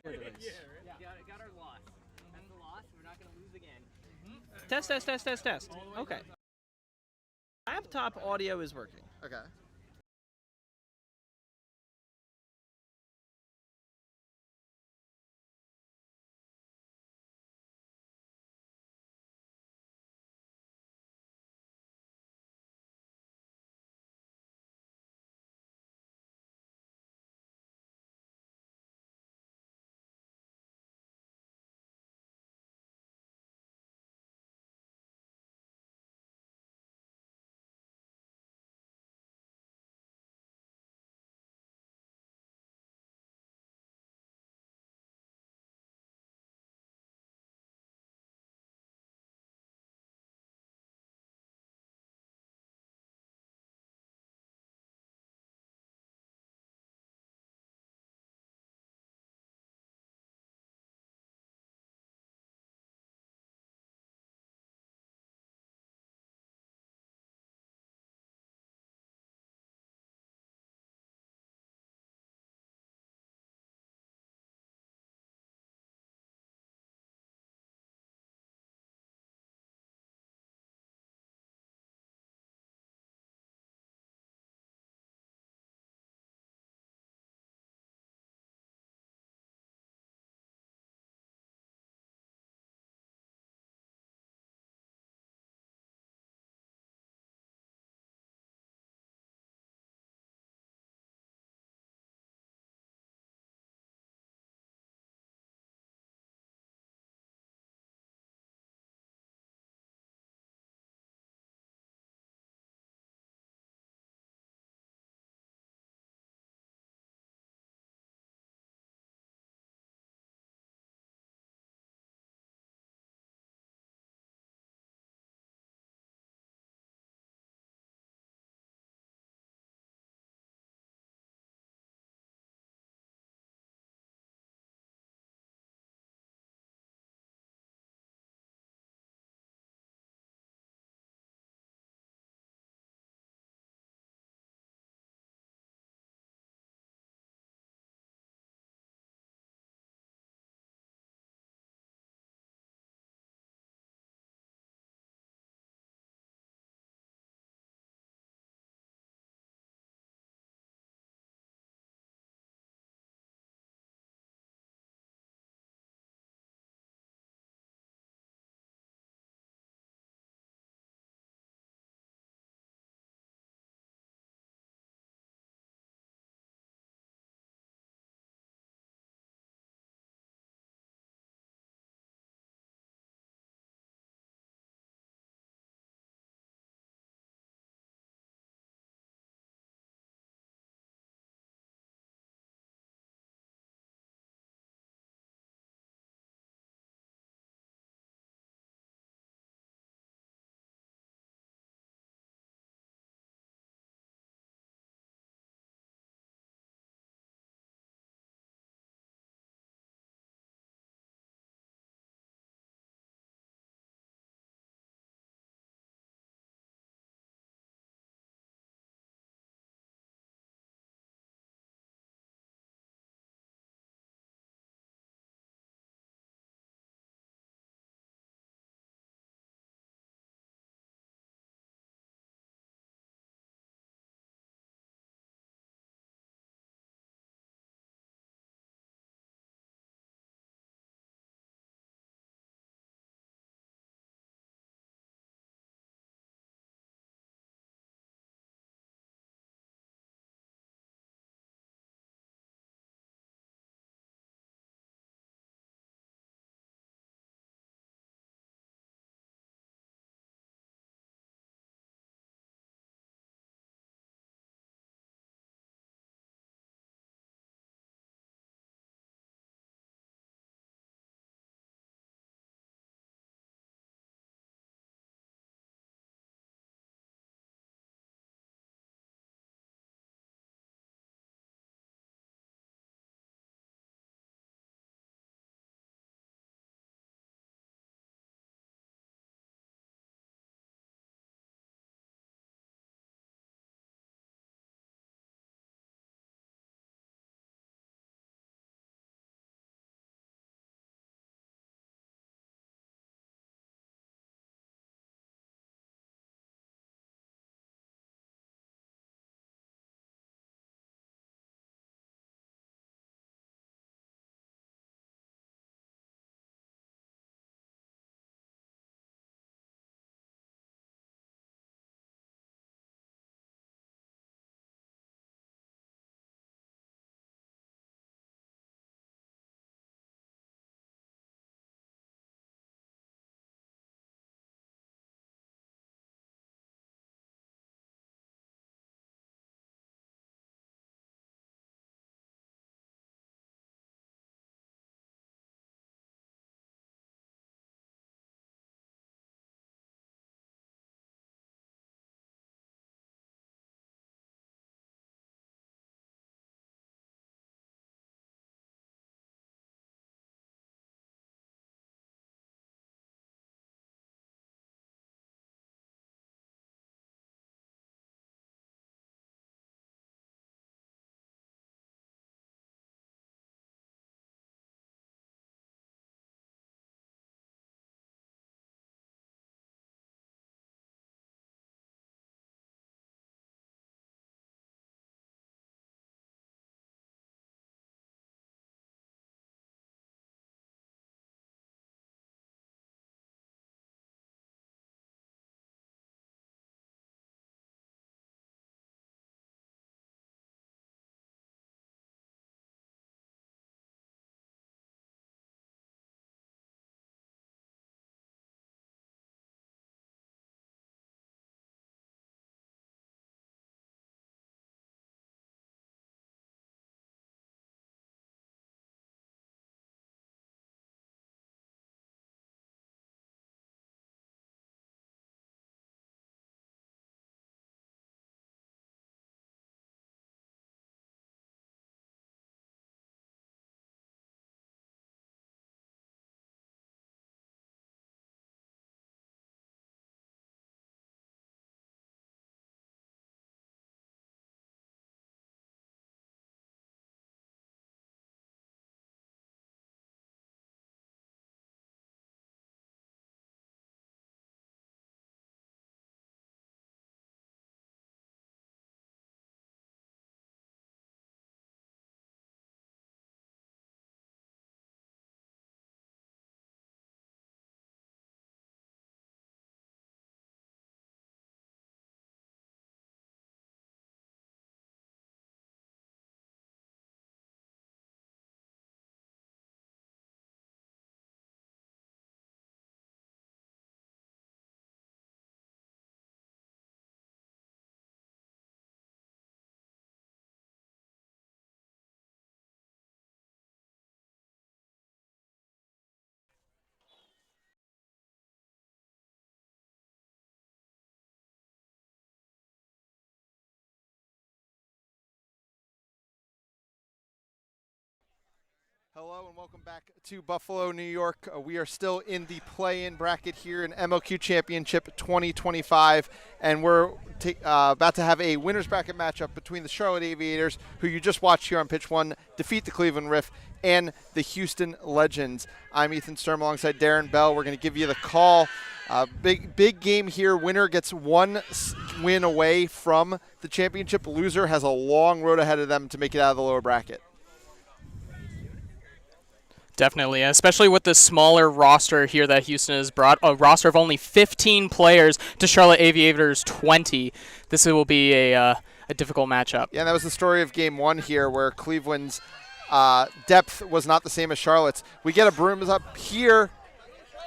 Got our loss. That's the loss. We're not going to lose again. Test. Okay. Laptop audio is working. Okay. Hello and welcome back to Buffalo, New York. We are still in the play-in bracket here in MLQ Championship 2025, and we're about to have a winner's bracket matchup between the Charlotte Aviators, who you just watched here on Pitch 1, defeat the Cleveland Riff, and the Houston Legends. I'm Ethan Sturm alongside Darren Bell. We're going to give you the call. Big game here. Winner gets one win away from the championship. Loser has a long road ahead of them to make it out of the lower bracket. Definitely, especially with the smaller roster here that Houston has brought, a roster of only 15 players to Charlotte Aviators 20. This will be a difficult matchup. Yeah, that was the story of Game 1 here, where Cleveland's depth was not the same as Charlotte's. We get a brooms up here.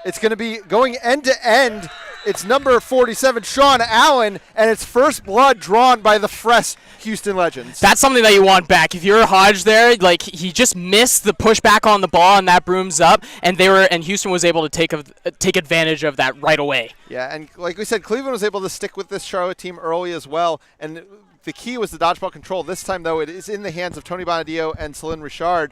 It's going to be going end to end. It's number 47, Sean Allen, and it's first blood drawn by the fresh Houston Legends. That's something that you want back. If you're Hodge there, like he just missed the pushback on the ball and that brooms up, and Houston was able to take advantage of that right away. Yeah, and like we said, Cleveland was able to stick with this Charlotte team early as well, and the key was the dodgeball control. This time, though, it is in the hands of Tony Bonadio and Celine Richard.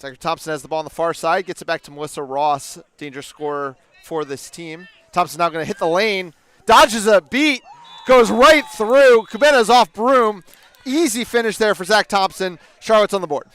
Zachary Thompson has the ball on the far side, gets it back to Melissa Ross, dangerous scorer for this team. Thompson now going to hit the lane, dodges a beat, goes right through. Kubena's off broom. Easy finish there for Zach Thompson. Charlotte's on the board.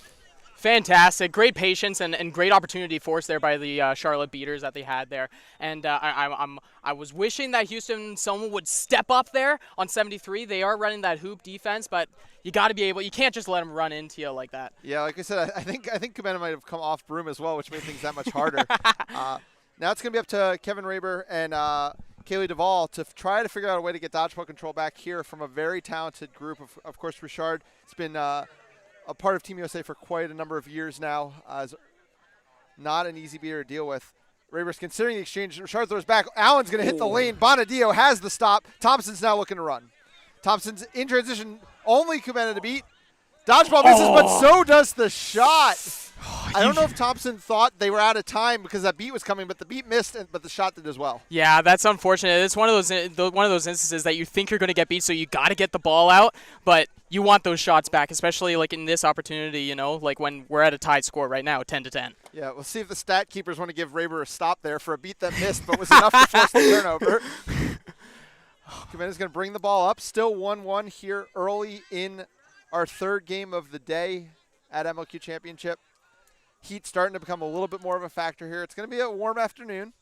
Fantastic. Great patience and great opportunity forced there by the Charlotte beaters that they had there. And I was wishing that someone would step up there on 73. They are running that hoop defense, but you got to be able. You can't just let them run into you like that. Yeah, like I said, I think Kubena might have come off broom as well, which made things that much harder. Now it's going to be up to Kevin Raber and Kaylee Duvall to try to figure out a way to get dodgeball control back here from a very talented group. Of course, Richard has been a part of Team USA for quite a number of years now. Is not an easy beater to deal with. Raber's considering the exchange. Richard throws back. Allen's going to hit the lane. Bonadio has the stop. Thompson's now looking to run. Thompson's in transition. Only Kubena to beat. Dodgeball misses, but so does the shot. I don't know if Thompson thought they were out of time because that beat was coming, but the beat missed, but the shot did as well. Yeah, that's unfortunate. It's one of those instances that you think you're going to get beat, so you got to get the ball out, but you want those shots back, especially like in this opportunity, like when we're at a tied score right now, 10-10. Yeah, we'll see if the stat keepers want to give Raber a stop there for a beat that missed, but was enough to force the turnover. Kubena's going to bring the ball up. Still 1-1 here early in our third game of the day at MLQ Championship. Heat starting to become a little bit more of a factor here. It's going to be a warm afternoon.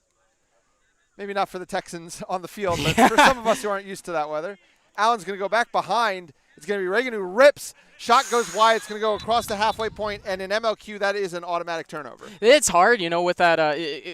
Maybe not for the Texans on the field, but for some of us who aren't used to that weather. Allen's going to go back behind. It's going to be Reagan who rips. Shot goes wide. It's going to go across the halfway point, and in MLQ, that is an automatic turnover. It's hard, with that,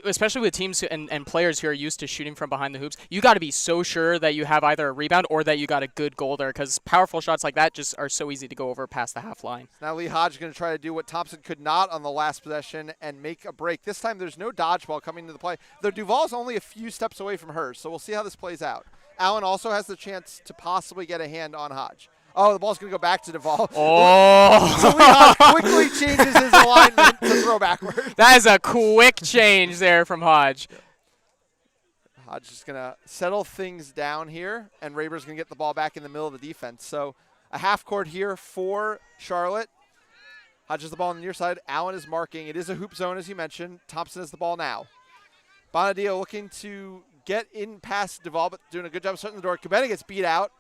especially with teams and players who are used to shooting from behind the hoops. You got to be so sure that you have either a rebound or that you got a good goal there, because powerful shots like that just are so easy to go over past the half line. Now Lee Hodge is going to try to do what Thompson could not on the last possession and make a break. This time there's no dodgeball coming into the play. Though Duvall's only a few steps away from hers, so we'll see how this plays out. Allen also has the chance to possibly get a hand on Hodge. Oh, the ball's going to go back to Duvall. Oh. So Lee Hodge quickly changes his alignment to throw backward. That is a quick change there from Hodge. Hodge is going to settle things down here, and Raber's going to get the ball back in the middle of the defense. So a half court here for Charlotte. Hodge has the ball on the near side. Allen is marking. It is a hoop zone, as you mentioned. Thompson has the ball now. Bonadio looking to get in past Duvall, but doing a good job of shutting the door. Kubena gets beat out.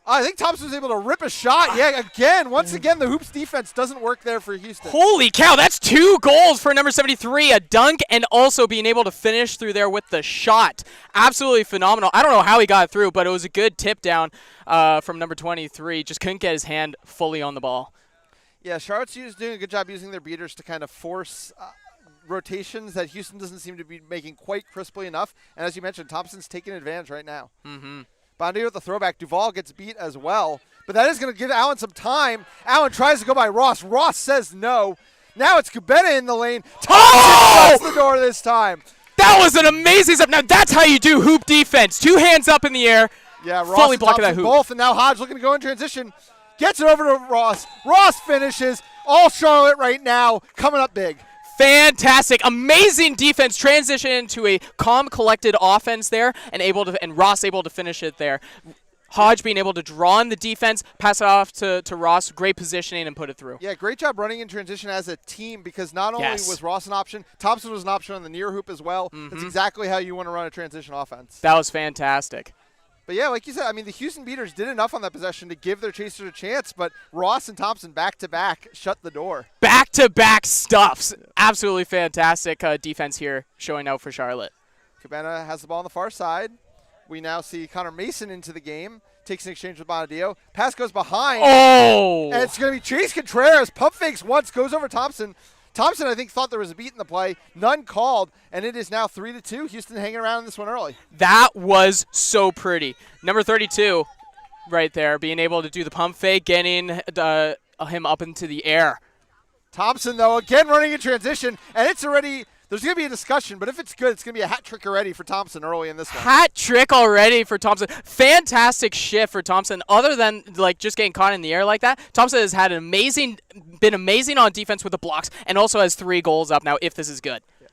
I think Thompson was able to rip a shot. Yeah, once again, the hoops defense doesn't work there for Houston. Holy cow, that's 2 goals for number 73, a dunk, and also being able to finish through there with the shot. Absolutely phenomenal. I don't know how he got through, but it was a good tip down from number 23. Just couldn't get his hand fully on the ball. Yeah, Charlotte's doing a good job using their beaters to kind of force rotations that Houston doesn't seem to be making quite crisply enough. And as you mentioned, Thompson's taking advantage right now. Mm-hmm. Bonadio with the throwback. Duvall gets beat as well. But that is going to give Allen some time. Allen tries to go by Ross. Ross says no. Now it's Kubena in the lane. Thompson shuts the door this time. That was an amazing step. Now that's how you do hoop defense. 2 hands up in the air. Yeah, Ross fully and blocking Thompson that hoop. both. And now Hodge looking to go in transition. Gets it over to Ross. Ross finishes. All Charlotte right now coming up big. Fantastic, amazing defense, transition into a calm, collected offense there, and Ross able to finish it there. Hodge being able to draw in the defense, pass it off to Ross, great positioning, and put it through. Yeah, great job running in transition as a team because not only was Ross an option, Thompson was an option on the near hoop as well. That's exactly how you want to run a transition offense. That was fantastic. But yeah, like you said, I mean, the Houston Beaters did enough on that possession to give their chasers a chance, but Ross and Thompson back-to-back shut the door. Back-to-back stuffs. Absolutely fantastic defense here showing out for Charlotte. Cabana has the ball on the far side. We now see Connor Mason into the game. Takes an exchange with Bonadillo. Pass goes behind. Oh! And it's going to be Chase Contreras. Pump fakes once, goes over Thompson. Thompson, I think, thought there was a beat in the play. None called, and it is now 3-2. Houston hanging around in this one early. That was so pretty. Number 32 right there, being able to do the pump fake, getting him up into the air. Thompson, though, again running in transition, and it's already – there's going to be a discussion, but if it's good, it's going to be a hat trick already for Thompson early in this one. Hat trick already for Thompson. Fantastic shift for Thompson. Other than like just getting caught in the air like that, Thompson has had been amazing on defense with the blocks, and also has 3 goals up now if this is good. Yeah.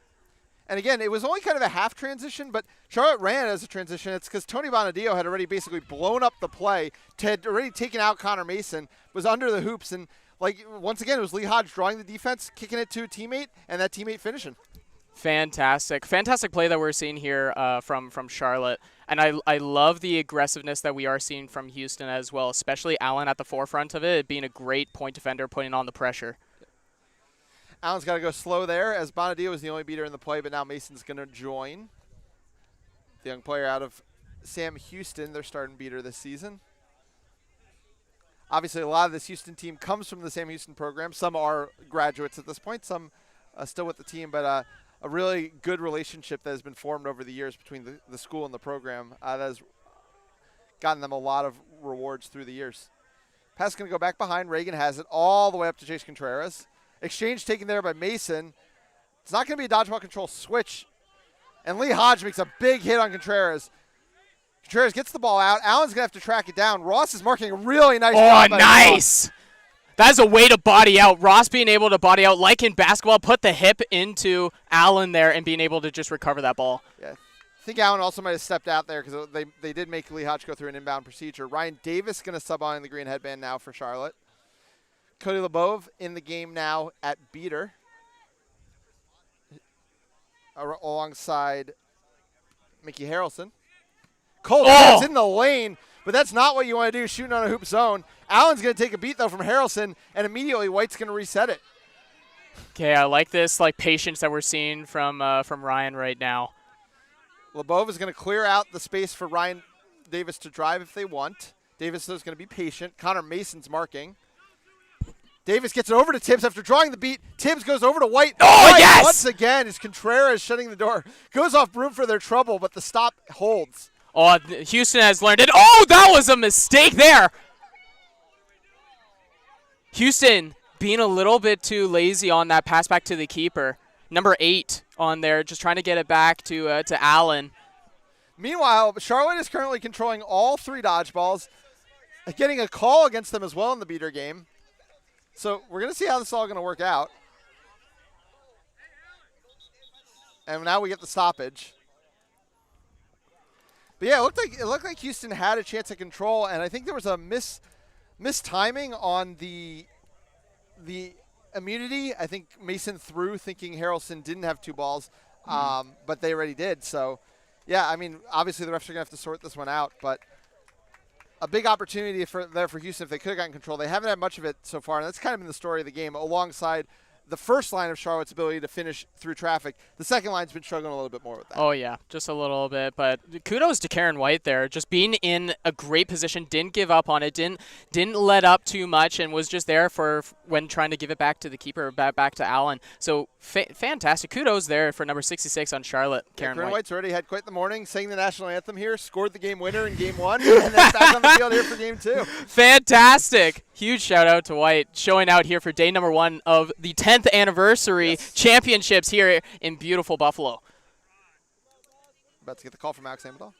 And again, it was only kind of a half transition, but Charlotte ran as a transition. It's because Tony Bonadillo had already basically blown up the play, had already taken out Connor Mason, was under the hoops, and like once again, it was Lee Hodge drawing the defense, kicking it to a teammate, and that teammate finishing. Fantastic play that we're seeing here from Charlotte, and I love the aggressiveness that we are seeing from Houston as well, especially Allen at the forefront of it, being a great point defender, putting on the pressure. Allen's got to go slow there, as Bonadillo was the only beater in the play, but now Mason's going to join. The young player out of Sam Houston, their starting beater this season. Obviously, a lot of this Houston team comes from the Sam Houston program. Some are graduates at this point, some still with the team, but a really good relationship that has been formed over the years between the school and the program that has gotten them a lot of rewards through the years. Pass is going to go back behind. Reagan has it all the way up to Chase Contreras. Exchange taken there by Mason. It's not going to be a dodgeball control switch. And Lee Hodge makes a big hit on Contreras. Contreras gets the ball out. Allen's going to have to track it down. Ross is marking a really nice job. Oh, nice. That's a way to body out. Ross being able to body out, like in basketball, put the hip into Allen there and being able to just recover that ball. Yeah. I think Allen also might have stepped out there because they did make Lee Hodge go through an inbound procedure. Ryan Davis going to sub on in the green headband now for Charlotte. Cody LeBove in the game now at beater. Alongside Mickey Harrelson. Cole gets in the lane, but that's not what you want to do shooting on a hoop zone. Allen's going to take a beat, though, from Harrelson, and immediately White's going to reset it. Okay, I like this patience that we're seeing from Ryan right now. LeBove is going to clear out the space for Ryan Davis to drive if they want. Davis is going to be patient. Connor Mason's marking. Davis gets it over to Tibbs after drawing the beat. Tibbs goes over to White. Oh, White yes! Once again is Contreras shutting the door. Goes off Broom for their trouble, but the stop holds. Oh, Houston has learned it. Oh, that was a mistake there. Houston being a little bit too lazy on that pass back to the keeper. Number 8 on there, just trying to get it back to Allen. Meanwhile, Charlotte is currently controlling all 3 dodgeballs, getting a call against them as well in the beater game. So we're going to see how this is all going to work out. And now we get the stoppage. But yeah, it looked like Houston had a chance at control, and I think there was a mistiming on the immunity. I think Mason threw thinking Harrelson didn't have 2 balls, but they already did. So, yeah, I mean, obviously the refs are going to have to sort this one out, but a big opportunity for Houston if they could have gotten control. They haven't had much of it so far, and that's kind of been the story of the game, alongside the first line of Charlotte's ability to finish through traffic. The second line's been struggling a little bit more with that. Oh, yeah, just a little bit. But kudos to Karen White there. Just being in a great position, didn't give up on it, didn't let up too much, and was just there for when trying to give it back to the keeper, back to Allen. So fantastic. Kudos there for number 66 on Charlotte, Karen White. White's already had quite the morning, sang the national anthem here, scored the game winner in game 1, and then back on the field here for game 2. Fantastic. Huge shout out to White, showing out here for day number 1 of the 10th anniversary championships here in beautiful Buffalo. About to get the call from Alex Amador.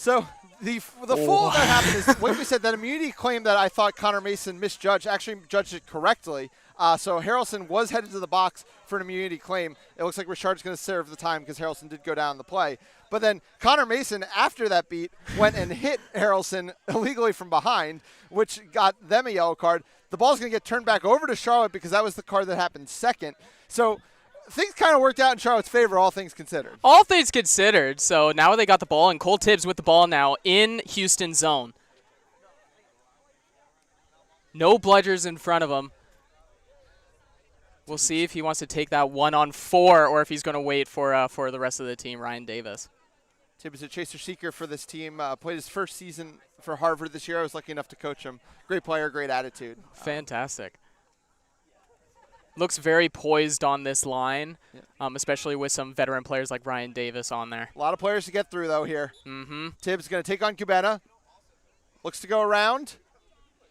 So the full that happened is, like we said, that immunity claim that I thought Connor Mason misjudged, actually judged it correctly. So Harrelson was headed to the box for an immunity claim. It looks like Richard's going to serve the time because Harrelson did go down the play. But then Connor Mason, after that beat, went and hit Harrelson illegally from behind, which got them a yellow card. The ball's going to get turned back over to Charlotte because that was the card that happened second. So things kind of worked out in Charlotte's favor, all things considered. All things considered. So now they got the ball, and Cole Tibbs with the ball now in Houston's zone. No bludgers in front of him. We'll see if he wants to take that 1-on-4 or if he's going to wait for the rest of the team, Ryan Davis. Tibbs is a chaser-seeker for this team. Played his first season for Harvard this year. I was lucky enough to coach him. Great player, great attitude. Fantastic. Looks very poised on this line, especially with some veteran players like Ryan Davis on there. A lot of players to get through, though, here. Tibbs is going to take on Cubena. Looks to go around.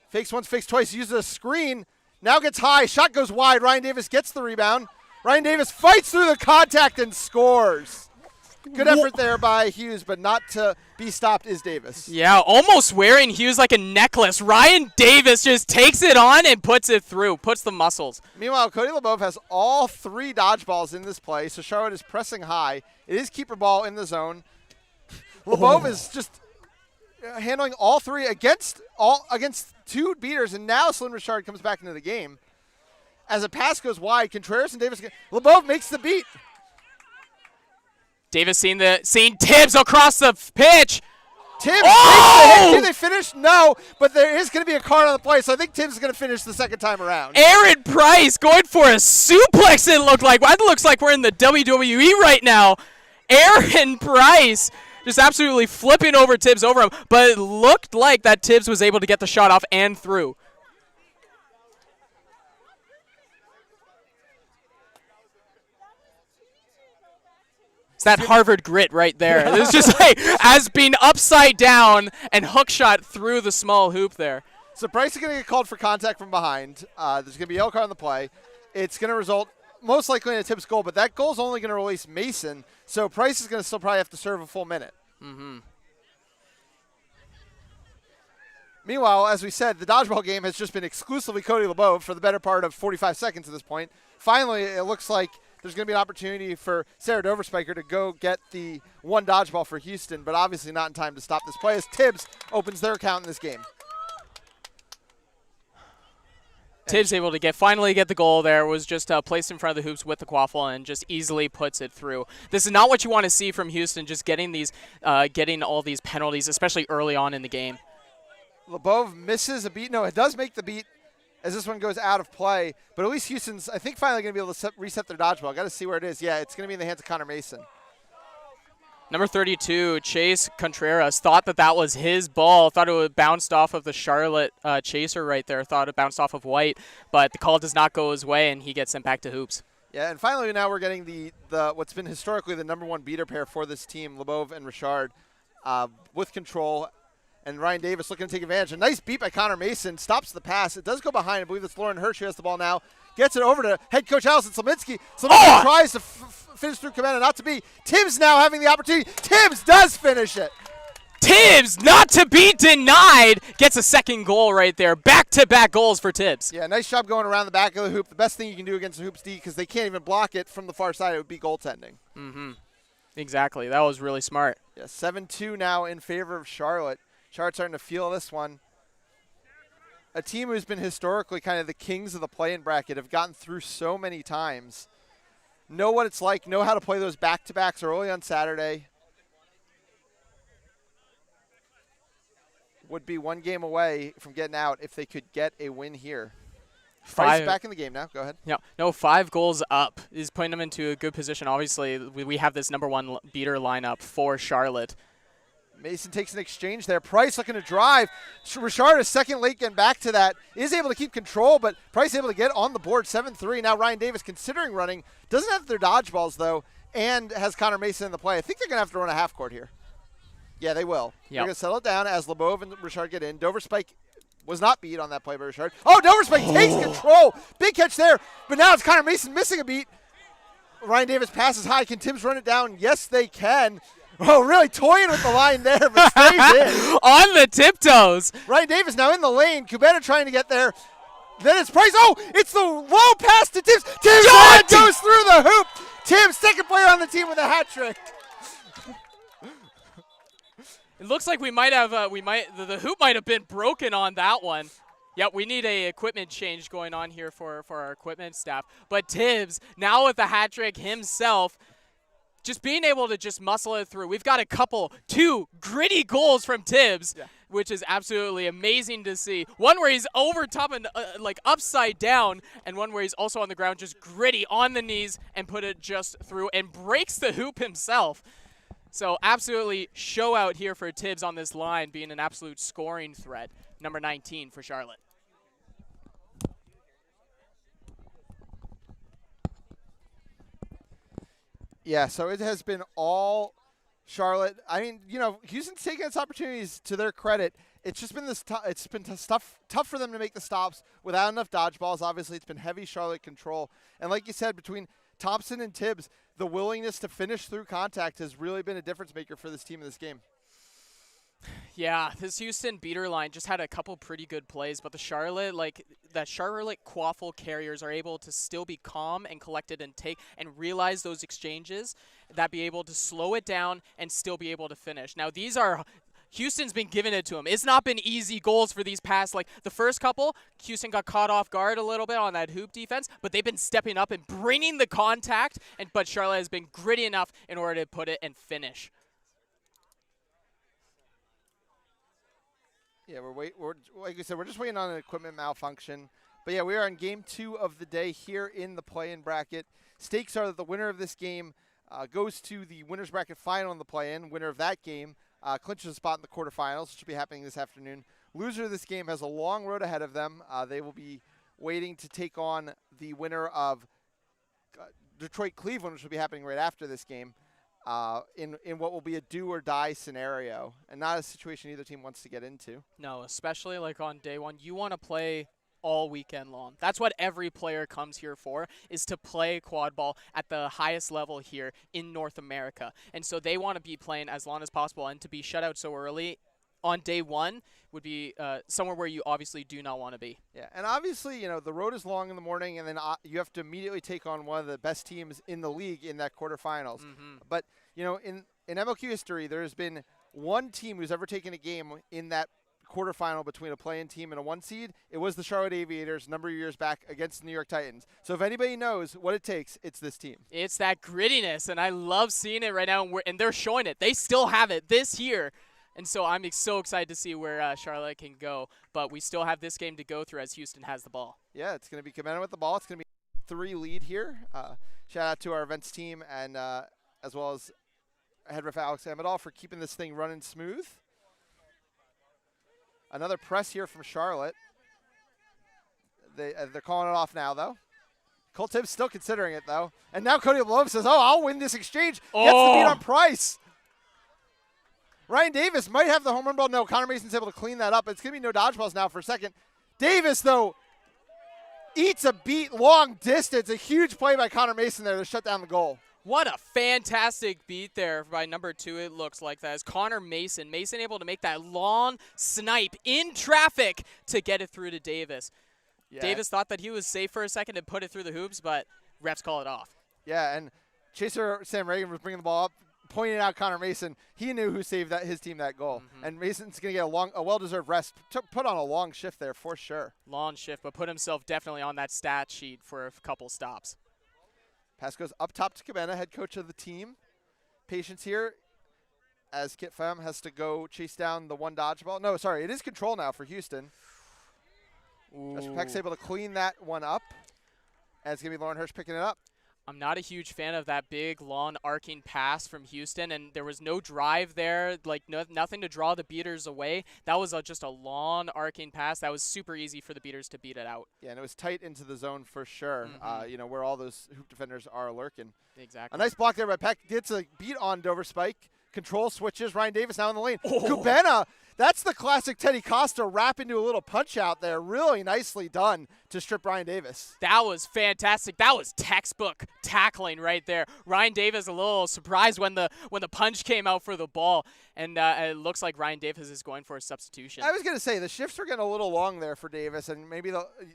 Fakes once, fakes twice. Uses a screen. Now gets high. Shot goes wide. Ryan Davis gets the rebound. Ryan Davis fights through the contact and scores. Good effort there by Hughes, but not to be stopped is Davis. Yeah, almost wearing Hughes like a necklace. Ryan Davis just takes it on and puts it through, puts the muscles. Meanwhile, Cody Lebov has all 3 dodgeballs in this play, so Charlotte is pressing high. It is keeper ball in the zone. Lebov is just handling all 3 against 2 beaters, and now Slim Richard comes back into the game. As a pass goes wide, Contreras and Davis. Lebov makes the beat. Davis seeing Tibbs across the pitch. Tibbs takes the hit. Did they finish? No, but there is going to be a card on the play, so I think Tibbs is going to finish the second time around. Aaron Price going for a suplex, it looked like. It looks like we're in the WWE right now. Aaron Price just absolutely flipping over Tibbs over him, but it looked like that Tibbs was able to get the shot off and through. It's that Harvard grit right there. It's just like as being upside down and hook shot through the small hoop there. So Price is going to get called for contact from behind. There's going to be a yellow card on the play. It's going to result most likely in a Tibbs goal, but that goal is only going to release Mason. So Price is going to still probably have to serve a full minute. Meanwhile, as we said, the dodgeball game has just been exclusively Cody Lebov for the better part of 45 seconds at this point. Finally, it looks like there's going to be an opportunity for Sarah Doverspiker to go get the 1 dodgeball for Houston, but obviously not in time to stop this play as Tibbs opens their account in this game. Tibbs able to finally get the goal there, was just placed in front of the hoops with the quaffle and just easily puts it through. This is not what you want to see from Houston, just getting all these penalties, especially early on in the game. Lebov misses a beat. No, it does make the beat as this one goes out of play, but at least Houston's, I think, finally going to be able to reset their dodgeball. Got to see where it is. Yeah, it's going to be in the hands of Connor Mason. Number 32, Chase Contreras, thought that was his ball, thought it would bounced off of the Charlotte chaser right there, thought it bounced off of White, but the call does not go his way, and he gets sent back to hoops. Yeah, and finally now we're getting the what's been historically the #1 beater pair for this team, Lebov and Richard, with control. And Ryan Davis looking to take advantage. A nice beat by Connor Mason. Stops the pass. It does go behind. I believe it's Lauren Hirsch who has the ball now. Gets it over to head coach Allison Slominski. Slominski tries to finish through Cabana. Not to be. Tibbs now having the opportunity. Tibbs does finish it. Tibbs, not to be denied, gets a second goal right there. Back-to-back goals for Tibbs. Yeah, nice job going around the back of the hoop. The best thing you can do against the hoops D, because they can't even block it from the far side, it would be goaltending. Exactly. That was really smart. Yeah, 7-2 now in favor of Charlotte. Charlotte's starting to feel this one. A team who's been historically kind of the kings of the play-in bracket, have gotten through so many times. Know what it's like, know how to play those back-to-backs early on Saturday. Would be 1 game away from getting out if they could get a win here. Price back in the game now. Go ahead. Yeah, no, 5 goals up is putting them into a good position. Obviously, we have this #1 beater lineup for Charlotte. Mason takes an exchange there. Price looking to drive. Richard is second late getting back to that. Is able to keep control, but Price able to get on the board. 7-3. Now Ryan Davis considering running. Doesn't have their dodgeballs, though, and has Connor Mason in the play. I think they're going to have to run a half court here. Yeah, they will. They're going to settle it down as Lebov and Richard get in. Doverspike was not beat on that play by Richard. Oh, Doverspike takes control. Big catch there, but now it's Connor Mason missing a beat. Ryan Davis passes high. Can Tibbs run it down? Yes, they can. Oh, really toying with the line there, but stays in. On the tiptoes. Ryan Davis now in the lane. Kubena trying to get there. Then it's Price. Oh, it's the low pass to Tibbs. Tibbs goes through the hoop. Tibbs, second player on the team with a hat trick. It looks like we might have the hoop might have been broken on that one. Yep, we need a equipment change going on here for our equipment staff. But Tibbs, now with the hat trick himself, just being able to just muscle it through. We've got two gritty goals from Tibbs, which is absolutely amazing to see. One where he's over top and like upside down, and one where he's also on the ground, just gritty on the knees and put it just through and breaks the hoop himself. So absolutely show out here for Tibbs on this line, being an absolute scoring threat. Number 19 for Charlotte. Yeah, so it has been all Charlotte. I mean, you know, Houston's taking its opportunities to their credit. It's just been it's been tough for them to make the stops without enough dodgeballs. Obviously, it's been heavy Charlotte control. And like you said, between Thompson and Tibbs, the willingness to finish through contact has really been a difference maker for this team in this game. Yeah, this Houston beater line just had a couple pretty good plays, but the Charlotte Quaffle carriers are able to still be calm and collected and take and realize those exchanges, that be able to slow it down and still be able to finish. Now Houston's been giving it to them. It's not been easy goals for these past, like the first couple, Houston got caught off guard a little bit on that hoop defense, but they've been stepping up and bringing the contact, but Charlotte has been gritty enough in order to put it and finish. Yeah, we're like we said, we're just waiting on an equipment malfunction. But yeah, we are in game 2 of the day here in the play-in bracket. Stakes are that the winner of this game goes to the winners bracket final in the play-in. Winner of that game clinches a spot in the quarterfinals, which will be happening this afternoon. Loser of this game has a long road ahead of them. They will be waiting to take on the winner of Detroit-Cleveland, which will be happening right after this game. In what will be a do-or-die scenario, and not a situation either team wants to get into. No, especially like on day one, you want to play all weekend long. That's what every player comes here for, is to play quad ball at the highest level here in North America. And so they want to be playing as long as possible, and to be shut out so early on day one would be somewhere where you obviously do not want to be. Yeah, and obviously, you know, the road is long in the morning, and then you have to immediately take on one of the best teams in the league in that quarterfinals. But, you know, in MLQ history, there's been one team who's ever taken a game in that quarterfinal between a play-in team and a 1 seed. It was the Charlotte Aviators a number of years back against the New York Titans. So if anybody knows what it takes, it's this team. It's that grittiness, and I love seeing it right now, and they're showing it. They still have it this year. And so I'm so excited to see where Charlotte can go. But we still have this game to go through as Houston has the ball. Yeah, it's going to be Cabana with the ball. It's going to be 3 lead here. Shout out to our events team and as well as head ref Alex Amadal for keeping this thing running smooth. Another press here from Charlotte. They're calling it off now, though. Cole Tibbs still considering it, though. And now Cody Love says, oh, I'll win this exchange. Gets the beat on Price. Ryan Davis might have the home run ball. No, Connor Mason's able to clean that up. It's going to be no dodgeballs now for a second. Davis, though, eats a beat long distance. A huge play by Connor Mason there to shut down the goal. What a fantastic beat there by number 2, it looks like that. Is Connor Mason. Mason able to make that long snipe in traffic to get it through to Davis. Yeah. Davis thought that he was safe for a second and put it through the hoops, but refs call it off. Yeah, and Chaser Sam Reagan was bringing the ball up, pointing out Connor Mason. He knew who saved his team that goal. And Mason's going to get a well-deserved rest. Put on a long shift there for sure. Long shift, but put himself definitely on that stat sheet for a couple stops. Pass goes up top to Cabana, head coach of the team. Patience here as Kit Pham has to go chase down the 1 dodgeball. No, sorry, it is control now for Houston. Peck's able to clean that one up. And it's going to be Lauren Hirsch picking it up. I'm not a huge fan of that big, long, arcing pass from Houston, and there was no drive there, like nothing to draw the beaters away. That was just a long, arcing pass. That was super easy for the beaters to beat it out. Yeah, and it was tight into the zone for sure, you know, where all those hoop defenders are lurking. Exactly. A nice block there by Peck. Gets a beat on Dover Spike. Control switches. Ryan Davis now in the lane. Cabana That's the classic Teddy Costa wrap into a little punch out there. Really nicely done to strip Ryan Davis. That was fantastic. That was textbook tackling right there. Ryan Davis a little surprised when the punch came out for the ball, and it looks like Ryan Davis is going for a substitution. I was going to say the shifts were getting a little long there for Davis, and maybe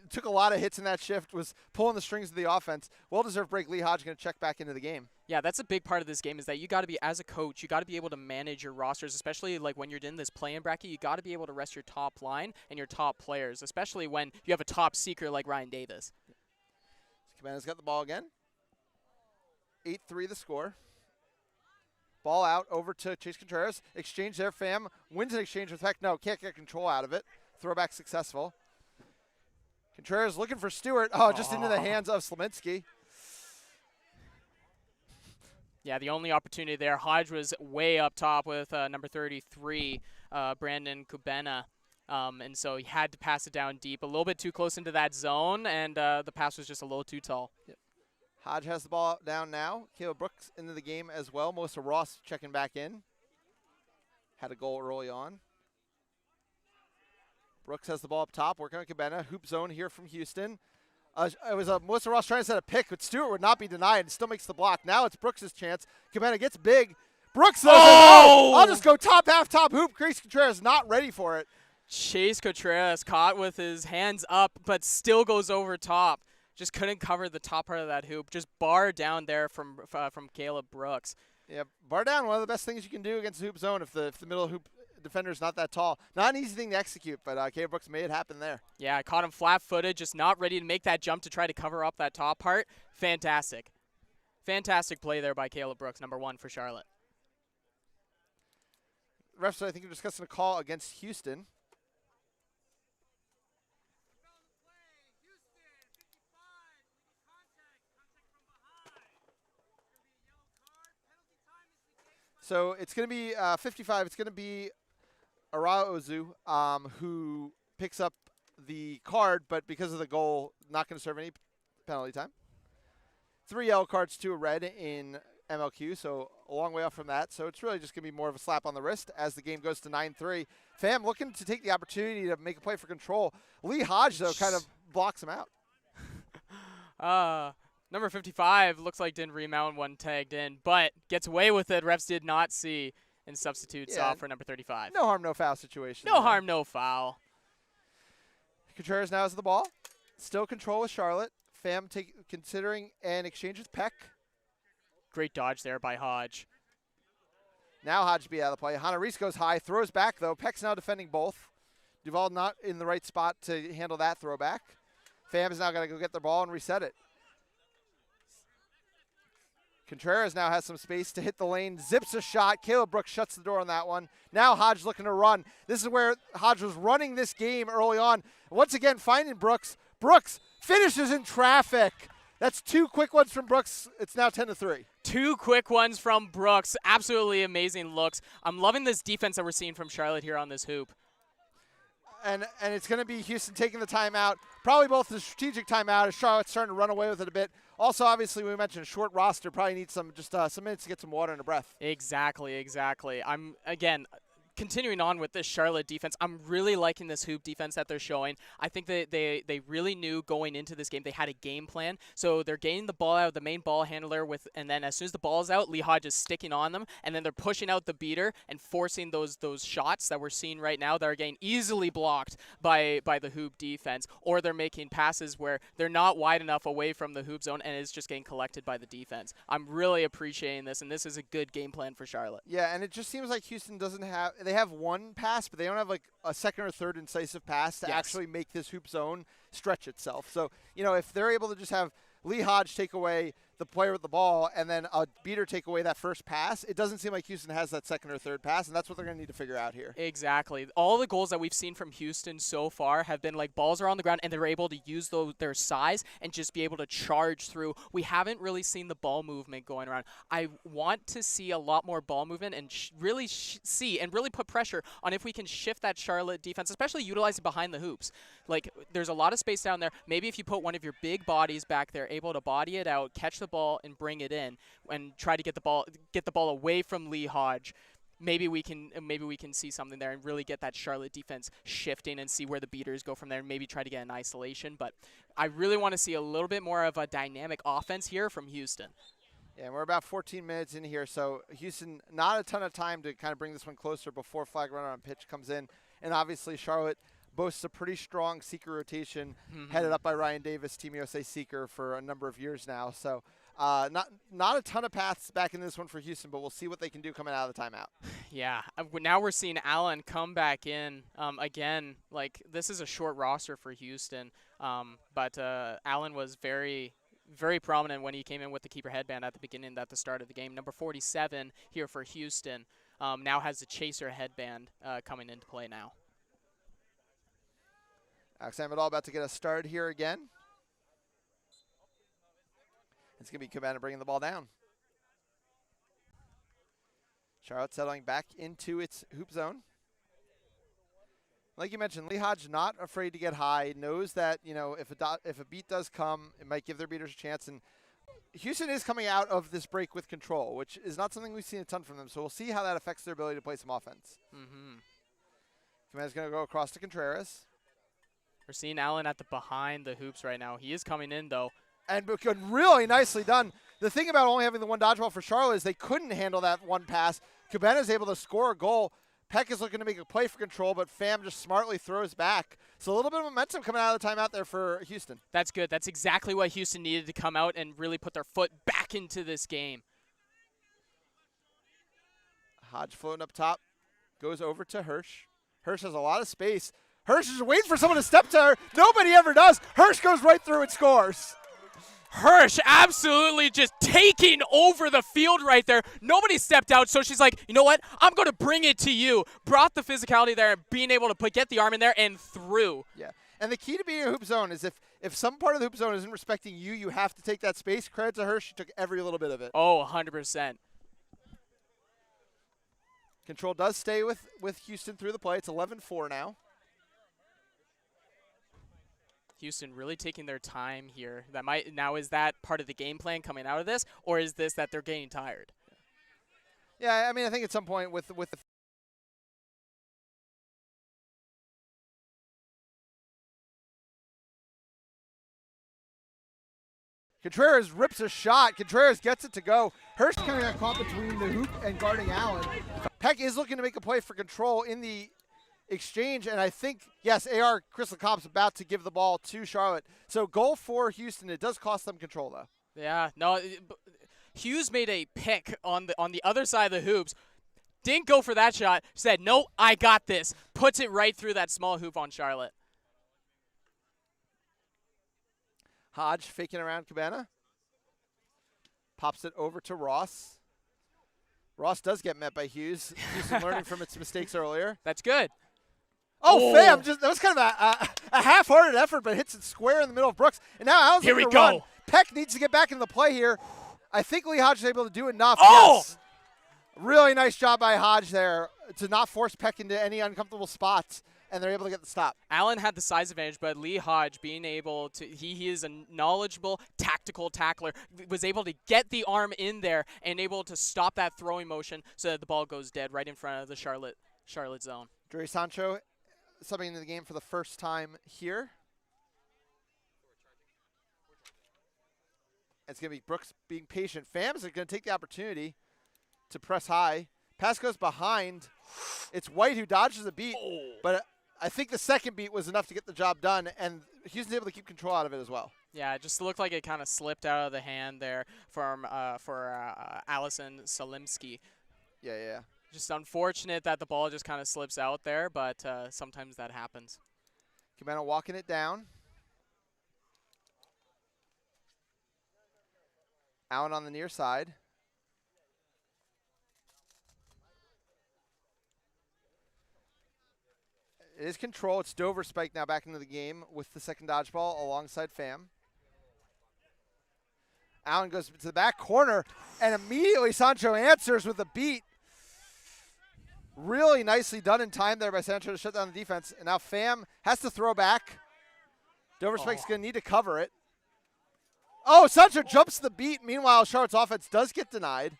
took a lot of hits in that shift, was pulling the strings of the offense. Well-deserved break. Lee Hodge going to check back into the game. Yeah, that's a big part of this game is that you got to be, as a coach, you got to be able to manage your rosters, especially like when you're in this play-in bracket. You got to be able to rest your top line and your top players, especially when you have a top seeker like Ryan Davis. Cabana's got the ball again. 8-3 the score. Ball out over to Chase Contreras. Exchange there. Pham wins an exchange with Heck. No, can't get control out of it. Throwback successful. Contreras looking for Stewart. Oh, just into the hands of Slominski. Yeah, the only opportunity there. Hodge was way up top with number 33, Brandon Kubena. And so he had to pass it down deep, a little bit too close into that zone, and the pass was just a little too tall. Yep. Hodge has the ball down now. Caleb Brooks into the game as well. Melissa Ross checking back in. Had a goal early on. Brooks has the ball up top, working on Cabana. Hoop zone here from Houston. It was Melissa Ross trying to set a pick, but Stewart would not be denied and still makes the block. Now it's Brooks' chance. Cabana gets big. Brooks, though, says, oh, I'll just go top half, top hoop. Chase Contreras not ready for it. Chase Contreras caught with his hands up, but still goes over top. Just couldn't cover the top part of that hoop. Just bar down there from Caleb Brooks. Yeah, bar down, one of the best things you can do against the hoop zone if the middle hoop defender is not that tall. Not an easy thing to execute, but Caleb Brooks made it happen there. Yeah, I caught him flat-footed, just not ready to make that jump to try to cover up that top part. Fantastic. Fantastic play there by Caleb Brooks, number 1 for Charlotte. Refs, I think, are discussing a call against Houston. So it's going to be 55. It's going to be Araozu who picks up the card, but because of the goal, not going to serve any penalty time. 3 yellow cards, 2 red in MLQ, so a long way off from that. So it's really just going to be more of a slap on the wrist as the game goes to 9-3. Pham looking to take the opportunity to make a play for control. Lee Hodge, though, kind of blocks him out. Number 55 looks like didn't remount one tagged in, but gets away with it. Refs did not see and substitutes off for number 35. No harm, no foul situation. No harm, no foul. Contreras now has the ball. Still control with Charlotte. Pham considering an exchange with Peck. Great dodge there by Hodge. Now Hodge be out of the play. Hannah Reese goes high, throws back though. Peck's now defending both. Duvall not in the right spot to handle that throwback. Pham is now got to go get the ball and reset it. Contreras now has some space to hit the lane, zips a shot. Caleb Brooks shuts the door on that one. Now Hodge looking to run. This is where Hodge was running this game early on. Once again, finding Brooks. Brooks finishes in traffic. That's 2 quick ones from Brooks. It's now 10-3. 2 quick ones from Brooks. Absolutely amazing looks. I'm loving this defense that we're seeing from Charlotte here on this hoop. And it's going to be Houston taking the timeout. Probably both the strategic timeout as Charlotte's starting to run away with it a bit. Also, obviously, we mentioned a short roster. Probably need some minutes to get some water and a breath. Exactly. I'm, again, continuing on with this Charlotte defense, I'm really liking this hoop defense that they're showing. I think that they really knew going into this game they had a game plan. So they're getting the ball out of the main ball handler and then as soon as the ball is out, Lee Hodge is sticking on them, and then they're pushing out the beater and forcing those shots that we're seeing right now that are getting easily blocked by the hoop defense, or they're making passes where they're not wide enough away from the hoop zone and it's just getting collected by the defense. I'm really appreciating this, and this is a good game plan for Charlotte. Yeah, and it just seems like Houston doesn't have – they have one pass, but they don't have like a second or third incisive pass to actually make this hoop zone stretch itself. So, if they're able to just have Lee Hodge take away the player with the ball and then a beater take away that first pass, it doesn't seem like Houston has that second or third pass, and that's what they're going to need to figure out here. Exactly. All the goals that we've seen from Houston so far have been like balls are on the ground and they're able to use their size and just be able to charge through. We haven't really seen the ball movement going around. I want to see a lot more ball movement and really see and really put pressure on if we can shift that Charlotte defense, especially utilizing behind the hoops. Like, there's a lot of space down there. Maybe if you put one of your big bodies back there, able to body it out, catch the ball and bring it in, and try to get the ball away from Lee Hodge. maybe we can see something there and really get that Charlotte defense shifting and see where the beaters go from there and maybe try to get an isolation. But I really want to see a little bit more of a dynamic offense here from Houston. Yeah, we're about 14 minutes in here, so Houston, not a ton of time to kind of bring this one closer before flag runner on pitch comes in. And obviously Charlotte boasts a pretty strong seeker rotation, headed up by Ryan Davis, Team USA seeker for a number of years now. So not a ton of paths back in this one for Houston, but we'll see what they can do coming out of the timeout. Yeah, now we're seeing Allen come back in again. Like, this is a short roster for Houston, but Allen was very prominent when he came in with the keeper headband at the beginning, at the start of the game. Number 47 here for Houston now has the chaser headband coming into play now. Alex Amadal about to get us started here again. It's going to be Cabana bringing the ball down. Charlotte settling back into its hoop zone. Like you mentioned, Lee Hodge not afraid to get high, knows that, you know, if a beat does come, it might give their beaters a chance. And Houston is coming out of this break with control, which is not something we've seen a ton from them. So we'll see how that affects their ability to play some offense. Cabana's going to go across to Contreras. We're seeing Allen at the behind the hoops right now. He is coming in, though. And really nicely done. The thing about only having the one dodgeball for Charlotte is they couldn't handle that one pass. Cabana's able to score a goal. Peck is looking to make a play for control, but Pham just smartly throws back. So a little bit of momentum coming out of the timeout there for Houston. That's good. That's exactly what Houston needed to come out and really put their foot back into this game. Hodge floating up top. Goes over to Hirsch. Hirsch has a lot of space. Hirsch is waiting for someone to step to her. Nobody ever does. Hirsch goes right through and scores. Hirsch absolutely just taking over the field right there. Nobody stepped out, so she's like, you know what? I'm going to bring it to you. Brought the physicality there, being able to get the arm in there and through. Yeah, and the key to being a hoop zone is if some part of the hoop zone isn't respecting you, you have to take that space. Credit to Hirsch. She took every little bit of it. Oh, 100%. Control does stay with Houston through the play. It's 11-4 now. Houston really taking their time here. Is that part of the game plan coming out of this, or is this that they're getting tired? Yeah, I mean, I think at some point with the Contreras rips a shot. Contreras gets it to go. Hirsch kind of got caught between the hoop and guarding Allen. Peck is looking to make a play for control in the exchange, and I think, yes, AR Crystal Cobb's about to give the ball to Charlotte. So goal for Houston. It does cost them control, though. Yeah, no, Hughes made a pick on the other side of the hoops. Didn't go for that shot. Said, no, I got this. Puts it right through that small hoop on Charlotte. Hodge faking around Cabana. Pops it over to Ross. Ross does get met by Hughes. Houston learning from its mistakes earlier. That's good. Oh, Pham, that was kind of a half-hearted effort, but hits it square in the middle of Brooks. And now Allen's here we going to go. run. Peck needs to get back into the play here. I think Lee Hodge is able to do enough. Oh! Yes. Really nice job by Hodge there to not force Peck into any uncomfortable spots, and they're able to get the stop. Allen had the size advantage, but Lee Hodge being able to, he is a knowledgeable, tactical tackler, was able to get the arm in there and able to stop that throwing motion so that the ball goes dead right in front of the Charlotte zone. Dre Sancho subbing into the game for the first time here. It's going to be Brooks being patient. Phams are going to take the opportunity to press high. Pass goes behind. It's White who dodges a beat, but I think the second beat was enough to get the job done, and Houston's able to keep control out of it as well. Yeah, it just looked like it kind of slipped out of the hand there for Allison Salimsky. Yeah. Just unfortunate that the ball just kind of slips out there, but sometimes that happens. Cabana walking it down. Allen on the near side. It is control. It's Dover Spike now back into the game with the second dodgeball alongside Pham. Allen goes to the back corner, and immediately Sancho answers with a beat. Really nicely done in time there by Sancho to shut down the defense. And now Pham has to throw back. Dover Spike's going to need to cover it. Oh, Sancho jumps the beat. Meanwhile, Charlotte's offense does get denied.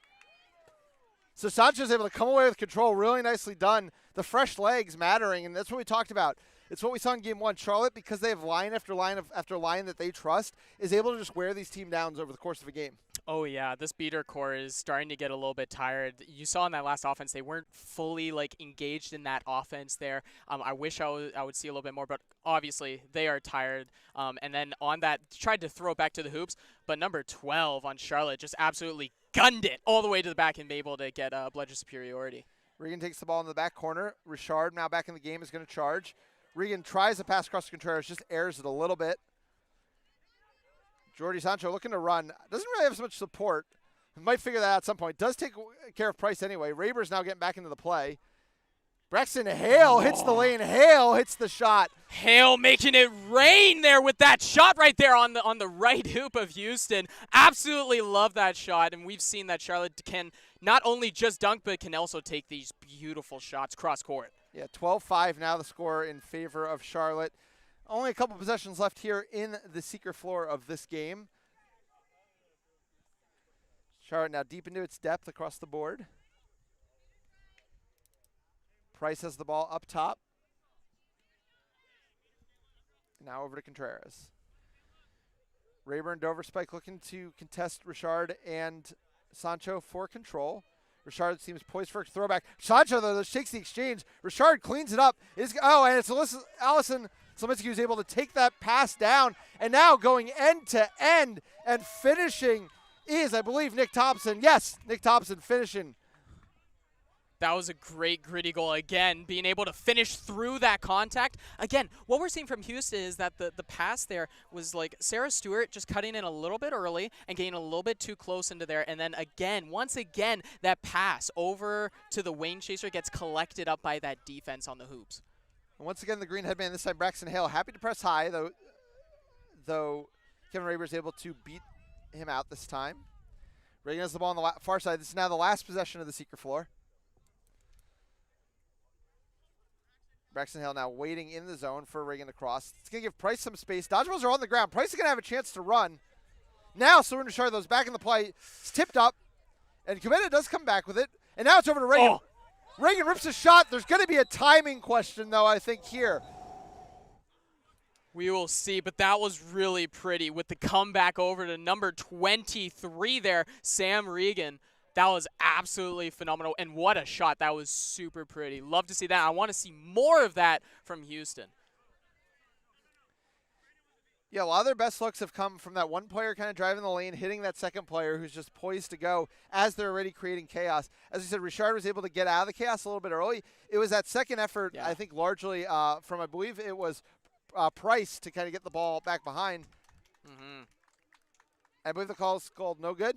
So Sancho's able to come away with control. Really nicely done. The fresh legs mattering, and that's what we talked about. It's what we saw in Game 1. Charlotte, because they have line after line after line that they trust, is able to just wear these team downs over the course of a game. Oh, yeah. This beater core is starting to get a little bit tired. You saw in that last offense, they weren't fully engaged in that offense there. I wish I would see a little bit more, but obviously they are tired. And then on that, tried to throw it back to the hoops, but number 12 on Charlotte just absolutely gunned it all the way to the back and be able to get bludger superiority. Regan takes the ball in the back corner. Richard, now back in the game, is going to charge. Regan tries to pass across to Contreras, just airs it a little bit. Jordi Sancho looking to run. Doesn't really have so much support. Might figure that out at some point. Does take care of Price anyway. Raber's now getting back into the play. Braxton Hale hits the lane. Hale hits the shot. Hale making it rain there with that shot right there on the right hoop of Houston. Absolutely love that shot, and we've seen that Charlotte can not only just dunk, but can also take these beautiful shots cross court. Yeah, 12-5 now the score in favor of Charlotte. Only a couple possessions left here in the secret floor of this game. Charlotte now deep into its depth across the board. Price has the ball up top. Now over to Contreras. Rayburn, Dover Spike looking to contest Richard and Sancho for control. Richard seems poised for a throwback. Sancho, though, shakes the exchange. Richard cleans it up. And it's Allison Slominski who's able to take that pass down. And now going end to end and finishing is, I believe, Nick Thompson. Yes, Nick Thompson finishing. That was a great gritty goal. Again, being able to finish through that contact. Again, what we're seeing from Houston is that the pass there was Sarah Stewart just cutting in a little bit early and getting a little bit too close into there. And then once again, that pass over to the Wayne Chaser gets collected up by that defense on the hoops. And once again, the green headman, this time Braxton Hale, happy to press high, though Kevin Raber is able to beat him out this time. Reagan has the ball on the far side. This is now the last possession of the secret floor. Braxton Hale now waiting in the zone for Reagan to cross. It's going to give Price some space. Dodgeballs are on the ground. Price is going to have a chance to run. Now, Surrender Charlo's back in the play. It's tipped up. And Cometa does come back with it. And now it's over to Reagan. Oh. Reagan rips a shot. There's going to be a timing question, though, I think, here. We will see, but that was really pretty with the comeback over to number 23 there, Sam Regan. That was absolutely phenomenal, and what a shot. That was super pretty. Love to see that. I want to see more of that from Houston. Yeah, a lot of their best looks have come from that one player kind of driving the lane, hitting that second player who's just poised to go as they're already creating chaos. As you said, Richard was able to get out of the chaos a little bit early. It was that second effort, I think, largely from, I believe it was Price to kind of get the ball back behind. I believe the call is called no good.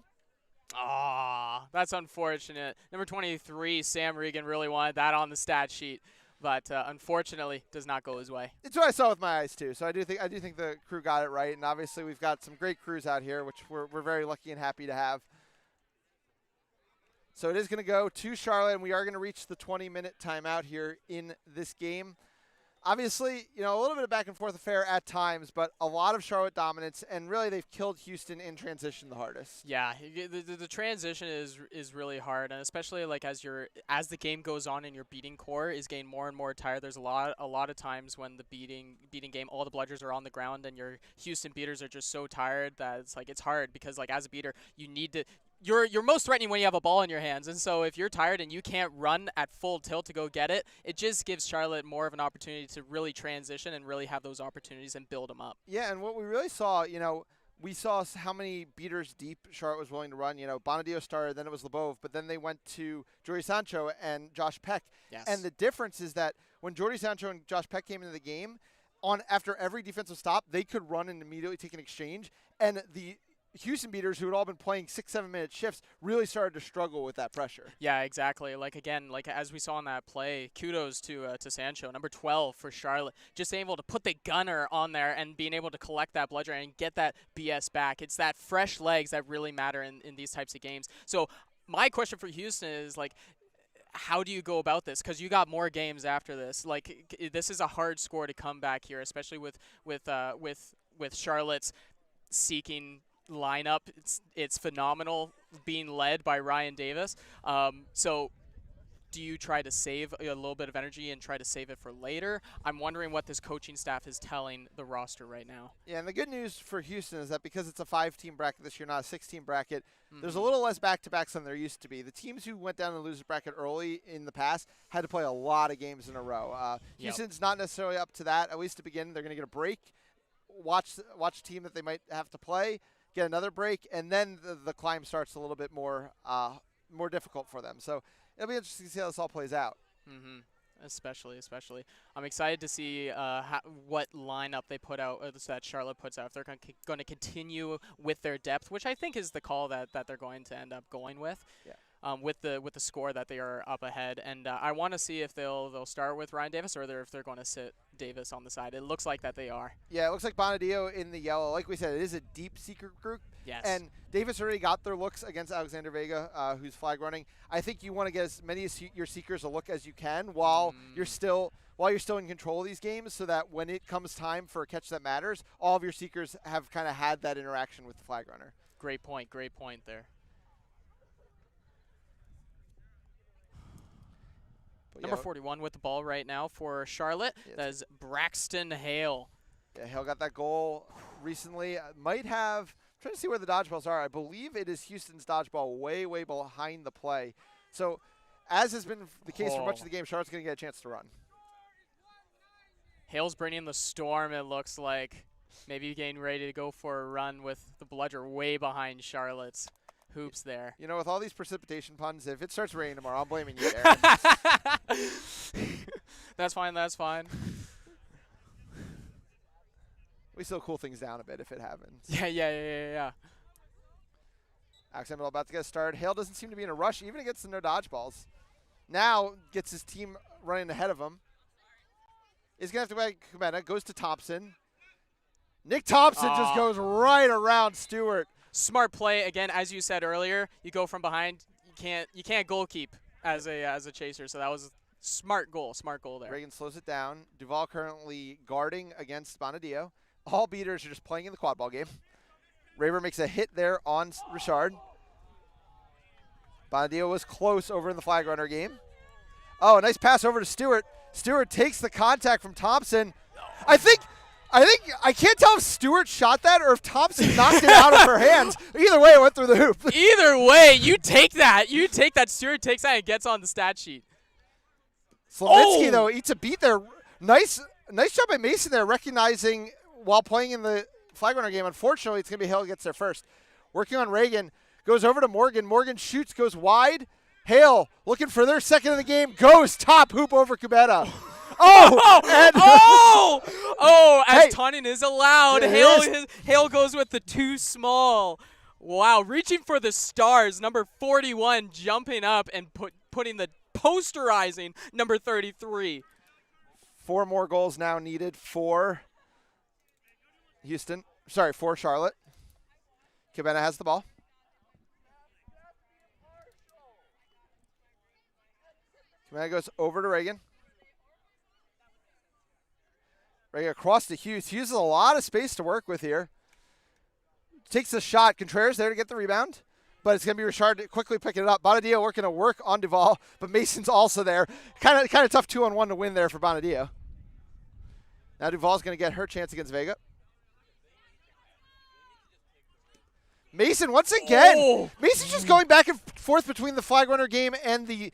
Ah, that's unfortunate. Number 23, Sam Regan, really wanted that on the stat sheet, but unfortunately does not go his way. It's what I saw with my eyes too. So I do think the crew got it right, and obviously we've got some great crews out here, which we're very lucky and happy to have. So it is going to go to Charlotte, and we are going to reach the 20-minute timeout here in this game. Obviously, a little bit of back and forth affair at times, but a lot of Charlotte dominance, and really they've killed Houston in transition the hardest. Yeah, the transition is really hard, and especially as the game goes on and your beating core is getting more and more tired. There's a lot of times when the beating game, all the bludgers are on the ground, and your Houston beaters are just so tired that it's hard because as a beater you need to. You're most threatening when you have a ball in your hands, and so if you're tired and you can't run at full tilt to go get it, it just gives Charlotte more of an opportunity to really transition and really have those opportunities and build them up. Yeah, and what we really saw, we saw how many beaters deep Charlotte was willing to run. Bonadio started, then it was Lebov, but then they went to Jordi Sancho and Josh Peck. Yes. And the difference is that when Jordi Sancho and Josh Peck came into the game, after every defensive stop, they could run and immediately take an exchange, and the Houston beaters, who had all been playing 6-7 minute shifts, really started to struggle with that pressure. Yeah, exactly. As we saw in that play, kudos to Sancho, number 12 for Charlotte, just able to put the gunner on there and being able to collect that bludger and get that BS back. It's that fresh legs that really matter in these types of games. So my question for Houston is how do you go about this? Because you got more games after this. This is a hard score to come back here, especially with Charlotte's seeking lineup. It's phenomenal being led by Ryan Davis. So do you try to save a little bit of energy and try to save it for later? I'm wondering what this coaching staff is telling the roster right now. Yeah, and the good news for Houston is that because it's a 5-team bracket this year, not a 6-team bracket, there's a little less back-to-backs than there used to be. The teams who went down in the loser bracket early in the past had to play a lot of games in a row. Houston's not necessarily up to that, at least to begin. They're going to get a break, watch a team that they might have to play, get another break, and then the climb starts a little bit more difficult for them. So it'll be interesting to see how this all plays out. Especially. I'm excited to see what lineup they put out, that Charlotte puts out. If they're going to continue with their depth, which I think is the call that they're going to end up going with. Yeah. With the score that they are up ahead, and I want to see if they'll start with Ryan Davis or if they're going to sit Davis on the side. It looks like that they are. Yeah, it looks like Bonadio in the yellow. Like we said, it is a deep secret group. Yes. And Davis already got their looks against Alexander Vega, who's flag running. I think you want to get as many of your seekers a look as you can while you're still in control of these games, so that when it comes time for a catch that matters, all of your seekers have kind of had that interaction with the flag runner. Great point there. Number 41 with the ball right now for Charlotte. Yes. That is Braxton Hale. Yeah, Hale got that goal recently. Might have – I'm trying to see where the dodgeballs are. I believe it is Houston's dodgeball way, way behind the play. So as has been the case for much of the game, Charlotte's going to get a chance to run. Hale's bringing the storm, it looks like. Maybe getting ready to go for a run with the bludger way behind Charlotte's hoops there. You know, with all these precipitation puns, if it starts raining tomorrow, I'm blaming you, Aaron. That's fine. We still cool things down a bit if it happens. Yeah. Alex Emil about to get started. Hale doesn't seem to be in a rush, even against the no dodgeballs. Now gets his team running ahead of him. Is going to have to go back. Kumena goes to Thompson. Nick Thompson just goes right around Stewart. Smart play again, as you said earlier. You go from behind. You can't goal keep as a chaser. So that was a smart goal there. Reagan slows it down. Duval currently guarding against Bonadio. All beaters are just playing in the quad ball game. Raver makes a hit there on Richard. Bonadio was close over in the flag runner game. Oh, a nice pass over to Stewart. Stewart takes the contact from Thompson. I can't tell if Stewart shot that or if Thompson knocked it out of her hands. Either way, it went through the hoop. Either way, you take that. Stewart takes that and gets on the stat sheet. Slavinsky, though, eats a beat there. Nice job by Mason there, recognizing while playing in the flag runner game. Unfortunately, it's going to be Hale who gets there first. Working on Reagan. Goes over to Morgan. Morgan shoots, goes wide. Hale looking for their second of the game. Goes top hoop over Kubeta. As taunting is allowed. Hale goes with the too small. Wow, reaching for the stars. Number 41 jumping up and putting the posterizing number 33. 4 more goals now needed for Houston. Sorry, for Charlotte. Cabana has the ball. Cabana goes over to Reagan. Reagan across to Hughes. Hughes has a lot of space to work with here. Takes a shot. Contreras there to get the rebound. But it's going to be Richard quickly picking it up. Bonadio working to work on Duval, but Mason's also there. Kind of tough 2-on-1 to win there for Bonadio. Now Duval's going to get her chance against Vega. Mason once again. Oh. Mason's just going back and forth between the flag runner game and the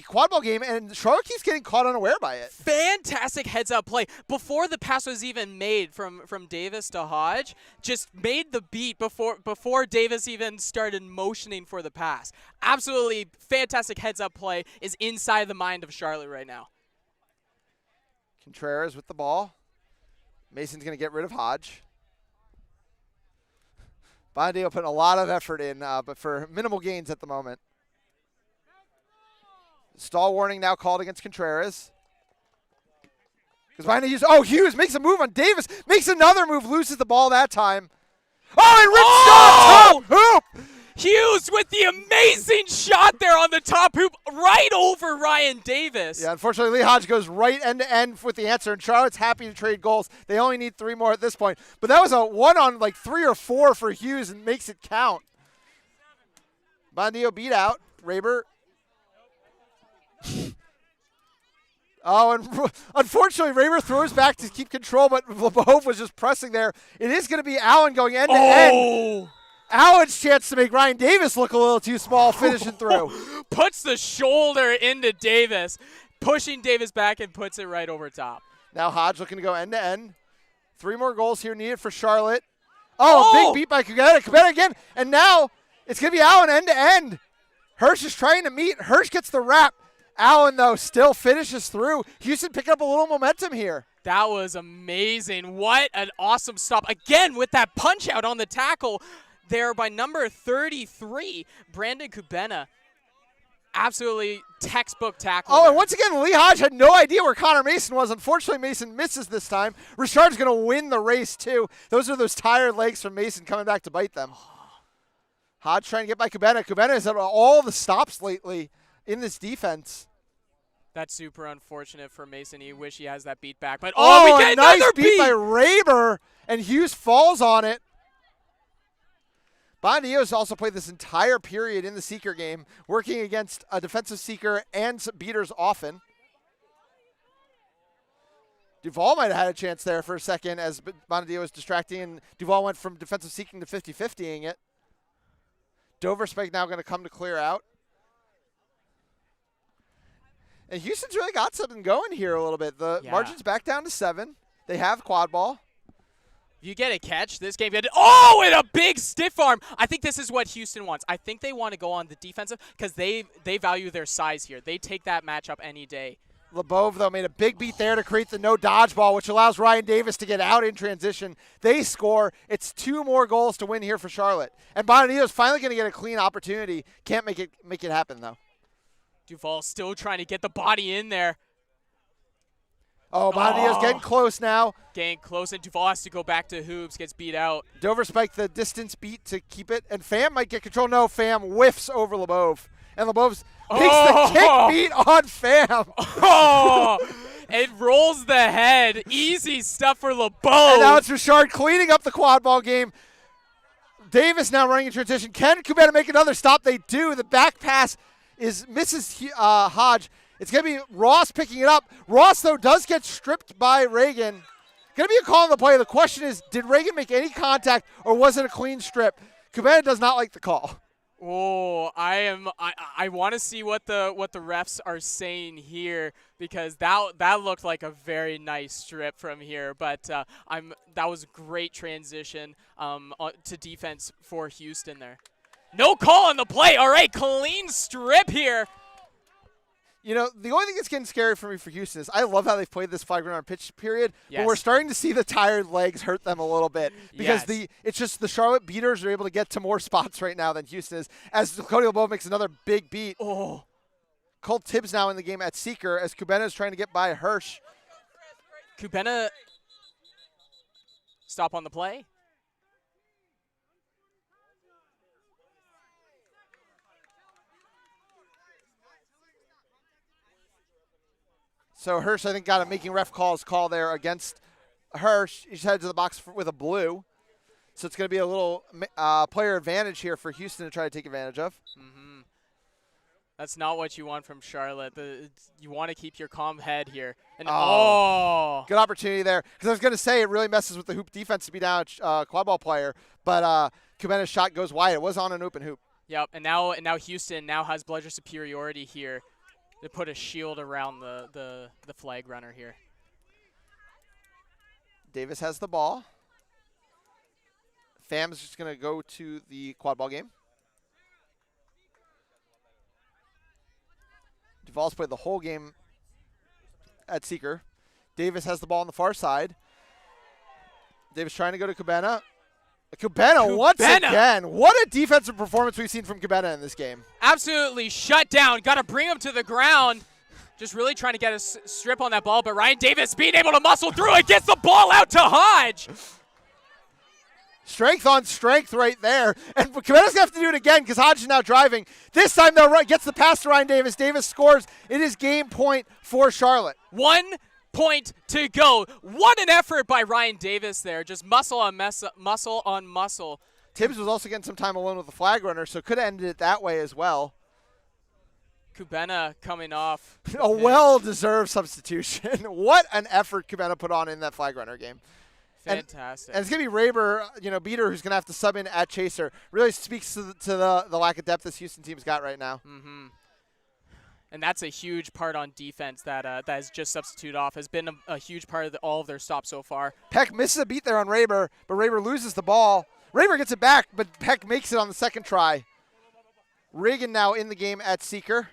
quad ball game, and Charlotte keeps getting caught unaware by it. Fantastic heads-up play. Before the pass was even made from Davis to Hodge, just made the beat before Davis even started motioning for the pass. Absolutely fantastic heads-up play is inside the mind of Charlotte right now. Contreras with the ball. Mason's going to get rid of Hodge. Bonadio putting a lot of effort in, but for minimal gains at the moment. Stall warning now called against Contreras. Because Hughes makes a move on Davis. Makes another move, loses the ball that time. Oh, and rips top hoop! Hughes with the amazing shot there on the top hoop, right over Ryan Davis. Yeah, unfortunately, Lee Hodge goes right end to end with the answer, and Charlotte's happy to trade goals. They only need 3 more at this point. But that was a 1 on like 3 or 4 for Hughes and makes it count. Bondio beat out. Raber. Oh, and unfortunately, Raber throws back to keep control, but Lebov was just pressing there. It is going to be Allen going end to end. Allen's chance to make Ryan Davis look a little too small, finishing through. Puts the shoulder into Davis, pushing Davis back and puts it right over top. Now Hodge looking to go end to end. 3 more goals here needed for Charlotte. Oh, a big beat by Kubeta. Kubeta again. And now it's going to be Allen end to end. Hirsch is trying to meet. Hirsch gets the wrap. Allen, though, still finishes through. Houston picking up a little momentum here. That was amazing. What an awesome stop. Again, with that punch out on the tackle there by number 33, Brandon Kubena. Absolutely textbook tackle. Oh, and once again, Lee Hodge had no idea where Connor Mason was. Unfortunately, Mason misses this time. Richard's going to win the race, too. Those are those tired legs from Mason coming back to bite them. Hodge trying to get by Kubena. Kubena has had all the stops lately in this defense. That's super unfortunate for Mason. You wish he has that beat back. But we get a nice another beat by Raber, and Hughes falls on it. Bondio's also played this entire period in the Seeker game, working against a defensive Seeker and beaters often. Duval might have had a chance there for a second as Bondio was distracting, and Duval went from defensive seeking to 50-50ing it. Doverspike now going to come to clear out. And Houston's really got something going here a little bit. The margin's back down to 7. They have quad ball. You get a catch, this game. Oh, and a big stiff arm. I think this is what Houston wants. I think they want to go on the defensive because they value their size here. They take that matchup any day. Lebov, though, made a big beat there to create the no dodgeball, which allows Ryan Davis to get out in transition. They score. It's 2 more goals to win here for Charlotte. And Bonadito's finally going to get a clean opportunity. Can't make it happen, though. Duval still trying to get the body in there. Oh, Bonadito's getting close now. Getting close, and Duval has to go back to hoops, gets beat out. Doverspike the distance beat to keep it, and Pham might get control. No, Pham whiffs over Lebov. And Lebov takes the kick beat on Pham. Oh, it rolls the head. Easy stuff for Lebov. And now it's Richard cleaning up the quad ball game. Davis now running in transition. Can Kubeta make another stop? They do. The back pass misses Hodge. It's going to be Ross picking it up. Ross, though, does get stripped by Reagan. Going to be a call on the play. The question is, did Reagan make any contact, or was it a clean strip? Kubeta does not like the call. Oh, I want to see what the refs are saying here, because that looked like a very nice strip from here. But that was a great transition to defense for Houston there. No call on the play. All right, clean strip here. You know, the only thing that's getting scary for me for Houston is I love how they've played this 5-round pitch period, but we're starting to see the tired legs hurt them a little bit because it's just the Charlotte beaters are able to get to more spots right now than Houston is, as Cody Lebov makes another big beat. Oh. Cole Tibbs now in the game at Seeker as Kubena is trying to get by Hirsch. Kubena stop on the play. So Hirsch, I think, got a making ref calls call there against Hirsch. He's headed to the box with a blue. So it's going to be a little player advantage here for Houston to try to take advantage of. Mm-hmm. That's not what you want from Charlotte. You want to keep your calm head here. And good opportunity there. Because I was going to say it really messes with the hoop defense to be down a quad ball player. But Kubena's shot goes wide. It was on an open hoop. Yep, and now Houston now has bludger superiority here. To put a shield around the flag runner here. Davis has the ball. Pham's just going to go to the quad ball game. Duval's played the whole game at Seeker. Davis has the ball on the far side. Davis trying to go to Kubena. Kubena once again. What a defensive performance we've seen from Kubena in this game. Absolutely shut down. Got to bring him to the ground. Just really trying to get a strip on that ball, but Ryan Davis being able to muscle through it, gets the ball out to Hodge. Strength on strength right there. And Cabana's going to have to do it again because Hodge is now driving. This time, though, gets the pass to Ryan Davis. Davis scores. It is game point for Charlotte. 1 point to go. What an effort by Ryan Davis there. Just muscle on muscle. Tibbs was also getting some time alone with the flag runner, so could have ended it that way as well. Cabana coming off. A well-deserved substitution. What an effort Cabana put on in that flag runner game. Fantastic. And it's going to be Raber, Beater, who's going to have to sub in at Chaser. Really speaks to the lack of depth this Houston team's got right now. Mm-hmm. And that's a huge part on defense that has just substituted off. Has been a huge part of all of their stops so far. Peck misses a beat there on Raber, but Raber loses the ball. Raber gets it back, but Peck makes it on the second try. Reagan now in the game at Seeker.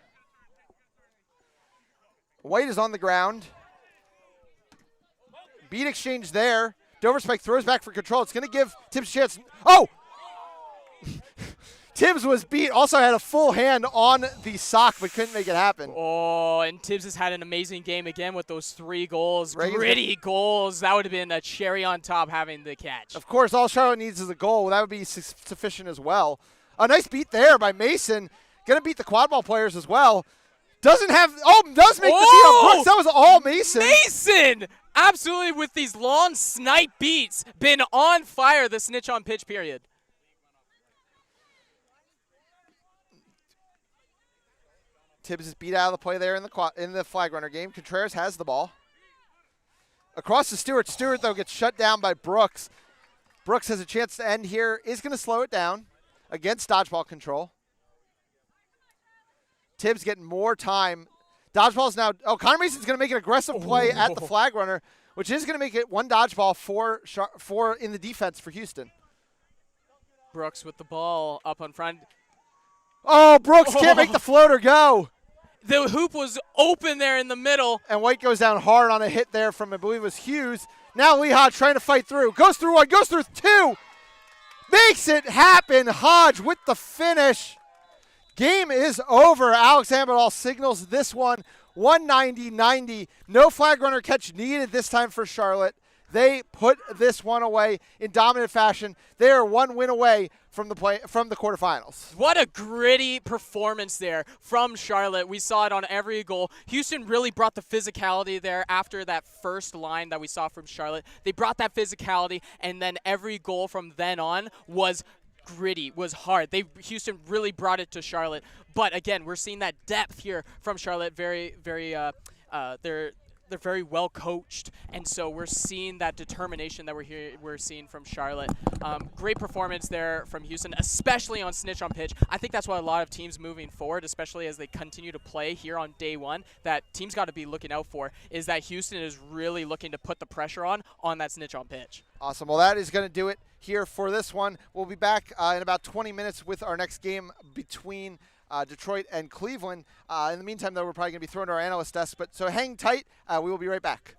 White is on the ground. Beat exchange there. Dover Spike throws back for control. It's going to give Tibbs a chance. Oh! Tibbs was beat. Also had a full hand on the sock, but couldn't make it happen. Oh, and Tibbs has had an amazing game again with those 3 goals. Reagan's Gritty goals. That would have been a cherry on top having the catch. Of course, all Charlotte needs is a goal. That would be sufficient as well. A nice beat there by Mason. Going to beat the Quadball players as well. Does make the beat on Brooks. That was all Mason. Mason! Absolutely, with these long snipe beats, been on fire the snitch on pitch period. Tibbs is beat out of the play there in the flag runner game. Contreras has the ball. Across to Stewart. Stewart, though, gets shut down by Brooks. Brooks has a chance to end here. Is going to slow it down against dodgeball control. Tibbs getting more time. Dodgeball's now. Oh, Connor Mason's going to make an aggressive play at the flag runner, which is going to make it 1 dodgeball for in the defense for Houston. Brooks with the ball up on front. Oh, Brooks can't make the floater go. The hoop was open there in the middle. And White goes down hard on a hit there from, I believe it was Hughes. Now Lehigh trying to fight through. Goes through 1, goes through 2. Makes it happen. Hodge with the finish. Game is over. Alex Amadal signals this one 190-90. No flag runner catch needed this time for Charlotte. They put this one away in dominant fashion. They are 1 win away from the quarterfinals. What a gritty performance there from Charlotte. We saw it on every goal. Houston really brought the physicality there after that first line that we saw from Charlotte. They brought that physicality, and then every goal from then on was gritty, was hard. Houston really brought it to Charlotte. But again, we're seeing that depth here from Charlotte. Very, very, they're very well coached, and so we're seeing that determination that we're seeing from Charlotte. Great performance there from Houston, especially on snitch on pitch. I think that's what a lot of teams moving forward, especially as they continue to play here on day 1, that teams got to be looking out for, is that Houston is really looking to put the pressure on that snitch on pitch. Awesome. Well, that is going to do it here for this one. We'll be back in about 20 minutes with our next game between Detroit and Cleveland. In the meantime, though, we're probably going to be thrown to our analyst desk. So hang tight. We will be right back.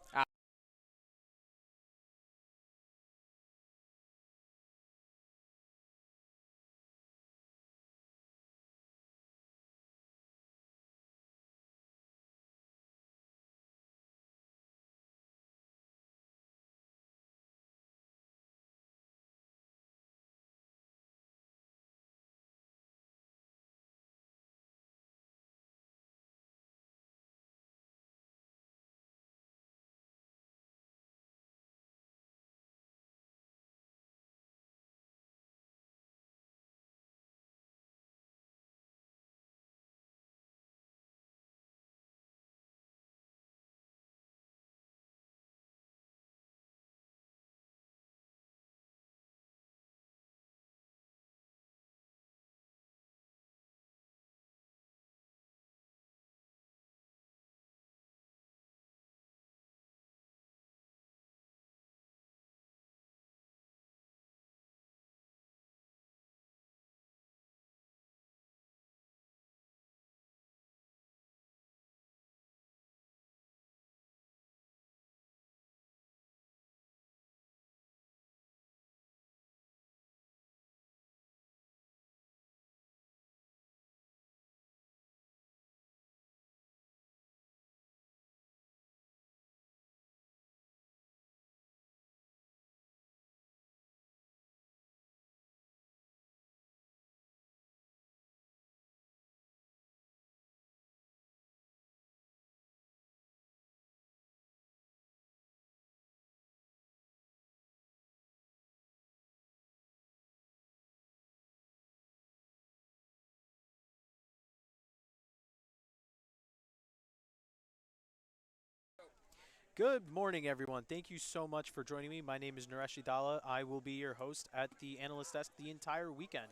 Good morning, everyone. Thank you so much for joining me. My name is Naresh Idala. I will be your host at the analyst desk the entire weekend.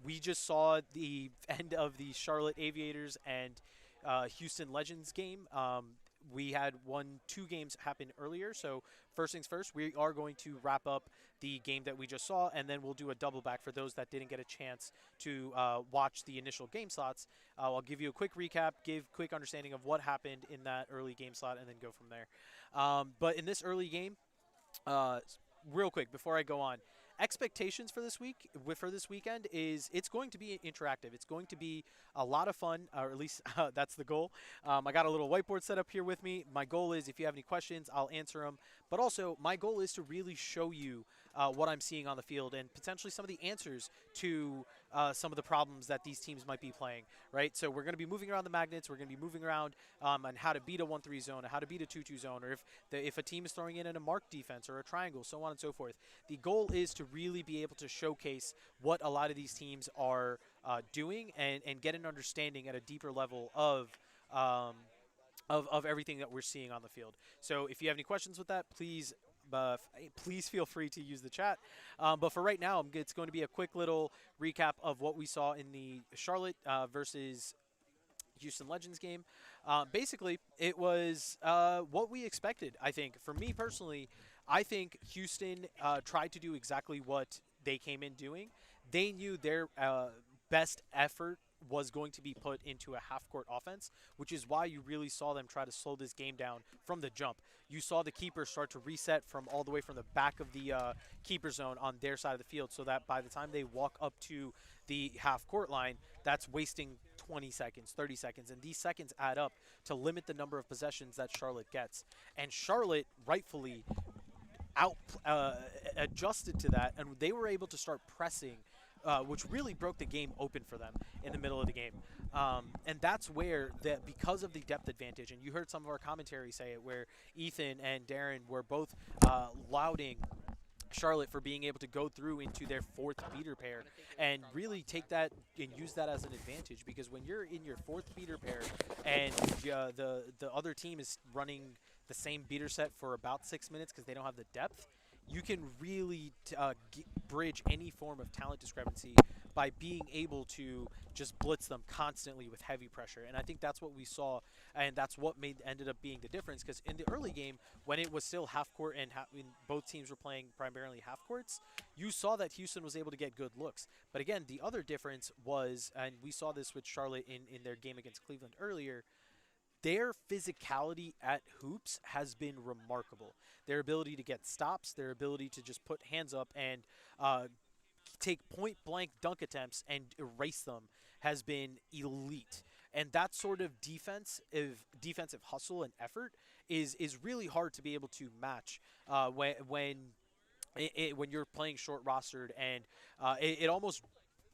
We just saw the end of the Charlotte Aviators and Houston Legends game. We had two games happen earlier. So first things first, we are going to wrap up the game that we just saw, and then we'll do a double back for those that didn't get a chance to watch the initial game slots. I'll give you a quick recap, give quick understanding of what happened in that early game slot, and then go from there. But in this early game, real quick before I go on, expectations for this weekend is it's going to be interactive. It's going to be a lot of fun, or at least that's the goal. I got a little whiteboard set up here with me. My goal is, if you have any questions, I'll answer them. But also, my goal is to really show you what I'm seeing on the field and potentially some of the answers to some of the problems that these teams might be playing, right? So we're going to be moving around the magnets. We're going to be moving around on how to beat a 1-3 zone, or how to beat a 2-2 zone, or if a team is throwing in a mark defense or a triangle, so on and so forth. The goal is to really be able to showcase what a lot of these teams are doing and get an understanding at a deeper level of everything that we're seeing on the field. So if you have any questions with that, please feel free to use the chat. But for right now, it's going to be a quick little recap of what we saw in the Charlotte versus Houston Legends game. Basically, it was what we expected, I think. For me personally, I think Houston tried to do exactly what they came in doing. They knew their best effort was going to be put into a half-court offense, which is why you really saw them try to slow this game down from the jump. You saw the keeper start to reset from all the way from the back of the keeper zone on their side of the field, so that by the time they walk up to the half-court line, that's wasting 20 seconds, 30 seconds, and these seconds add up to limit the number of possessions that Charlotte gets. And Charlotte rightfully adjusted to that, and they were able to start pressing, which really broke the game open for them in the middle of the game. And that's where, because of the depth advantage, and you heard some of our commentary say it, where Ethan and Darren were both lauding Charlotte for being able to go through into their fourth beater pair and really take that and use that as an advantage, because when you're in your fourth beater pair and the other team is running the same beater set for about 6 minutes because they don't have the depth, you can really bridge any form of talent discrepancy by being able to just blitz them constantly with heavy pressure. And I think that's what we saw, and that's what ended up being the difference, because in the early game, when it was still half-court and both teams were playing primarily half-courts, you saw that Houston was able to get good looks. But again, the other difference was, and we saw this with Charlotte in their game against Cleveland earlier, their physicality at hoops has been remarkable. Their ability to get stops, their ability to just put hands up and take point-blank dunk attempts and erase them has been elite. And that sort of defensive hustle and effort is really hard to be able to match when you're playing short-rostered, and it almost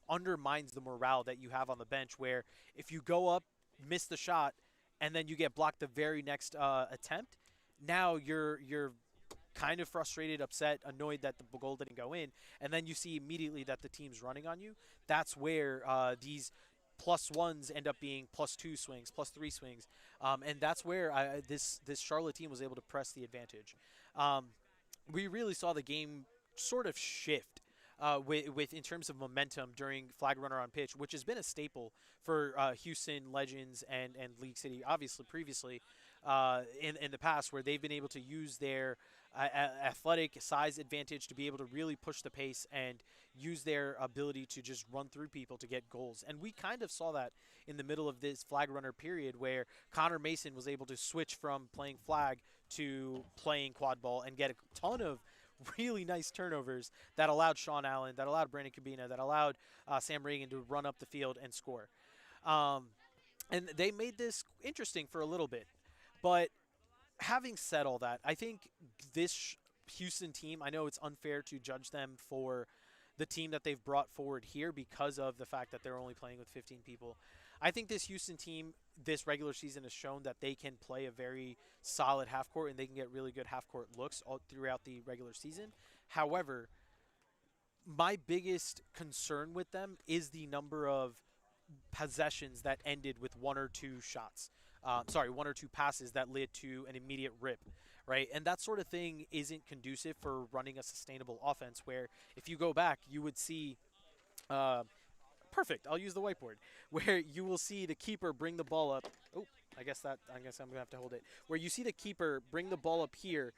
undermines the morale that you have on the bench, where if you go up, miss the shot, and then you get blocked the very next attempt, now you're kind of frustrated, upset, annoyed that the goal didn't go in, and then you see immediately that the team's running on you. That's where these +1s end up being +2 swings, +3 swings, and that's where this Charlotte team was able to press the advantage. We really saw the game sort of shift with in terms of momentum during flag runner on pitch, which has been a staple for Houston Legends and League City, obviously previously in the past, where they've been able to use their athletic size advantage to be able to really push the pace and use their ability to just run through people to get goals. And we kind of saw that in the middle of this flag runner period, where Connor Mason was able to switch from playing flag to playing quad ball and get a ton of really nice turnovers that allowed Sean Allen, that allowed Brandon Cabina, that allowed Sam Reagan to run up the field and score. And they made this interesting for a little bit. But having said all that, I think this Houston team, I know it's unfair to judge them for the team that they've brought forward here because of the fact that they're only playing with 15 people. I think this Houston team this regular season has shown that they can play a very solid half court and they can get really good half court looks all throughout the regular season. However, my biggest concern with them is the number of possessions that ended with 1 or 2 shots. one or two passes that led to an immediate rip, right? And that sort of thing isn't conducive for running a sustainable offense. Where if you go back, you would see. Perfect. I'll use the whiteboard where you will see the keeper bring the ball up. Oh, I guess I'm gonna have to hold it. Where you see the keeper bring the ball up here.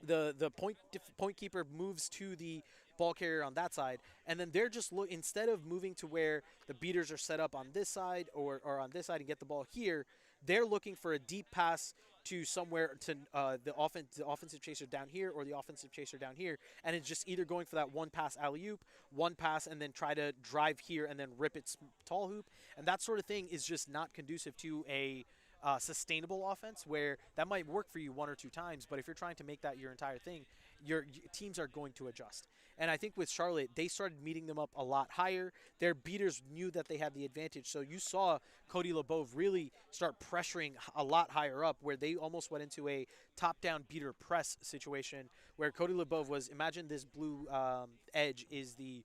The point keeper moves to the ball carrier on that side, and then they're just instead of moving to where the beaters are set up on this side or on this side and get the ball here, they're looking for a deep pass to somewhere to the offensive chaser down here or the offensive chaser down here, and it's just either going for that one pass alley-oop, one pass, and then try to drive here and then rip it tall hoop, and that sort of thing is just not conducive to a sustainable offense where that might work for you one or two times, but if you're trying to make that your entire thing, your teams are going to adjust. And I think with Charlotte, they started meeting them up a lot higher. Their beaters knew that they had the advantage, so you saw Cody LeBeau really start pressuring a lot higher up, where they almost went into a top-down beater press situation where Cody LeBeau was, imagine this blue edge is the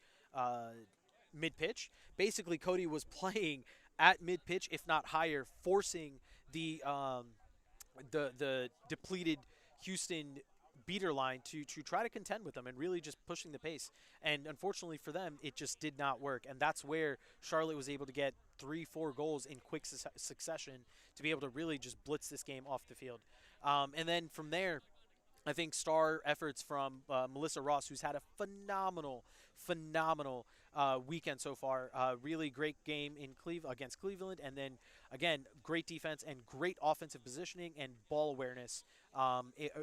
mid-pitch. Basically, Cody was playing at mid-pitch, if not higher, forcing the depleted Houston beater line to try to contend with them and really just pushing the pace. And unfortunately for them, it just did not work. And that's where Charlotte was able to get 3-4 goals in quick succession to be able to really just blitz this game off the field. And then from there, I think star efforts from Melissa Ross, who's had a phenomenal weekend so far. Really great game in against Cleveland, and then again great defense and great offensive positioning and ball awareness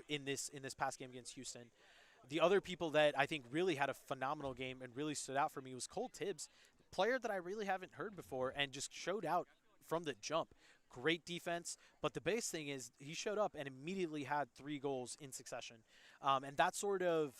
in this past game against Houston. The other people that I think really had a phenomenal game and really stood out for me was Cole Tibbs, player that I really haven't heard before, and just showed out from the jump. Great defense, but the biggest thing is he showed up and immediately had 3 goals in succession. And that sort of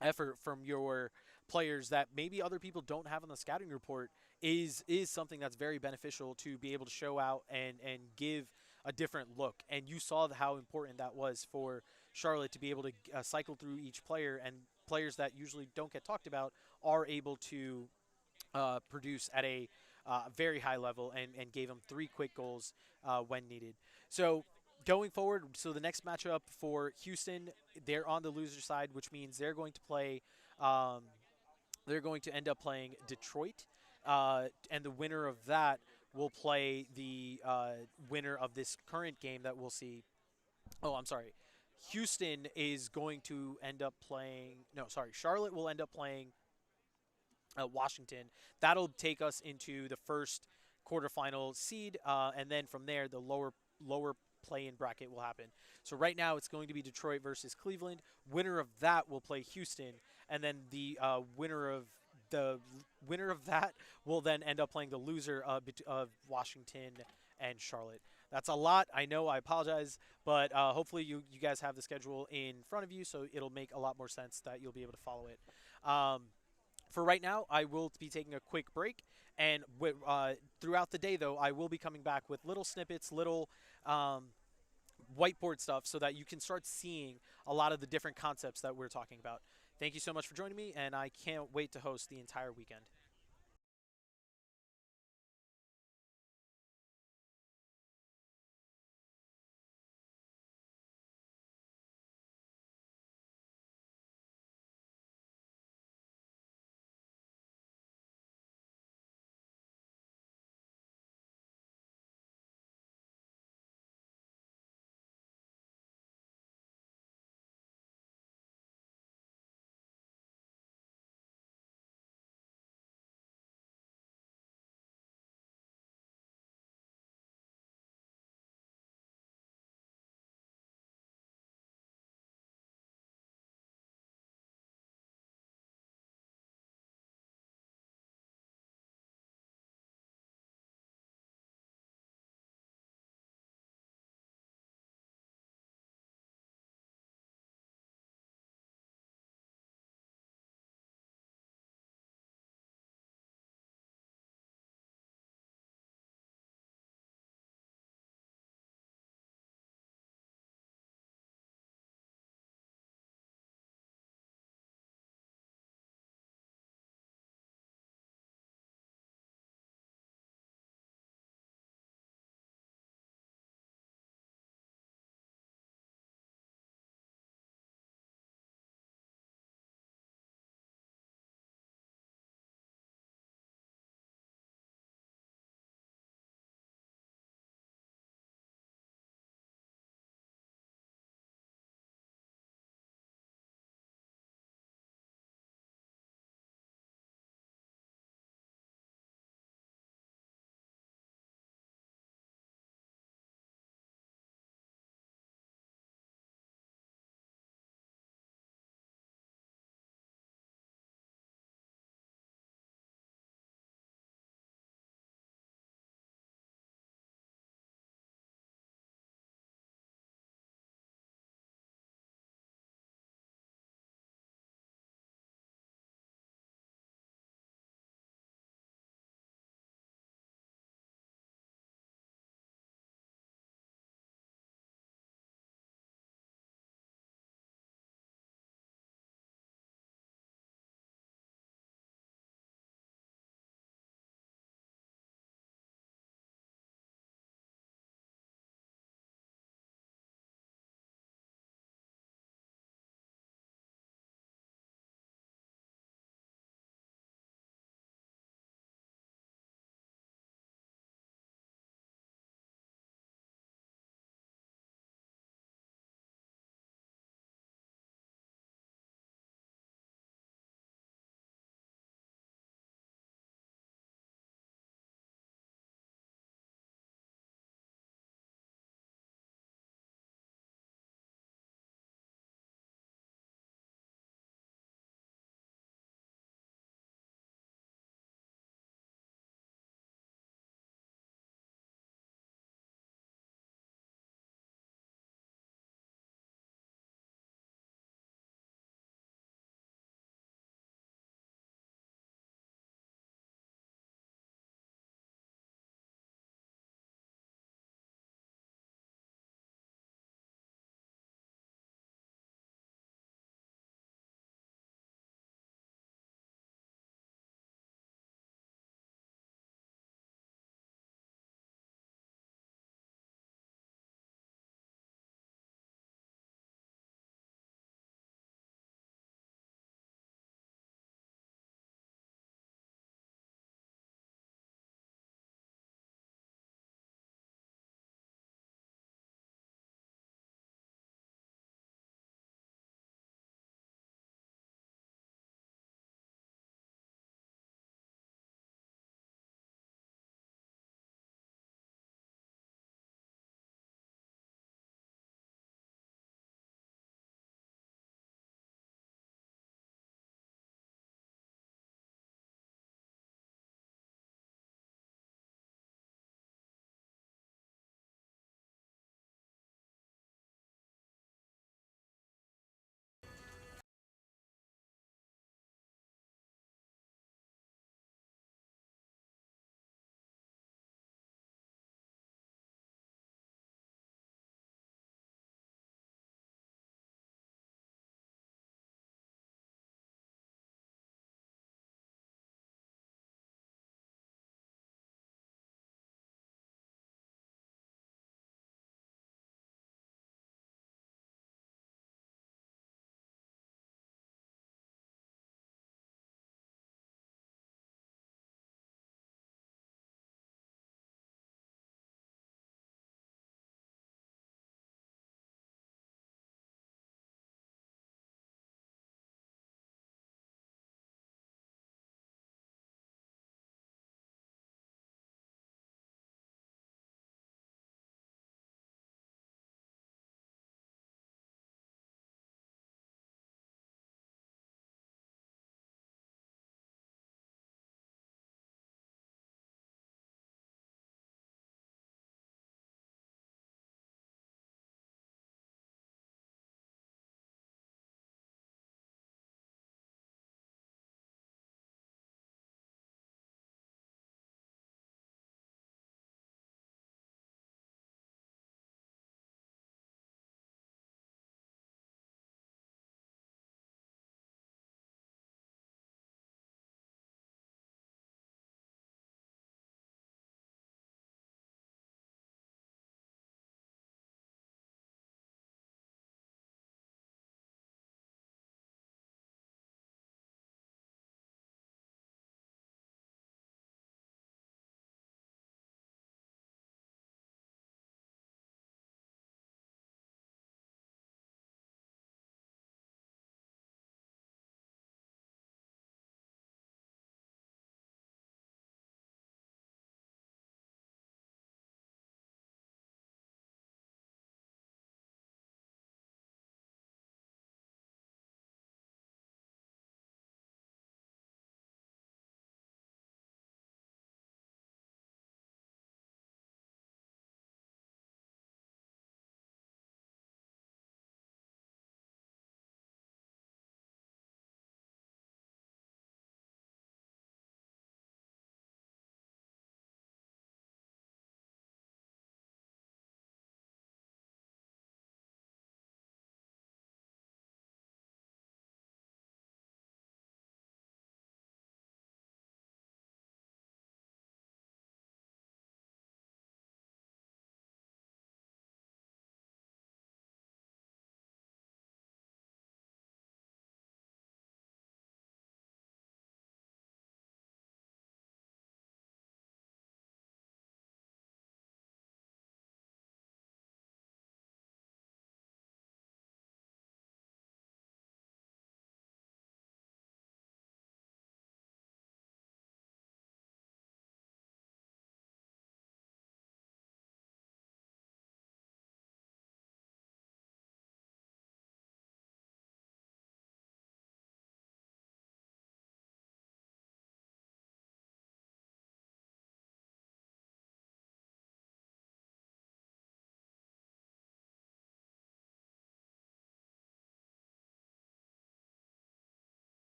effort from your players that maybe other people don't have on the scouting report is something that's very beneficial to be able to show out and give a different look. And you saw how important that was for Charlotte to be able to cycle through each player, and players that usually don't get talked about are able to produce at a very high level and gave them 3 quick goals when needed. So going forward, so the next matchup for Houston, they're on the loser side, which means they're going to play. They're going to end up playing Detroit, and the winner of that will play the winner of this current game that we'll see. Oh, I'm sorry. Houston is going to end up playing. No, sorry. Charlotte will end up playing Washington. That'll take us into the first quarterfinal seed, and then from there, the lower play-in bracket will happen. So right now, it's going to be Detroit versus Cleveland. Winner of that will play Houston, and then the winner of that will then end up playing the loser of Washington and Charlotte. That's a lot. I know. I apologize, but hopefully you guys have the schedule in front of you, so it'll make a lot more sense that you'll be able to follow it. For right now, I will be taking a quick break, and throughout the day, though, I will be coming back with little snippets, little whiteboard stuff, so that you can start seeing a lot of the different concepts that we're talking about. Thank you so much for joining me, and I can't wait to host the entire weekend.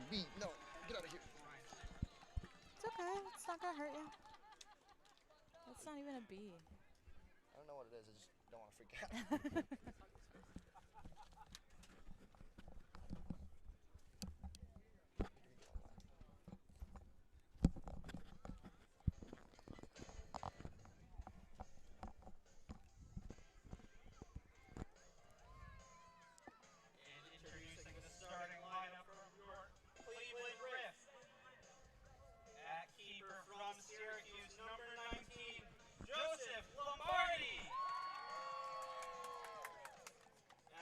B. No, get out of here. It's okay. It's not gonna hurt you. That's not even a B. I don't know what it is. I just don't want to freak out. Introducing the starting lineup from your Cleveland Riff. At keeper from Syracuse, number 19, Joseph Lombardi.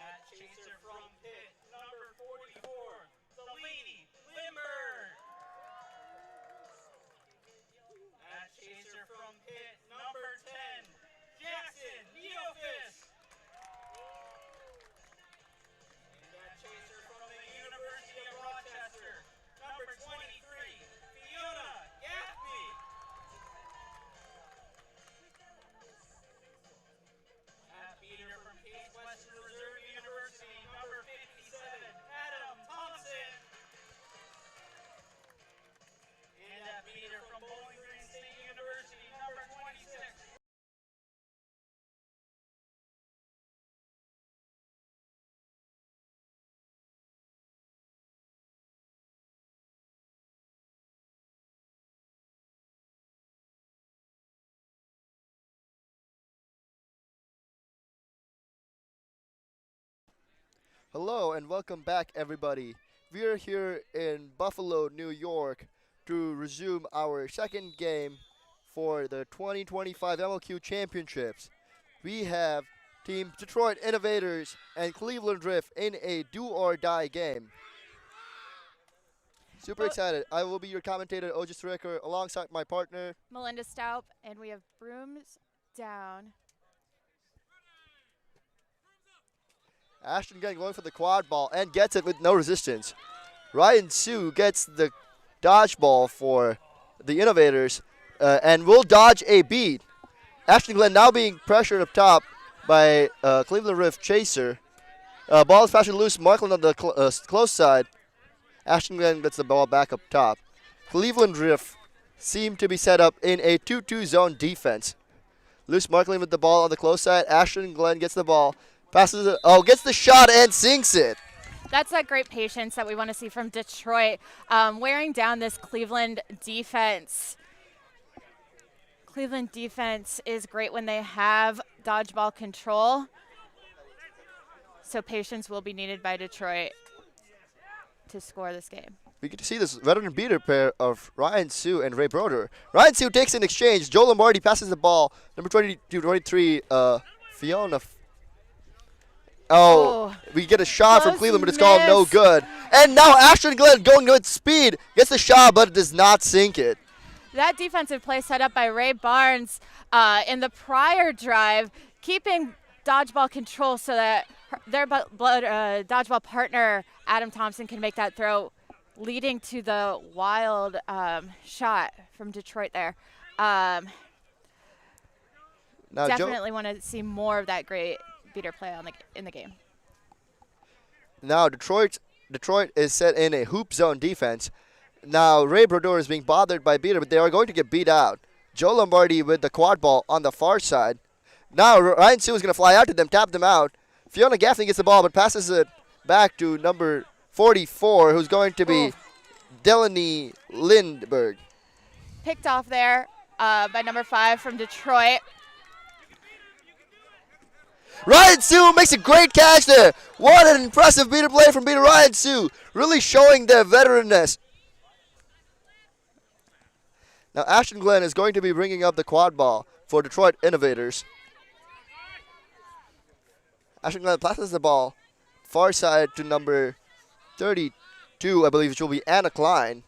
At chaser from Pitt, number 44, Delaney Lindbergh. At chaser from Pitt, number 10, Jackson Neofis. And at chaser from the University of Rochester, number 23, Fiona Gaffney. At beater from Case Western Reserve University, number 57, Adam Thompson. And at beater from Bowling Green State University, number 26, Hello and welcome back, everybody. We are here in Buffalo, New York, to resume our second game for the 2025 MLQ Championships. We have Team Detroit Innovators and Cleveland Riff in a do-or-die game. Super excited. I will be your commentator, Otis Ricker, alongside my partner. Melinda Staup, and we have brooms down. Ashton Glenn going for the quad ball and gets it with no resistance. Ryan Sue gets the dodgeball for the Innovators and will dodge a beat. Ashton Glenn now being pressured up top by Cleveland Riff Chaser. Ball is passing loose. Markland on the close side. Ashton Glenn gets the ball back up top. Cleveland Riff seem to be set up in a 2-2 zone defense. Loose Markland with the ball on the close side. Ashton Glenn gets the ball. Passes it. Oh, gets the shot and sinks it. That's that great patience that we want to see from Detroit, wearing down this Cleveland defense. Cleveland defense is great when they have dodgeball control. So patience will be needed by Detroit to score this game. We get to see this veteran beater pair of Ryan Sue and Ray Broder. Ryan Sue takes an exchange. Joe Lombardi passes the ball. Number 23, Fiona. We get a shot from Cleveland, but it's called no good. And now Ashton Glenn going with speed. Gets the shot, but does not sink it. That defensive play set up by Ray Barnes in the prior drive, keeping dodgeball control so that their dodgeball partner, Adam Thompson, can make that throw, leading to the wild shot from Detroit there. Now Definitely want to see more of that great beater play in the game. Now Detroit is set in a hoop zone defense. Now Ray Brodeur is being bothered by beater, but they are going to get beat out. Joe Lombardi with the quad ball on the far side. Now Ryan Sue is going to fly out to them, tap them out. Fiona Gaffney gets the ball, but passes it back to number 44, who's going to be Delaney Lindbergh. Picked off there by number 5 from Detroit. Ryan Sue makes a great catch there. What an impressive beater play from beater Ryan Sue. Really showing their veteranness. Now Ashton Glenn is going to be bringing up the quad ball for Detroit Innovators. Ashton Glenn passes the ball far side to number 32, I believe, which will be Anna Klein.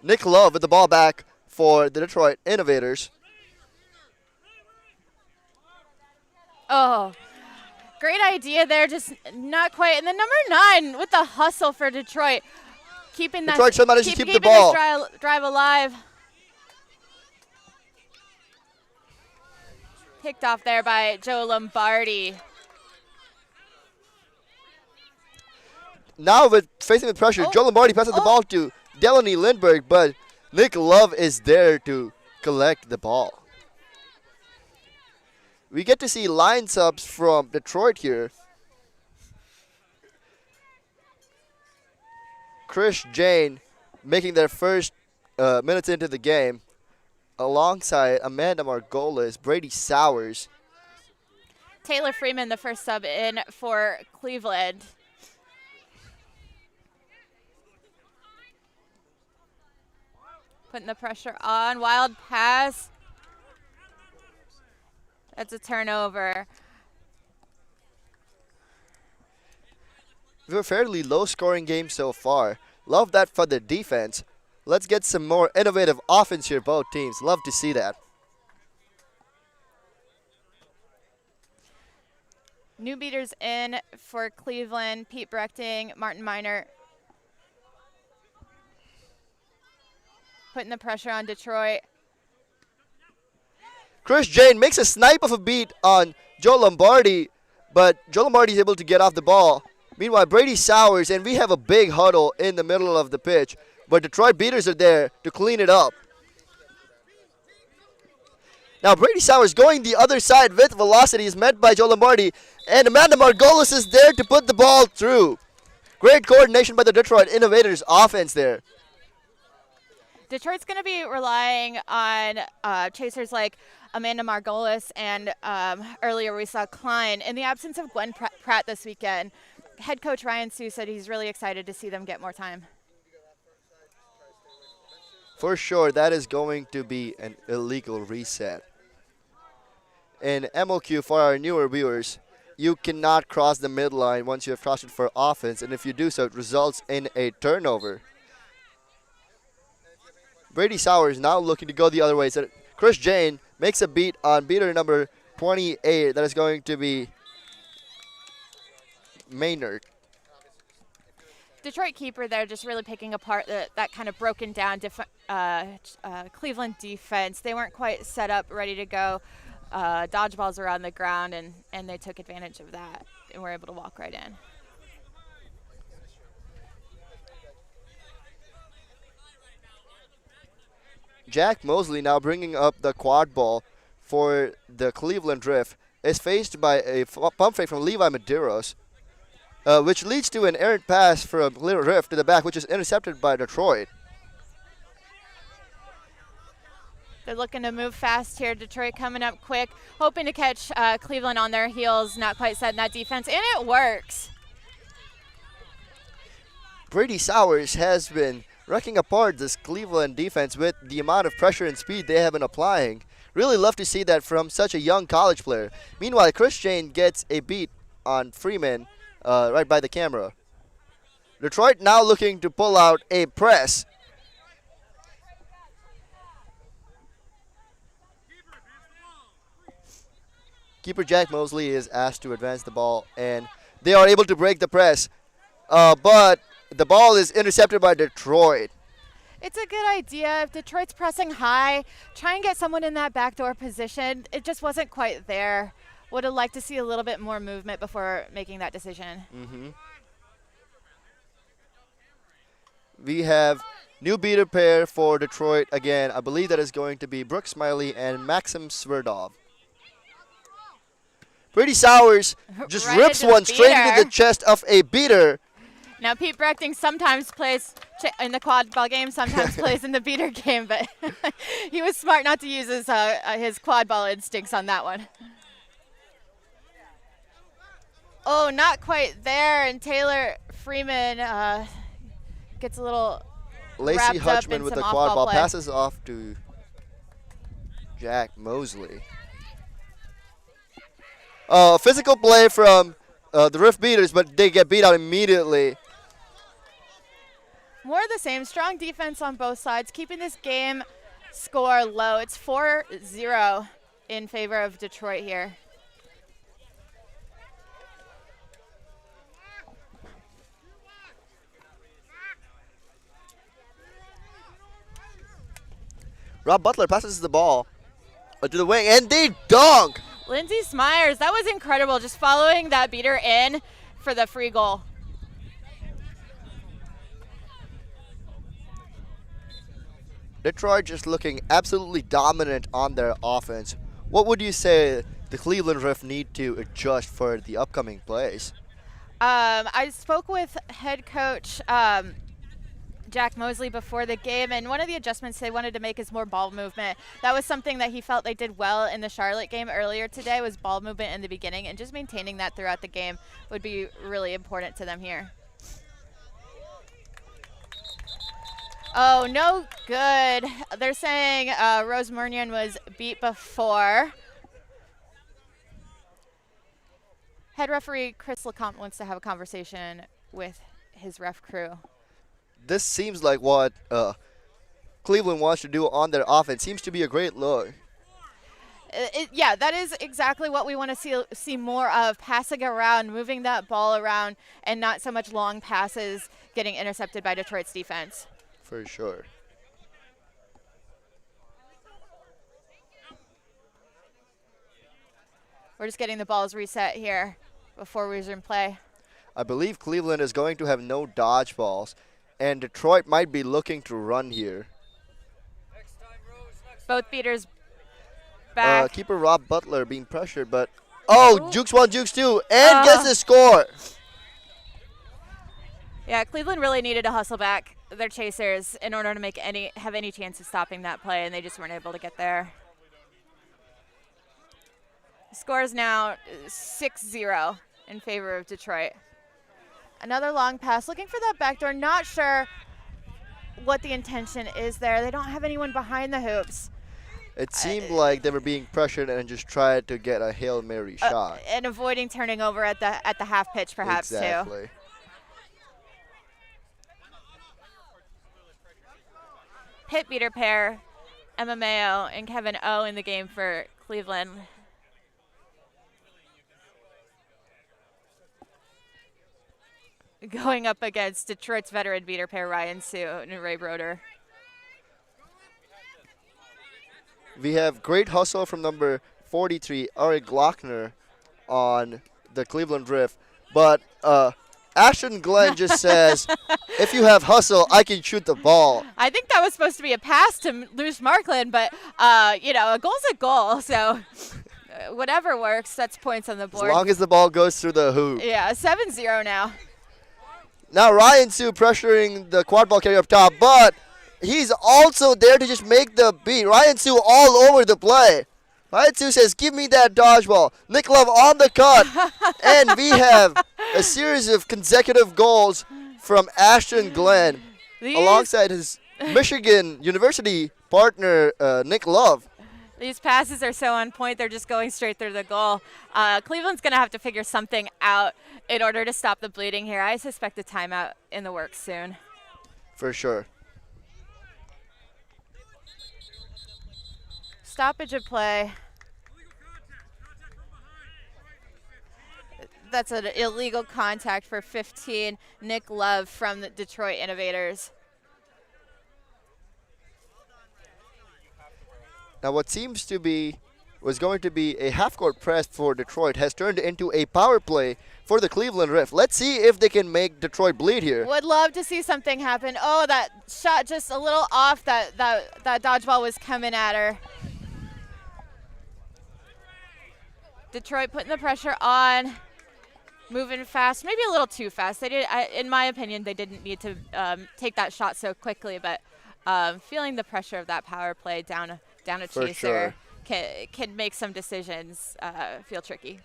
Nick Love with the ball back for the Detroit Innovators. Oh, great idea there, just not quite. And then number 9 with the hustle for Detroit, keeping Detroit that manages to keep the ball. This drive alive. Picked off there by Joe Lombardi. now facing the pressure, Joe Lombardi passes the ball to Delaney Lindbergh, but Nick Love is there to collect the ball. We get to see line subs from Detroit here. Chris Jane making their first minutes into the game alongside Amanda Margolis, Brady Sowers. Taylor Freeman, the first sub in for Cleveland. Putting the pressure on. Wild pass. That's a turnover. We have a fairly low-scoring game so far. Love that for the defense. Let's get some more innovative offense here, both teams. Love to see that. New beaters in for Cleveland. Pete Brechting, Martin Miner. Putting the pressure on Detroit. Chris Jane makes a snipe of a beat on Joe Lombardi, but Joe Lombardi is able to get off the ball. Meanwhile, Brady Sowers, and we have a big huddle in the middle of the pitch, but Detroit beaters are there to clean it up. Now Brady Sowers going the other side with velocity is met by Joe Lombardi, and Amanda Margolis is there to put the ball through. Great coordination by the Detroit Innovators offense there. Detroit's going to be relying on chasers like Amanda Margolis, and earlier we saw Klein. In the absence of Gwen Pratt this weekend, head coach Ryan Sue said he's really excited to see them get more time. For sure, that is going to be an illegal reset. In MLQ, for our newer viewers, you cannot cross the midline once you have crossed it for offense, and if you do so, it results in a turnover. Brady Sowers now looking to go the other way. So Chris Jane makes a beat on beater number 28. That is going to be Maynard. Detroit keeper there just really picking apart that kind of broken down Cleveland defense. They weren't quite set up, ready to go. Dodgeballs were on the ground, and they took advantage of that and were able to walk right in. Jack Mosley now bringing up the quad ball for the Cleveland Riff is faced by a pump fake from Levi Medeiros, which leads to an errant pass from Cleveland Riff to the back, which is intercepted by Detroit. They're looking to move fast here. Detroit coming up quick, hoping to catch Cleveland on their heels, not quite setting that defense, and it works. Brady Sowers has been wrecking apart this Cleveland defense with the amount of pressure and speed they have been applying. Really love to see that from such a young college player. Meanwhile, Chris Jane gets a beat on Freeman right by the camera. Detroit now looking to pull out a press. Keeper Jack Mosley is asked to advance the ball, and they are able to break the press. But the ball is intercepted by Detroit. It's a good idea. If Detroit's pressing high, try and get someone in that backdoor position. It just wasn't quite there. Would have liked to see a little bit more movement before making that decision. We have new beater pair for Detroit again. I believe that is going to be Brooke Smiley and Maxim Sverdov. Brady Sowers just Right rips into one straight beater. into the chest of a beater. Now, Pete Brechting sometimes plays in the quad ball game, sometimes plays in the beater game, but he was smart not to use his quad ball instincts on that one. Oh, not quite there, and Taylor Freeman gets a little Lacey wrapped up Hutchman in with some the quad off-ball ball play. passes off to Jack Mosley. Physical play from the Riff beaters, but they get beat out immediately. More of the same. Strong defense on both sides, keeping this game score low. It's 4-0 in favor of Detroit here. Rob Butler passes the ball to the wing, and they dunk. Lindsay Smyers, that was incredible, just following that beater in for the free goal. Detroit just looking absolutely dominant on their offense. What would you say the Cleveland Riff need to adjust for the upcoming plays? I spoke with head coach Jack Mosley before the game, and one of the adjustments they wanted to make is more ball movement. That was something that he felt they did well in the Charlotte game earlier today, was ball movement in the beginning, and just maintaining that throughout the game would be really important to them here. Oh, no good. They're saying Rose Murnion was beat before. Head referee Chris LeCompte wants to have a conversation with his ref crew. This seems like what Cleveland wants to do on their offense. Seems to be a great look. Yeah, that is exactly what we want to see more of, passing around, moving that ball around, and not so much long passes getting intercepted by Detroit's defense. For sure. We're just getting the balls reset here before we resume play. I believe Cleveland is going to have no dodgeballs, and Detroit might be looking to run here. Both beaters back. Keeper Rob Butler being pressured, but Jukes 1, Jukes 2, and gets the score. Yeah, Cleveland really needed to hustle back their chasers in order to have any chance of stopping that play, and they just weren't able to get there. The score is now 6-0 in favor of Detroit. Another long pass, looking for that backdoor. Not sure what the intention is there. They don't have anyone behind the hoops. It seemed like they were being pressured and just tried to get a Hail Mary shot. And avoiding turning over at the half pitch, perhaps, exactly. too. Pit beater pair, Emma Mayo and Kevin O in the game for Cleveland. Going up against Detroit's veteran beater pair, Ryan Sue and Ray Broder. We have great hustle from number 43, Eric Glockner, on the Cleveland Riff. But Ashton Glenn just says, if you have hustle, I can shoot the ball. I think that was supposed to be a pass to Luce Markland, but, you know, a goal's a goal. So whatever works, that's points on the board. As long as the ball goes through the hoop. Yeah, 7-0 now. Now Ryan Sue pressuring the quad ball carrier up top, but he's also there to just make the beat. Ryan Sue all over the play. Ryan Sue says, give me that dodgeball. Nick Love on the cut. And we have a series of consecutive goals from Ashton Glenn alongside his Michigan University partner, Nick Love. These passes are so on point, they're just going straight through the goal. Cleveland's going to have to figure something out in order to stop the bleeding here. I suspect a timeout in the works soon. For sure. Stoppage of play. That's an illegal contact for 15. Nick Love from the Detroit Innovators. Now what seems to be was going to be a half-court press for Detroit has turned into a power play for the Cleveland Riff. Let's see if they can make Detroit bleed here. Would love to see something happen. Oh, that shot just a little off. That dodgeball was coming at her. Detroit putting the pressure on, moving fast, maybe a little too fast. They did, in my opinion, they didn't need to take that shot so quickly, but feeling the pressure of that power play down a For chaser sure. can make some decisions feel tricky.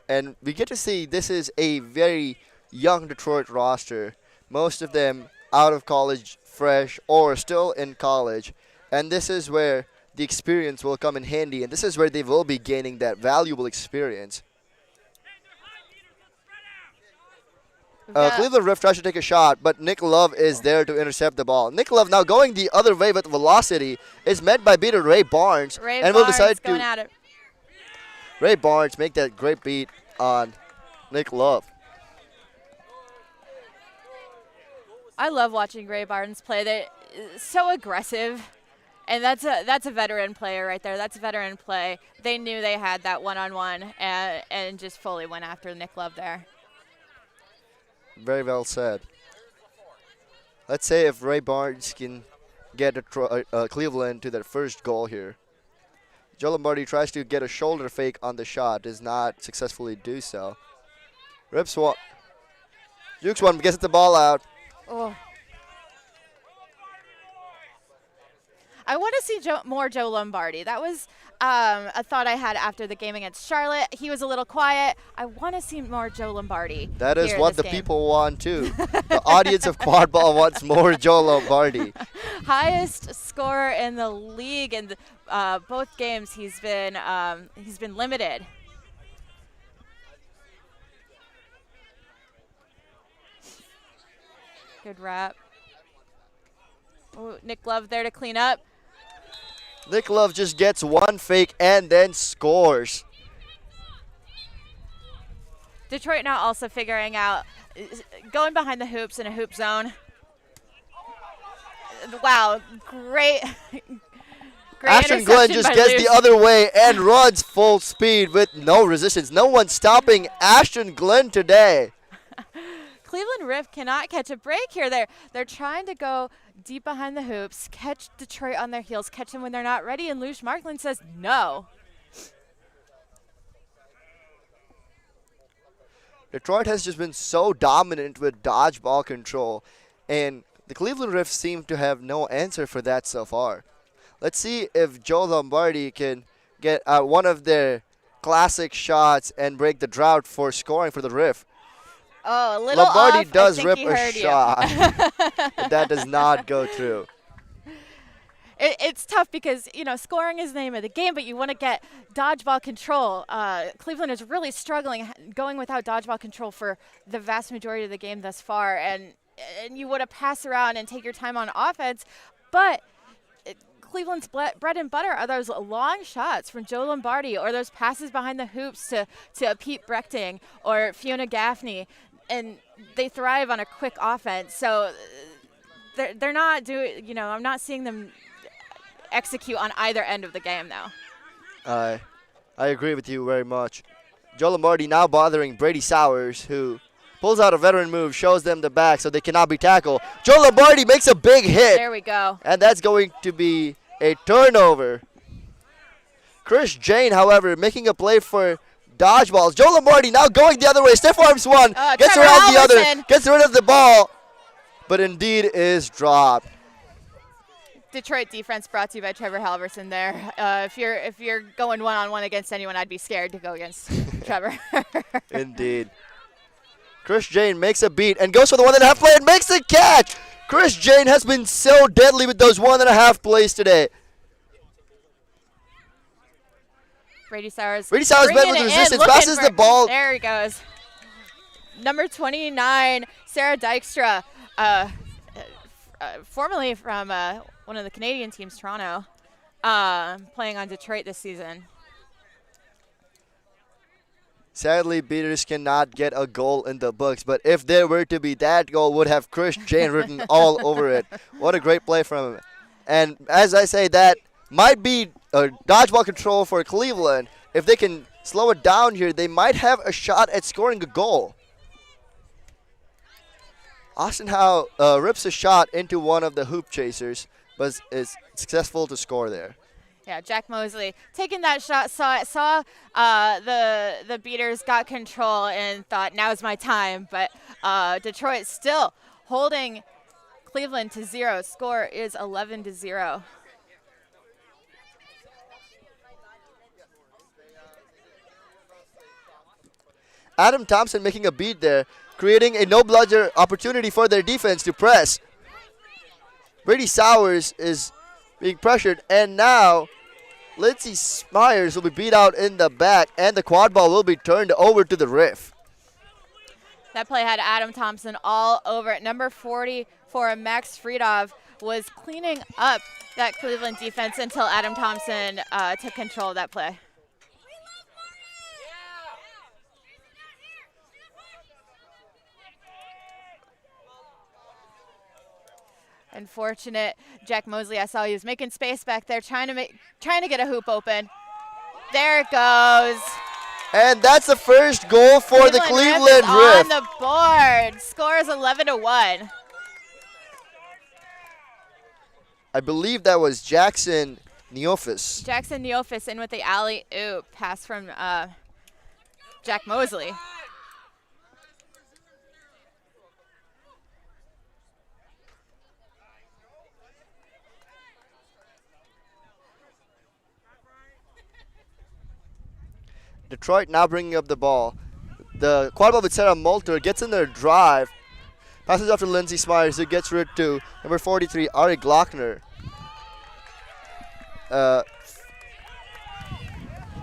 And we get to see this is a very young Detroit roster. Most of them out of college, fresh, or still in college. And this is where the experience will come in handy, and this is where they will be gaining that valuable experience. Cleveland Riff tries to take a shot, but Nick Love is there to intercept the ball. Nick Love now going the other way with velocity is met by beater Ray Barnes. And will decide going at it. Ray Barnes make that great beat on Nick Love. I love watching Ray Barnes play. They're so aggressive. And that's a veteran player right there. That's a veteran play. They knew they had that one-on-one and just fully went after Nick Love there. Very well said. Let's say if Ray Barnes can get Cleveland to their first goal here. Joe Lombardi tries to get a shoulder fake on the shot, does not successfully do so. Rips one. Jukes one, gets the ball out. Oh. I want to see more Joe Lombardi. That was a thought I had after the game against Charlotte. He was a little quiet. I want to see more Joe Lombardi. That is what the people want too. The audience of Quadball wants more Joe Lombardi. Highest scorer in the league in both games. He's been limited. Good wrap. Oh, Nick Love there to clean up. Nick Love just gets one fake and then scores. Detroit now also figuring out going behind the hoops in a hoop zone. Wow, great. Ashton Glenn just gets the other way and runs full speed with no resistance. No one stopping Ashton Glenn today. Cleveland Riff cannot catch a break here. They're trying to go deep behind the hoops, catch Detroit on their heels, catch them when they're not ready, and Luce Markland says no. Detroit has just been so dominant with dodgeball control, and the Cleveland Riff seem to have no answer for that so far. Let's see if Joe Lombardi can get one of their classic shots and break the drought for scoring for the Riff. Oh, a little Lombardi off. does rip a shot, but that does not go through. It's tough because, you know, scoring is the name of the game, but you want to get dodgeball control. Cleveland is really struggling going without dodgeball control for the vast majority of the game thus far, and you want to pass around and take your time on offense, but Cleveland's bread and butter are those long shots from Joe Lombardi or those passes behind the hoops to Pete Brechting or Fiona Gaffney, and they thrive on a quick offense. So they're not doing, you know, I'm not seeing them execute on either end of the game now. I agree with you very much. Joe Lombardi now bothering Brady Sowers, who pulls out a veteran move, shows them the back so they cannot be tackled. Joe Lombardi makes a big hit. There we go. And that's going to be a turnover. Chris Jane, however, making a play for dodgeballs. Joe Lombardi now going the other way. Stiff arms one, gets Trevor around the Halverson. other, gets rid of the ball, but indeed is dropped. Detroit defense brought to you by Trevor Halverson there. If you're going one-on-one against anyone, I'd be scared to go against Trevor. Indeed. Chris Jane makes a beat and goes for the 1.5 play and makes the catch. Chris Jane has been so deadly with those 1.5 plays today. Brady Sowers met with resistance, passes the ball. There he goes. Number 29, Sarah Dykstra, formerly from one of the Canadian teams, Toronto, playing on Detroit this season. Sadly, Beaters cannot get a goal in the books, but if there were to be, that goal would have Chris Jane written all over it. What a great play from him. And as I say, that might be a dodgeball control for Cleveland. If they can slow it down here, they might have a shot at scoring a goal. Austin Howe rips a shot into one of the hoop chasers, but is successful to score there. Yeah, Jack Mosley taking that shot, saw the Beaters got control and thought, now's my time. But Detroit still holding Cleveland to 0. Score is 11-0. Adam Thompson making a beat there, creating a no-bludger opportunity for their defense to press. Brady Sowers is being pressured, and now Lindsey Myers will be beat out in the back, and the quad ball will be turned over to the Riff. That play had Adam Thompson all over it. Number 40 for Max Friedov was cleaning up that Cleveland defense until Adam Thompson took control of that play. Unfortunate. Jack Mosley, I saw he was making space back there, trying to get a hoop open. There it goes. And that's the first goal for the Cleveland Riff. On the board. Score is 11-1. I believe that was Jackson Neofis. Jackson Neofis in with the alley-oop pass from Jack Mosley. Detroit now bringing up the ball. The quadball with Sarah Moulter gets in their drive. Passes off to Lindsay Smyers, who gets rid to number 43, Ari Glockner.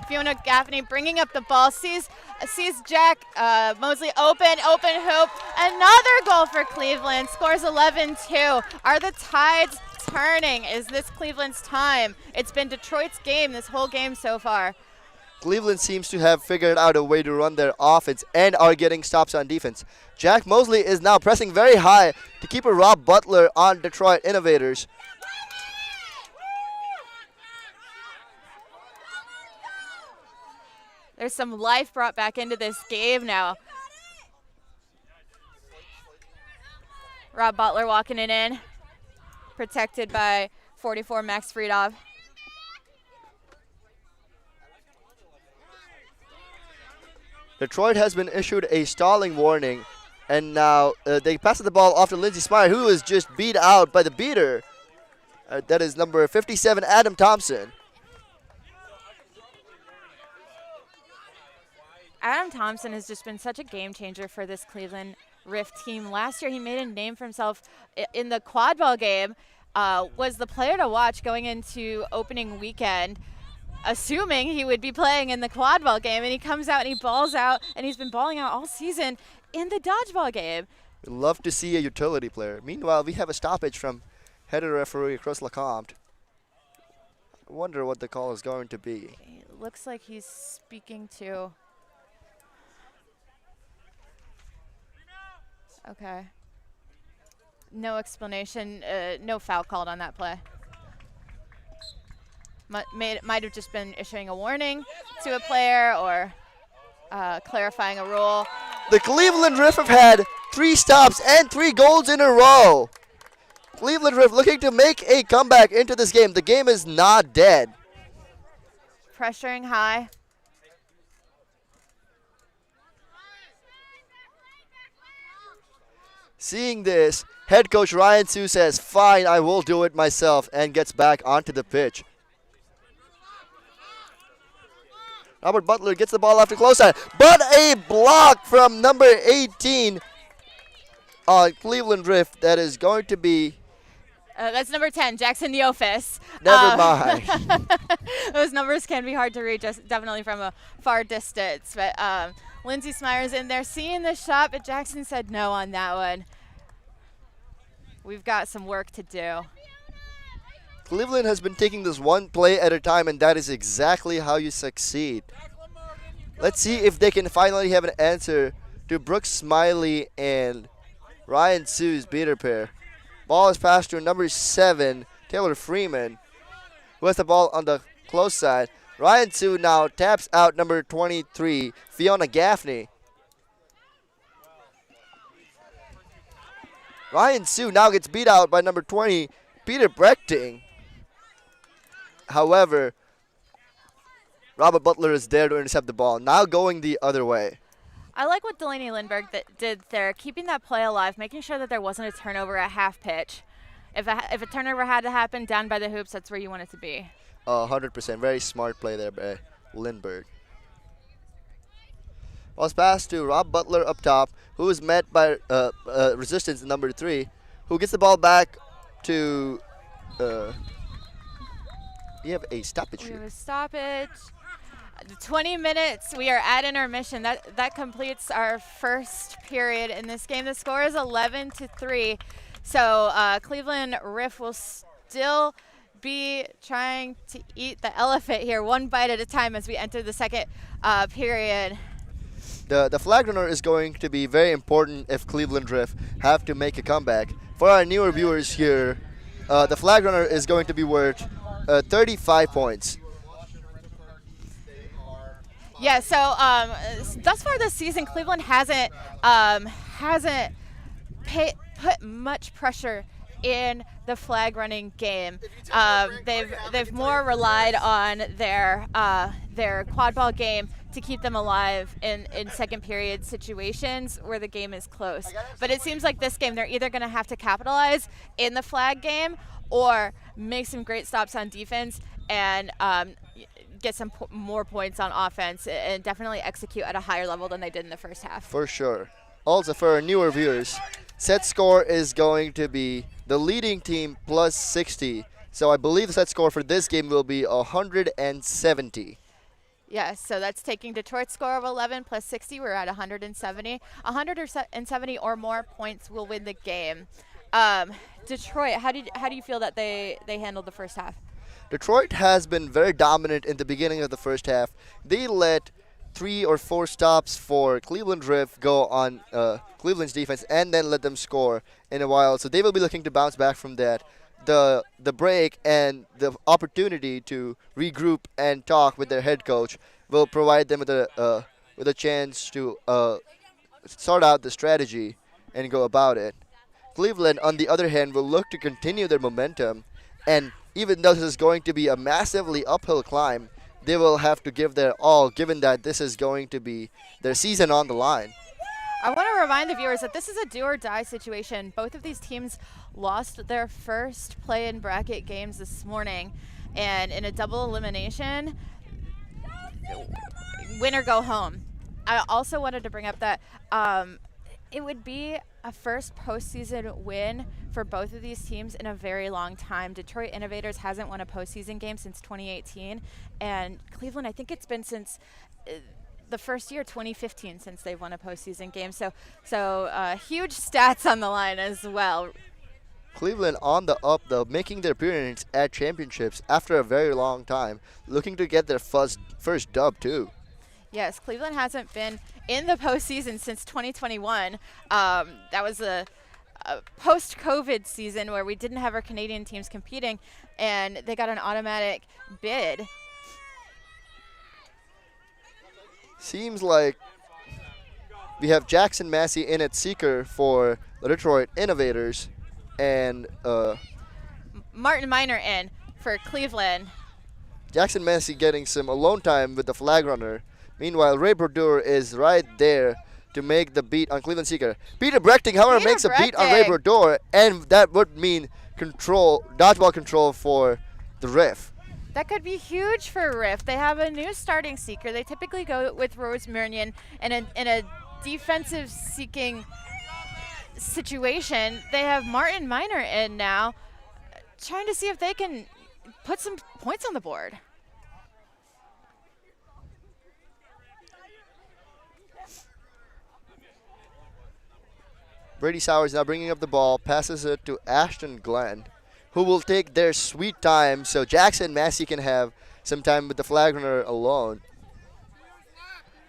Fiona Gaffney bringing up the ball, sees Jack Mosley open hoop. Another goal for Cleveland, scores 11-2. Are the tides turning? Is this Cleveland's time? It's been Detroit's game this whole game so far. Cleveland seems to have figured out a way to run their offense and are getting stops on defense. Jack Mosley is now pressing very high to keep a Rob Butler on Detroit Innovators. There's some life brought back into this game now. Rob Butler walking it in, protected by 44 Max Friedov. Detroit has been issued a stalling warning, and now they pass the ball off to Lindsay Smyer, who is just beat out by the beater. That is number 57, Adam Thompson. Adam Thompson has just been such a game changer for this Cleveland Riff team. Last year, he made a name for himself in the quadball game, was the player to watch going into opening weekend, assuming he would be playing in the quadball game, and he comes out and he balls out, and he's been balling out all season in the dodgeball game. We'd love to see a utility player. Meanwhile, we have a stoppage from head referee Chris Lecomte. I wonder what the call is going to be. It looks like he's speaking to... Okay. No explanation, no foul called on that play. Might have just been issuing a warning to a player or clarifying a rule. The Cleveland Riff have had 3 stops and 3 goals in a row. Cleveland Riff looking to make a comeback into this game. The game is not dead. Pressuring high. Seeing this, head coach Ryan Sue says, "Fine, I will do it myself," and gets back onto the pitch. Robert Butler gets the ball off to close side, but a block from number 18 on Cleveland Riff. That is going to be... That's number 10, Jackson Neofis. Never mind. Those numbers can be hard to read, just definitely from a far distance. But Lindsay Smyer's in there seeing the shot, but Jackson said no on that one. We've got some work to do. Cleveland has been taking this one play at a time, and that is exactly how you succeed. Let's see if they can finally have an answer to Brooks Smiley and Ryan Sue's beater pair. Ball is passed to number 7, Taylor Freeman, who has the ball on the close side. Ryan Sue now taps out number 23, Fiona Gaffney. Ryan Sue now gets beat out by number 20, Peter Brechting. However, Robert Butler is there to intercept the ball, now going the other way. I like what Delaney Lindbergh did there, keeping that play alive, making sure that there wasn't a turnover at half pitch. If a turnover had to happen down by the hoops, that's where you want it to be. 100%. Very smart play there by Lindbergh. Ball's passed to Rob Butler up top, who is met by resistance number 3, who gets the ball back to... we have a stoppage here. We have a stoppage. 20 minutes. We are at intermission. That completes our first period in this game. The score is 11-3. So Cleveland Riff will still be trying to eat the elephant here, one bite at a time as we enter the second period. The flag runner is going to be very important if Cleveland Riff have to make a comeback. For our newer viewers here, the flag runner is going to be worth 35 points. Yeah, so thus far this season, Cleveland hasn't put much pressure in the flag running game. They've more relied on their quad ball game to keep them alive in second period situations where the game is close. But it seems like this game they're either going to have to capitalize in the flag game or make some great stops on defense and get some more points on offense and definitely execute at a higher level than they did in the first half. For sure. Also, for our newer viewers, set score is going to be the leading team plus 60. So I believe the set score for this game will be 170. Yes, so that's taking Detroit's score of 11 plus 60. We're at 170. 170 or more points will win the game. Detroit, how do you feel that they handled the first half? Detroit has been very dominant in the beginning of the first half. They let 3 or 4 stops for Cleveland Riff go on Cleveland's defense and then let them score in a while. So they will be looking to bounce back from that. The break and the opportunity to regroup and talk with their head coach will provide them with a chance to sort out the strategy and go about it. Cleveland, on the other hand, will look to continue their momentum, and even though this is going to be a massively uphill climb, they will have to give their all, given that this is going to be their season on the line. I want to remind the viewers that this is a do-or-die situation. Both of these teams lost their first play-in bracket games this morning, and in a double elimination, win or go home. I also wanted to bring up that it would be a first postseason win for both of these teams in a very long time. Detroit Innovators hasn't won a postseason game since 2018, and Cleveland, I think it's been since the first year, 2015, since they've won a postseason game. So huge stats on the line as well. Cleveland on the up, though, making their appearance at championships after a very long time, looking to get their first dub, too. Yes, Cleveland hasn't been in the postseason since 2021. That was a post-COVID season where we didn't have our Canadian teams competing, and they got an automatic bid. Seems like we have Jackson Massey in at seeker for the Detroit Innovators, and Martin Miner in for Cleveland. Jackson Massey getting some alone time with the flag runner. Meanwhile, Ray Brodeur is right there to make the beat on Cleveland Seeker. Peter Brechting, however, makes a beat on Ray Brodeur, and that would mean dodgeball control for the Riff. That could be huge for Riff. They have a new starting seeker. They typically go with Rose Murnion in a defensive-seeking situation. They have Martin Miner in now, trying to see if they can put some points on the board. Brady Sowers now bringing up the ball, passes it to Ashton Glenn, who will take their sweet time so Jackson Massey can have some time with the flag runner alone.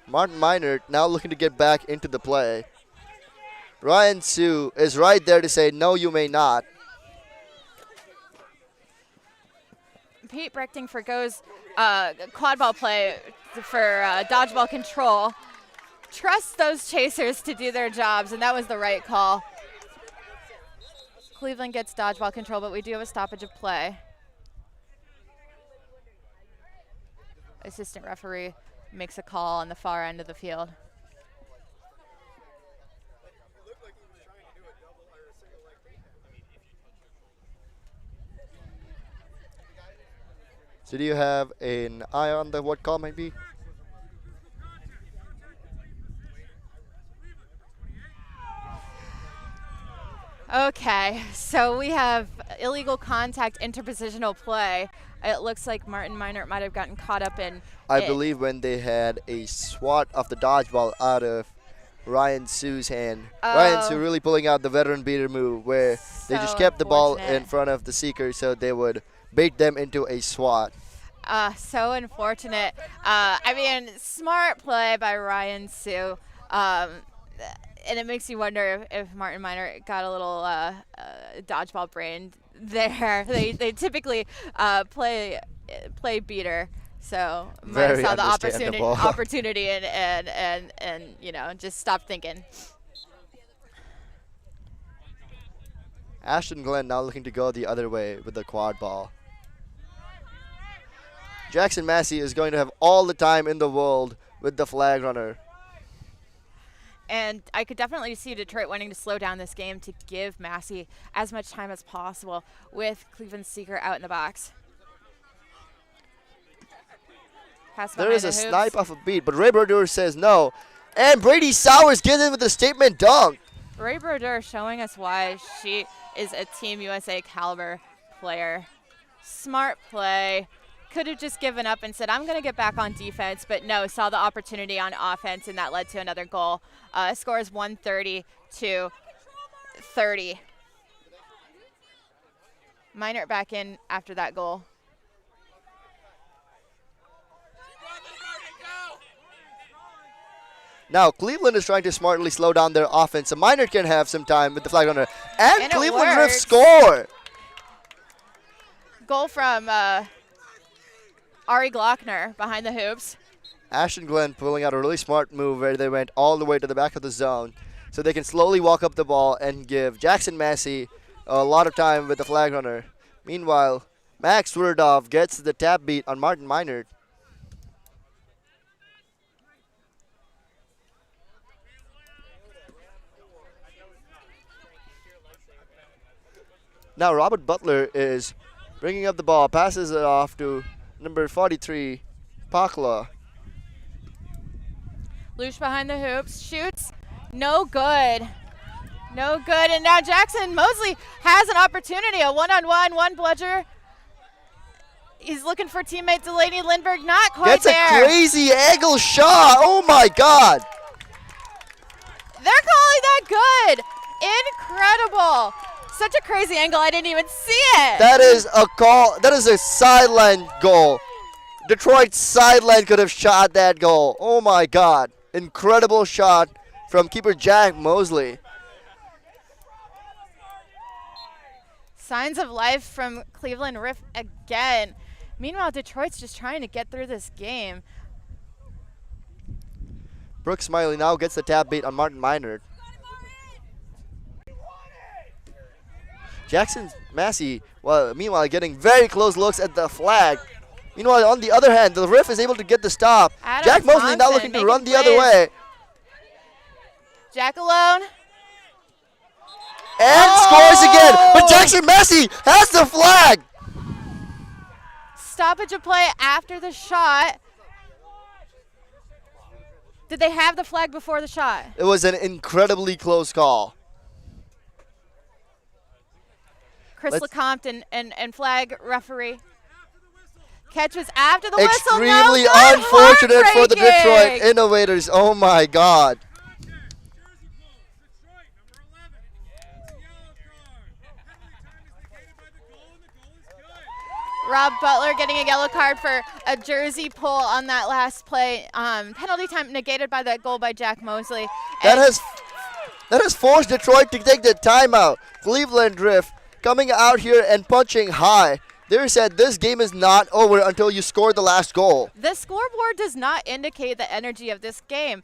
Martin Miner now looking to get back into the play. Ryan Sue is right there to say, no, you may not. Pete Brechting forgoes quad ball play for dodgeball control. Trust those chasers to do their jobs, and that was the right call. Cleveland gets dodgeball control, but we do have a stoppage of play. Assistant referee makes a call on the far end of the field. So do you have an eye on what call might be? Okay, so we have illegal contact interpositional play. It looks like Martin Miner might have gotten caught up in I believe when they had a swat of the dodgeball out of Ryan Sue's hand. Ryan Sue really pulling out the veteran beater move where they just kept the ball in front of the seeker so they would bait them into a swat. So unfortunate. I mean, smart play by Ryan Sue. And it makes you wonder if Martin Miner got a little dodgeball brain there. They typically play beater, so might have saw the opportunity and just stopped thinking. Ashton Glenn now looking to go the other way with the quad ball. Jackson Massey is going to have all the time in the world with the flag runner. And I could definitely see Detroit wanting to slow down this game to give Massey as much time as possible with Cleveland Seeker out in the box. Pass There is behind a the hoops. snipe off a beat, but Ray Brodeur says no. And Brady Sowers gets in with a statement dunk. Ray Brodeur showing us why she is a Team USA caliber player. Smart play. Could have just given up and said, I'm going to get back on defense, but no, saw the opportunity on offense, and that led to another goal. Score is 130-30. Minert back in after that goal. Now, Cleveland is trying to smartly slow down their offense, so Minert can have some time with the flag runner. And Cleveland Riff works. score. Goal from Ari Glockner behind the hoops. Ashton Glenn pulling out a really smart move where they went all the way to the back of the zone so they can slowly walk up the ball and give Jackson Massey a lot of time with the flag runner. Meanwhile, Max Wurdov gets the tap beat on Martin Minert. Now Robert Butler is bringing up the ball, passes it off to number 43, Pakla. Luce behind the hoops, shoots, no good. No good, and now Jackson Mosley has an opportunity, a one-on-one, one bludger. He's looking for teammate Delaney Lindbergh, not quite Gets there. a crazy angle shot, oh my God. They're calling that good. Incredible. Such a crazy angle, I didn't even see it. That is a call, that is a sideline goal. Detroit's sideline could have shot that goal. Oh my God, incredible shot from keeper Jack Mosley. Signs of life from Cleveland Riff again. Meanwhile, Detroit's just trying to get through this game. Brooke Smiley now gets the tap beat on Martin Minert. Jackson Massey, meanwhile, getting very close looks at the flag. Meanwhile, on the other hand, the Riff is able to get the stop. Adam Jack Mosley now Thompson looking to making run the other plays. way. Jack alone. And scores again, but Jackson Massey has the flag. Stoppage of play after the shot. Did they have the flag before the shot? It was an incredibly close call. Chris Let's- Lecomte and flag referee. Catch was after the whistle. Extremely No good. unfortunate for the Detroit Heartbreaking. Innovators. Oh my God. Rob Butler getting a yellow card for a jersey pull on that last play. Penalty time negated by that goal by Jack Mosley. That And has forced Detroit to take the timeout. Cleveland Riff coming out here and punching high. They said this game is not over until you score the last goal. the scoreboard does not indicate the energy of this game.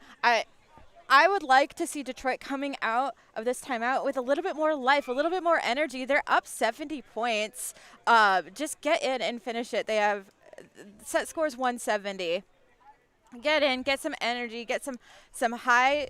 I would like to see Detroit coming out of this timeout with a little bit more life, a little bit more energy. They're up 70 points. Just get in and finish it. They have set scores 170. Get in, get some energy, get some high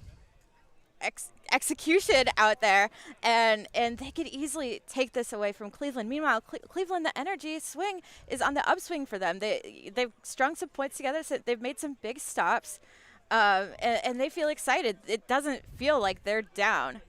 execution out there, and they could easily take this away from Cleveland. Meanwhile, Cleveland, the energy swing is on the upswing for them. They've strung some points together, so they've made some big stops. And they feel excited. It doesn't feel like they're down.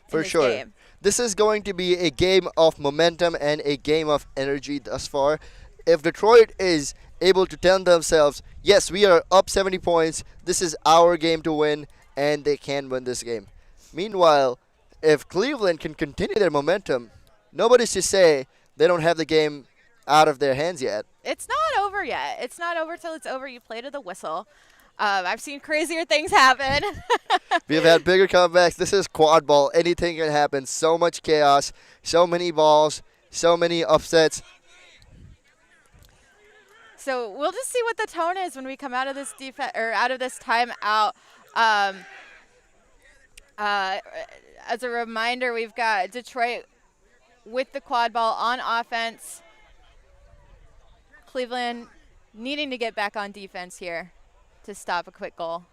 For sure. Game. This is going to be a game of momentum and a game of energy thus far. If Detroit is able to tell themselves, yes, we are up 70 points, this is our game to win, and they can win this game. Meanwhile, if Cleveland can continue their momentum, nobody's to say they don't have the game out of their hands yet. It's not over yet. It's not over till it's over. You play to the whistle. I've seen crazier things happen. We've had bigger comebacks. This is quad ball. Anything can happen. So much chaos, so many balls, so many upsets. So we'll just see what the tone is when we come out of this out of this timeout. As a reminder, we've got Detroit with the quad ball on offense. Cleveland needing to get back on defense here to stop a quick goal.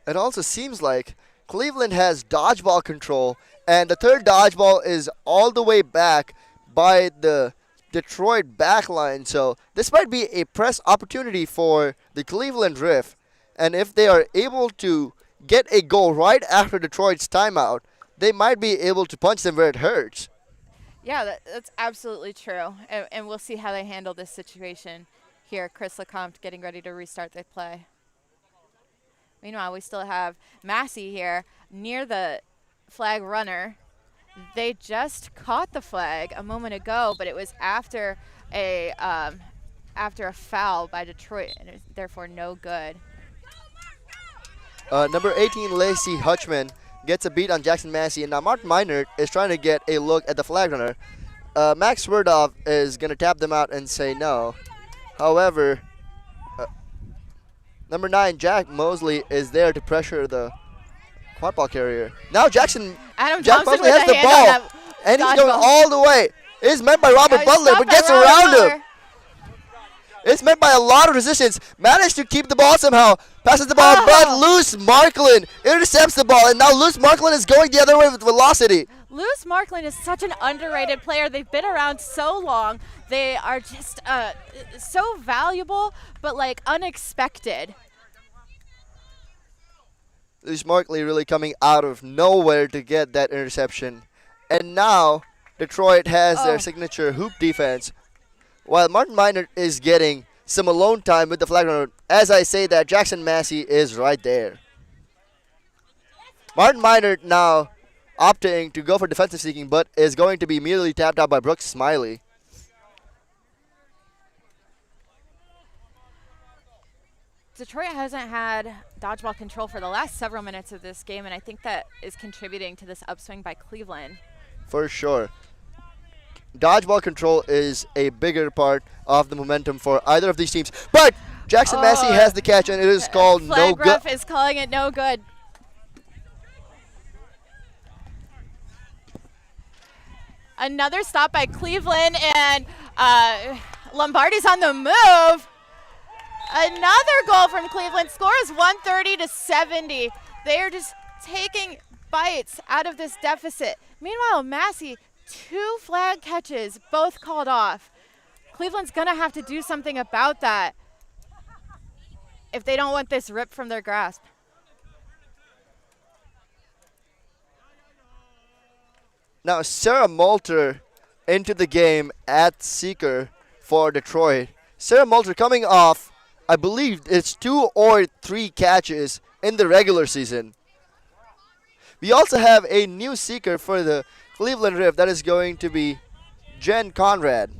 It also seems like Cleveland has dodgeball control, and the third dodgeball is all the way back by the Detroit backline. So this might be a press opportunity for the Cleveland Riff. And if they are able to get a goal right after Detroit's timeout, they might be able to punch them where it hurts. Yeah, that's absolutely true. And we'll see how they handle this situation here. Chris Lecomte getting ready to restart the play. Meanwhile, we still have Massey here near the flag runner. They just caught the flag a moment ago, but it was after a foul by Detroit, and it's therefore no good. Number 18, Lacey Hutchman, gets a beat on Jackson Massey, and now Martin Minert is trying to get a look at the flag runner. Max Sverdov is going to tap them out and say no. However, number 9, Jack Mosley, is there to pressure the quad ball carrier. Now Jack Mosley has the ball, and he's going all the way. It's met by Robert Butler, but gets around him. It's met by a lot of resistance. Managed to keep the ball somehow. Passes the ball, but Luce Marklin intercepts the ball, and now Luce Marklin is going the other way with velocity. Luce Marklin is such an underrated player. They've been around so long. They are just so valuable, but like unexpected. Luce Marklin really coming out of nowhere to get that interception. And now Detroit has their signature hoop defense, while Martin Minert is getting some alone time with the flag runner. As I say that, Jackson Massey is right there. Martin Minert now opting to go for defensive seeking, but is going to be immediately tapped out by Brooks Smiley. Detroit hasn't had dodgeball control for the last several minutes of this game, and I think that is contributing to this upswing by Cleveland. For sure. Dodgeball control is a bigger part of the momentum for either of these teams. But Jackson Massey has the catch, and it is called no good. Flag ref is calling it no good. Another stop by Cleveland, and Lombardi's on the move. Another goal from Cleveland. Score is 130-70. They are just taking bites out of this deficit. Meanwhile, Massey, 2 flag catches, both called off. Cleveland's going to have to do something about that if they don't want this ripped from their grasp. Now, Sarah Moulter into the game at seeker for Detroit. Sarah Moulter coming off, I believe it's 2 or 3 catches in the regular season. We also have a new seeker for the Cleveland Riff. That is going to be Jen Conrad.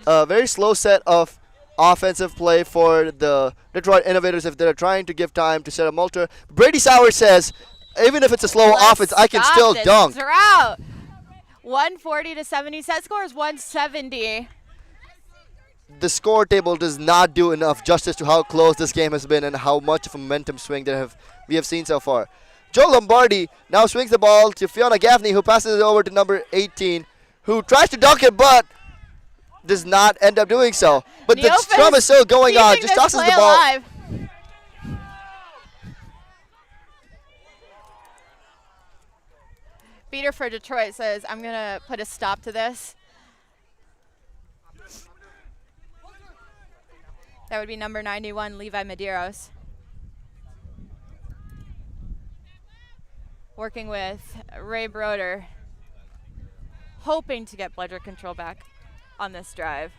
A very slow set of offensive play for the Detroit Innovators if they're trying to give time to Sarah Moulter. Brady Sauer says, even if it's a slow offense, I can still dunk. Drought. 140-70. Set score is 170. The score table does not do enough justice to how close this game has been and how much of a momentum swing that we have seen so far. Joe Lombardi now swings the ball to Fiona Gaffney, who passes it over to number 18, who tries to dunk it but does not end up doing so. But the scrum is still going on. Just tosses the ball. Alive. Beater for Detroit says, I'm going to put a stop to this. That would be number 91, Levi Medeiros. Working with Ray Broder, hoping to get bludger control back on this drive.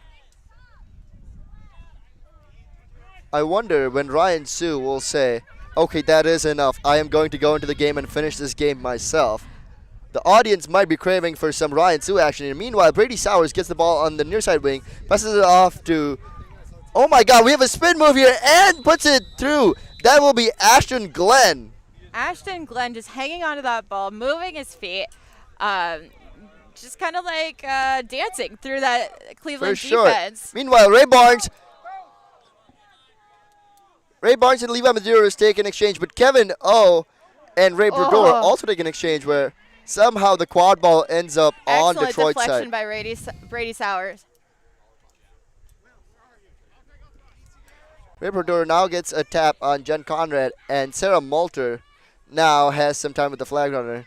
I wonder when Ryan Sue will say, okay, that is enough. I am going to go into the game and finish this game myself. The audience might be craving for some Ryan Sue action. And meanwhile, Brady Sowers gets the ball on the near side wing, passes it off to, oh my God, we have a spin move here and puts it through. That will be Ashton Glenn. Ashton Glenn just hanging onto that ball, moving his feet, just kind of like dancing through that Cleveland defense. Sure. Meanwhile, Ray Barnes Ray Barnes and Levi Maduros take an exchange, but Kevin O and Ray Brodeur also take an exchange where somehow the quad ball ends up on Excellent Detroit's deflection side. by Brady Sowers. Ray Brodeur now gets a tap on Jen Conrad, and Sarah Malter now has some time with the flag runner.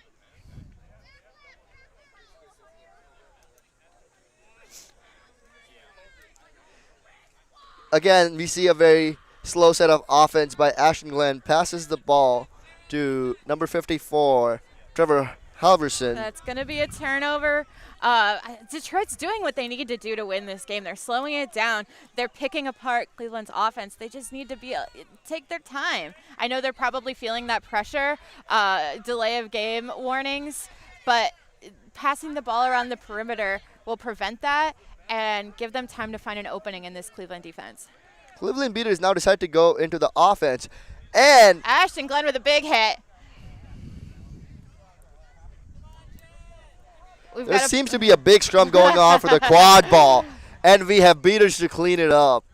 Again, we see a very slow set of offense by Ashton Glenn. Passes the ball to number 54, Trevor Halverson. That's going to be a turnover. Detroit's doing what they need to do to win this game. They're slowing it down. They're picking apart Cleveland's offense. They just need to take their time. I know they're probably feeling that pressure, delay of game warnings, but passing the ball around the perimeter will prevent that and give them time to find an opening in this Cleveland defense. Cleveland Beaters now decide to go into the offense, and Ashton Glenn with a big hit. There seems to be a big scrum going on for the quad ball, and we have Beaters to clean it up.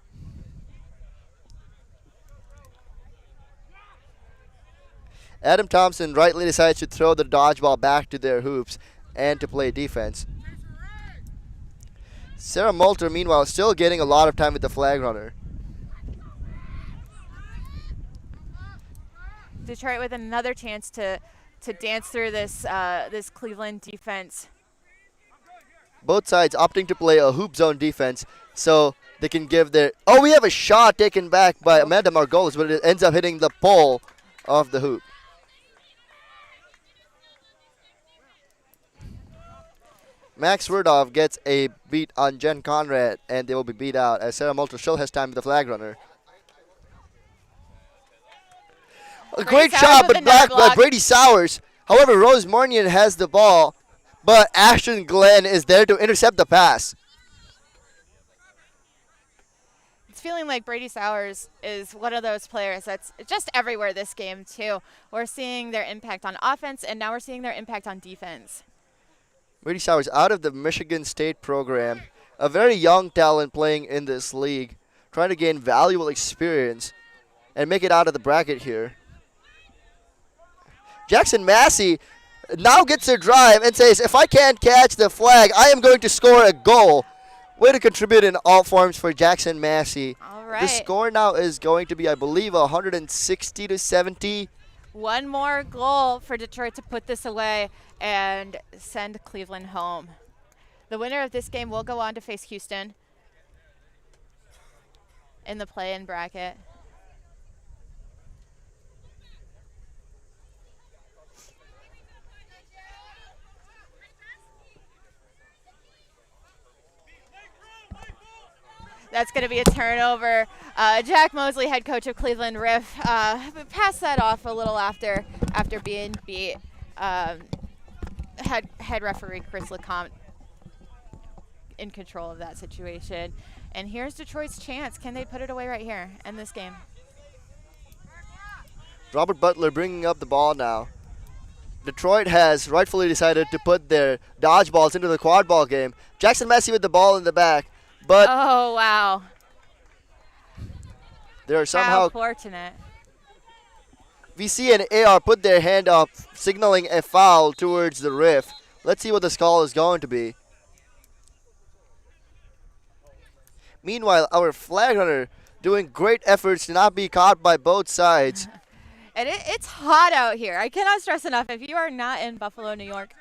Adam Thompson rightly decides to throw the dodgeball back to their hoops and to play defense. Sarah Malter, meanwhile, still getting a lot of time with the flag runner. Detroit with another chance to dance through this this Cleveland defense. Both sides opting to play a hoop zone defense so they can give their... Oh, we have a shot taken back by Amanda Margolis, but it ends up hitting the pole of the hoop. Max Werdov gets a beat on Jen Conrad, and they will be beat out as Sarah Malter still has time with the flag runner. A great shot, but blocked by Brady Sowers. However, Rose Mornian has the ball, but Ashton Glenn is there to intercept the pass. It's feeling like Brady Sowers is one of those players that's just everywhere this game, too. We're seeing their impact on offense, and now we're seeing their impact on defense. Brady Sowers out of the Michigan State program, a very young talent playing in this league, trying to gain valuable experience and make it out of the bracket here. Jackson Massey now gets a drive and says, if I can't catch the flag, I am going to score a goal. Way to contribute in all forms for Jackson Massey. All right. The score now is going to be, I believe, 160-70. One more goal for Detroit to put this away and send Cleveland home. The winner of this game will go on to face Houston in the play-in bracket. That's going to be a turnover. Jack Mosley, head coach of Cleveland Riff, passed that off a little after being beat. Head referee Chris LeCompte in control of that situation. And here's Detroit's chance. Can they put it away right here in this game? Robert Butler bringing up the ball now. Detroit has rightfully decided to put their dodgeballs into the quad ball game. Jackson Massey with the ball in the back. But oh, wow. They are somehow... How fortunate. We see an AR put their hand up, signaling a foul towards the Riff. Let's see what the call is going to be. Meanwhile, our flag runner doing great efforts to not be caught by both sides. And it's hot out here. I cannot stress enough, if you are not in Buffalo, New York,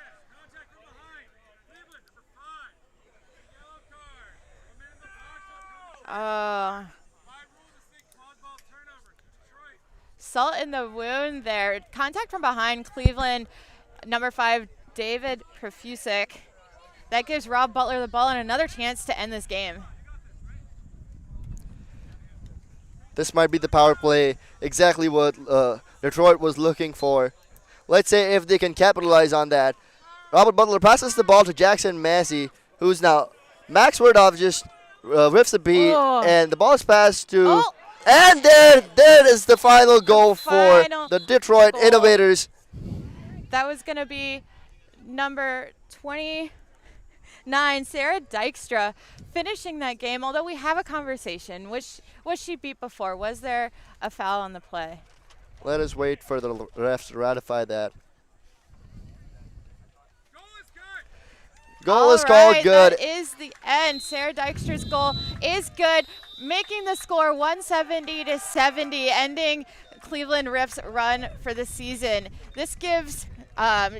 salt in the wound there. Contact from behind Cleveland, number 5, David Profusik. That gives Rob Butler the ball and another chance to end this game. This might be the power play, exactly what Detroit was looking for. Let's say if they can capitalize on that. Robert Butler passes the ball to Jackson Massey, who's now... Max Werdov just rips a beat, and the ball is passed to... And there is the final goal for the Detroit Innovators. That was going to be number 9, Sarah Dykstra finishing that game, although we have a conversation. Was she beat before? Was there a foul on the play? Let us wait for the refs to ratify that. Goal is called good. That is the end. Sarah Dykstra's goal is good, making the score 170-70, ending Cleveland Riff's run for the season. This gives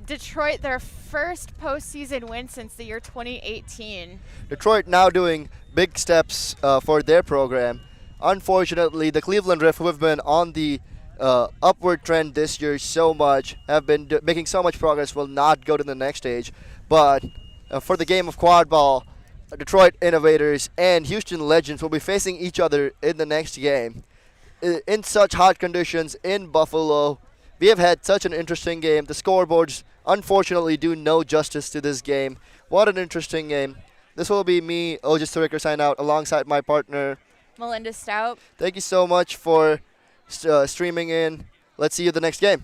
Detroit their first postseason win since the year 2018. Detroit now doing big steps for their program. Unfortunately, the Cleveland Riff, who have been on the upward trend this year so much, have been making so much progress, will not go to the next stage. But for the game of quad ball, Detroit Innovators and Houston Legends will be facing each other in the next game. In such hot conditions in Buffalo, we have had such an interesting game. The scoreboards unfortunately do no justice to this game. What an interesting game. This will be me, Otis Turicker, sign out alongside my partner, Melinda Stout. Thank you so much for streaming in. Let's see you at the next game.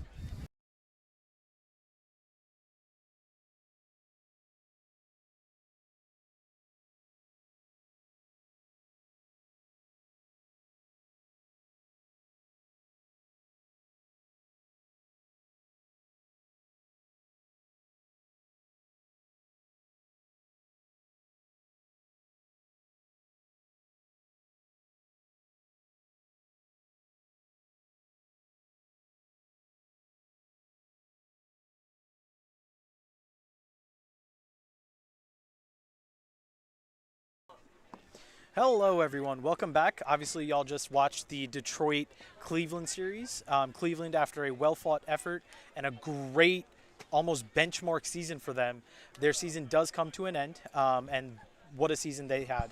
Hello, everyone. Welcome back. Obviously, y'all just watched the Detroit-Cleveland series. Cleveland, after a well-fought effort and a great, almost benchmark season for them, their season does come to an end, and what a season they had.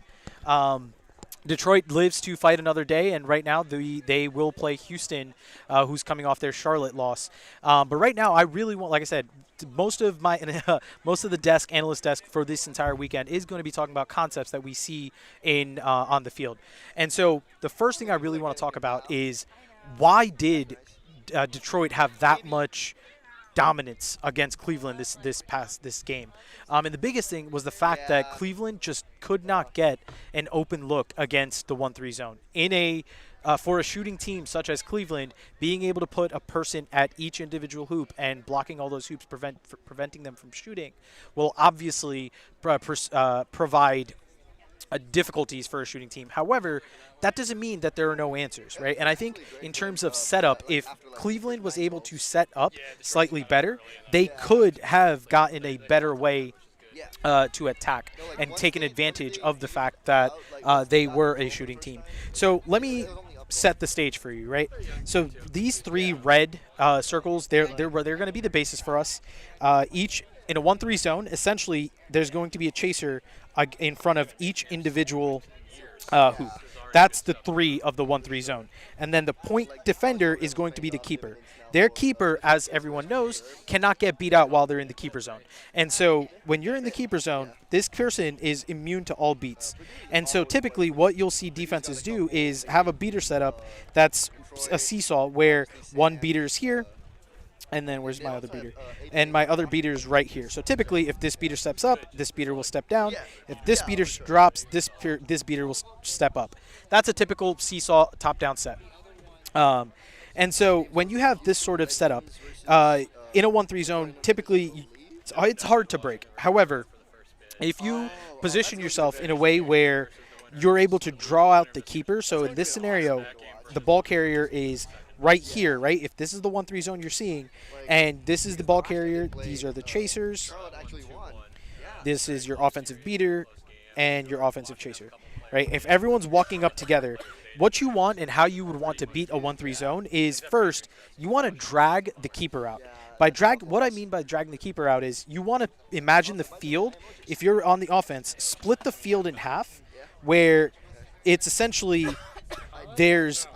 Detroit lives to fight another day, and right now they will play Houston, who's coming off their Charlotte loss. But right now, I really want, like I said, most of the analyst desk for this entire weekend is going to be talking about concepts that we see in on the field. And so the first thing I really want to talk about is why did Detroit have that much dominance against Cleveland this game. And the biggest thing was the fact that Cleveland just could not get an open look against the 1-3 zone. In a for a shooting team such as Cleveland, being able to put a person at each individual hoop and blocking all those hoops, preventing them from shooting, will obviously provide difficulties for a shooting team. However, that doesn't mean that there are no answers, right? And I think in terms of setup, if Cleveland was able to set up slightly better, they could have gotten a better way to attack and taken advantage of the fact that they were a shooting team. So let me set the stage for you, right? So these three red circles, they're going to be the basis for us. Each in a 1-3 zone, essentially, there's going to be a chaser in front of each individual hoop. That's the 3 of the 1-3 zone. And then the point defender is going to be the keeper. Their keeper, as everyone knows, cannot get beat out while they're in the keeper zone. And so when you're in the keeper zone, this person is immune to all beats. And so typically what you'll see defenses do is have a beater setup that's a seesaw where one beater is here, and then where's my other beater? And my other beater is right here. So typically, if this beater steps up, this beater will step down. If this beater drops, this beater will step up. That's a typical seesaw top-down set. And so when you have this sort of setup, in a 1-3 zone, typically it's hard to break. However, if you position yourself in a way where you're able to draw out the keeper, so in this scenario, the ball carrier is right here, right? If this is the 1-3 zone you're seeing, and this is the ball carrier, these are the chasers, this is your offensive beater, and your offensive chaser, right? If everyone's walking up together, what you want and how you would want to beat a 1-3 zone is, first, you want to drag the keeper out. What I mean by dragging the keeper out is you want to imagine the field, if you're on the offense, split the field in half, where it's essentially there's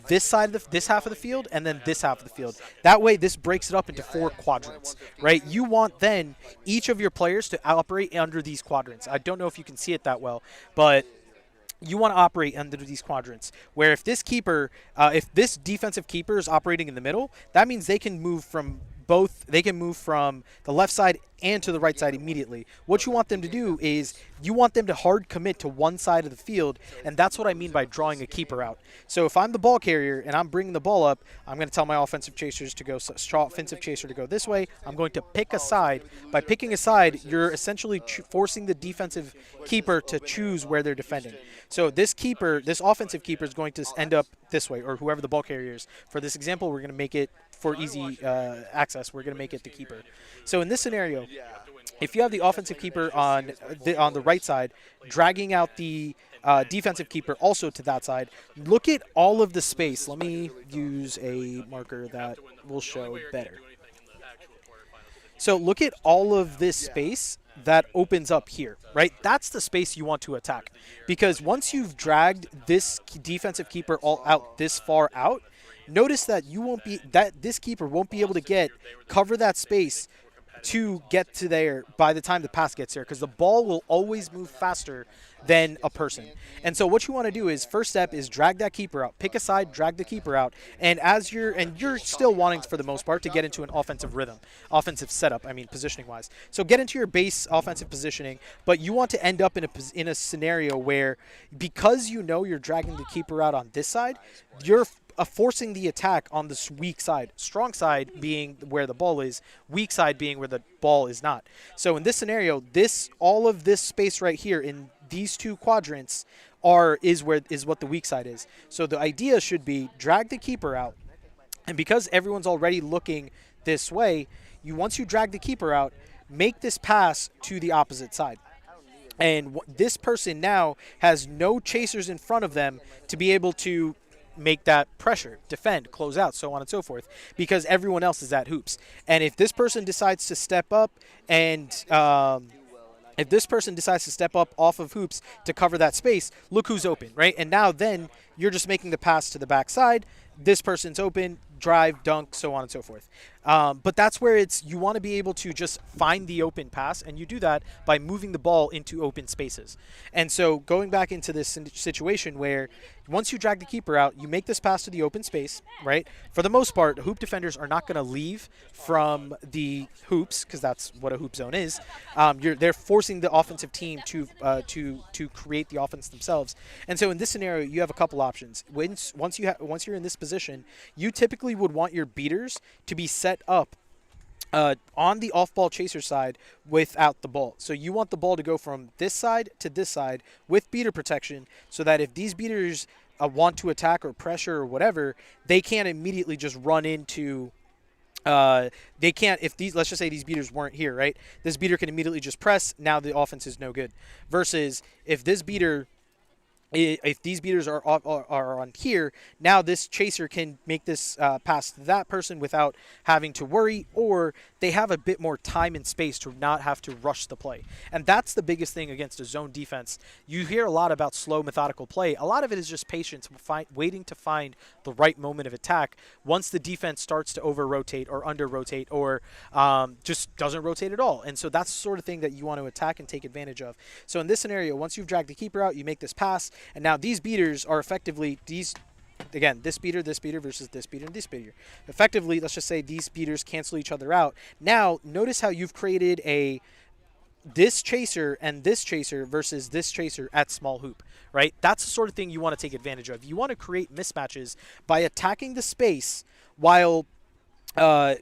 this half of the field and then this half of the field. That way, this breaks it up into 4 quadrants, right? You want then each of your players to operate under these quadrants. I don't know if you can see it that well, but you want to operate under these quadrants, where if this defensive keeper is operating in the middle, that means they can move from move from the left side and to the right side immediately. What you want them to do is you want them to hard commit to one side of the field, and that's what I mean by drawing a keeper out. So if I'm the ball carrier and I'm bringing the ball up, I'm going to tell my offensive chasers to go, offensive chaser to go this way. I'm going to pick a side. By picking a side, you're essentially forcing the defensive keeper to choose where they're defending. So this offensive keeper is going to end up this way, or whoever the ball carrier is. For this example, we're going to make it for easy access. We're going to make it the keeper. So in this scenario, if you have the offensive keeper on the right side, dragging out the defensive keeper also to that side, look at all of the space. Let me use a marker that will show better. So look at all of this space that opens up here, right? That's the space you want to attack. Because once you've dragged this defensive keeper all out this far out, notice that this keeper won't be able to cover that space to get to there by the time the pass gets there, because the ball will always move faster than a person. And so what you want to do is, first step is drag that keeper out. Pick a side, drag the keeper out, and you're still wanting, for the most part, to get into an offensive rhythm, offensive setup, positioning wise. So get into your base offensive positioning, but you want to end up in a scenario where, because you know you're dragging the keeper out on this side, you're forcing the attack on this weak side. Strong side being where the ball is, weak side being where the ball is not. So in this scenario, all of this space right here in these two quadrants is what the weak side is. So the idea should be drag the keeper out, and because everyone's already looking this way, once you drag the keeper out, make this pass to the opposite side. And this person now has no chasers in front of them to be able to make that pressure, defend, close out, so on and so forth, because everyone else is at hoops. And if this person decides to step up and off of hoops to cover that space, look who's open, right? And now then you're just making the pass to the backside. This person's open, drive, dunk, so on and so forth. But that's where you want to be able to just find the open pass, and you do that by moving the ball into open spaces. And so going back into this situation where once you drag the keeper out, you make this pass to the open space, right? For the most part, hoop defenders are not going to leave from the hoops, because that's what a hoop zone is. They're forcing the offensive team to create the offense themselves. And so in this scenario, you have a couple options. Once you're in this position, you typically would want your beaters to be set up on the off-ball chaser side without the ball. So you want the ball to go from this side to this side with beater protection, so that if these beaters want to attack or pressure or whatever, they can't immediately just run into they can't, let's just say these beaters weren't here, right? This beater can immediately just press. Now the offense is no good. Versus if these beaters are on here, now this chaser can make this pass to that person without having to worry, or they have a bit more time and space to not have to rush the play. And that's the biggest thing against a zone defense. You hear a lot about slow, methodical play. A lot of it is just patience, waiting to find the right moment of attack once the defense starts to over-rotate or under-rotate, or just doesn't rotate at all. And so that's the sort of thing that you want to attack and take advantage of. So in this scenario, once you've dragged the keeper out, you make this pass, and now these beaters are effectively this beater versus this beater and this beater. Effectively, let's just say these beaters cancel each other out. Now, notice how you've created this chaser and this chaser versus this chaser at small hoop, right? That's the sort of thing you want to take advantage of. You want to create mismatches by attacking the space while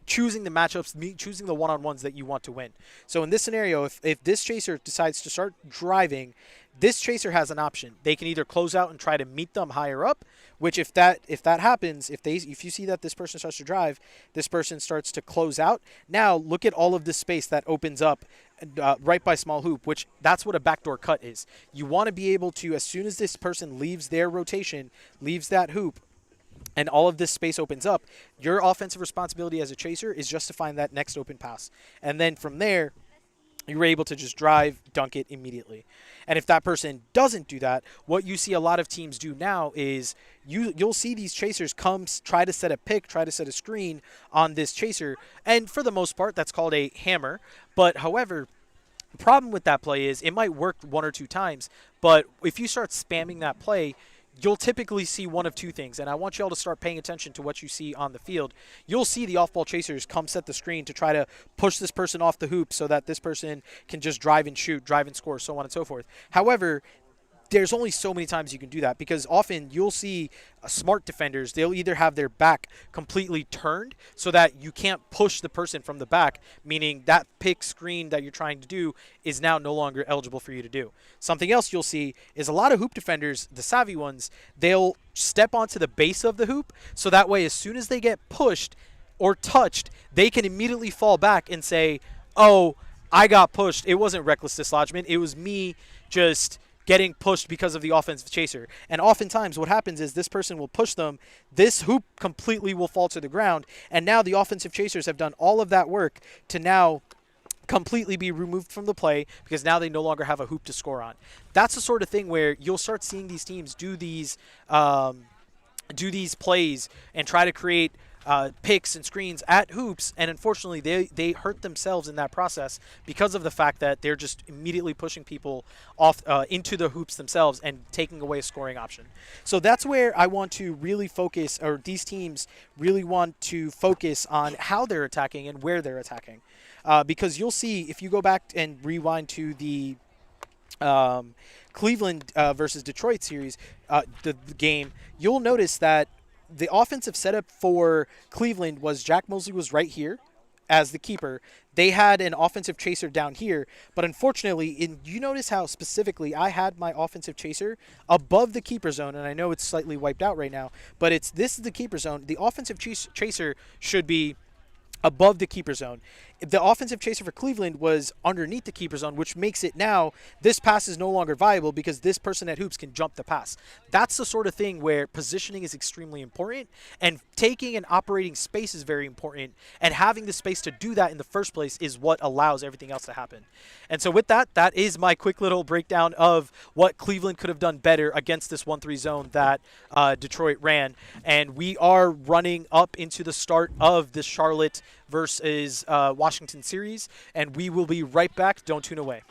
choosing the matchups, choosing the one-on-ones that you want to win. So in this scenario, if this chaser decides to start driving, this chaser has an option. They can either close out and try to meet them higher up, which if that happens, if you see that this person starts to drive, this person starts to close out. Now look at all of this space that opens up right by small hoop, which that's what a backdoor cut is. You want to be able to, as soon as this person leaves their rotation, leaves that hoop, and all of this space opens up, your offensive responsibility as a chaser is just to find that next open pass. And then from there, you're able to just drive, dunk it immediately. And if that person doesn't do that, what you see a lot of teams do now is you'll see these chasers come, try to set a pick, try to set a screen on this chaser. And for the most part, that's called a hammer. But however, the problem with that play is it might work one or two times, but if you start spamming that play, you'll typically see one of two things, and I want you all to start paying attention to what you see on the field. You'll see the off-ball chasers come set the screen to try to push this person off the hoop so that this person can just drive and shoot, drive and score, so on and so forth. However, there's only so many times you can do that, because often you'll see smart defenders, they'll either have their back completely turned so that you can't push the person from the back, meaning that pick screen that you're trying to do is now no longer eligible for you to do. Something else you'll see is a lot of hoop defenders, the savvy ones, they'll step onto the base of the hoop so that way as soon as they get pushed or touched, they can immediately fall back and say, oh, I got pushed. It wasn't reckless dislodgement. It was me just getting pushed because of the offensive chaser. And oftentimes what happens is this person will push them, this hoop completely will fall to the ground, and now the offensive chasers have done all of that work to now completely be removed from the play because now they no longer have a hoop to score on. That's the sort of thing where you'll start seeing these teams do these plays and try to create picks and screens at hoops, and unfortunately they hurt themselves in that process because of the fact that they're just immediately pushing people off into the hoops themselves and taking away a scoring option. So that's where I want to really focus, or these teams really want to focus on how they're attacking and where they're attacking, because you'll see if you go back and rewind to the Cleveland versus Detroit series, the game, you'll notice that the offensive setup for Cleveland was Jack Mosley was right here as the keeper. They had an offensive chaser down here, but unfortunately, you notice how specifically I had my offensive chaser above the keeper zone, and I know it's slightly wiped out right now, but this is the keeper zone. The offensive chaser should be above the keeper zone. The offensive chaser for Cleveland was underneath the keeper zone, which makes it now this pass is no longer viable because this person at hoops can jump the pass. That's the sort of thing where positioning is extremely important, and taking and operating space is very important, and having the space to do that in the first place is what allows everything else to happen. And so with that, that is my quick little breakdown of what Cleveland could have done better against this 1-3 zone that Detroit ran. And we are running up into the start of the Charlotte versus Washington series, and we will be right back. Don't tune away.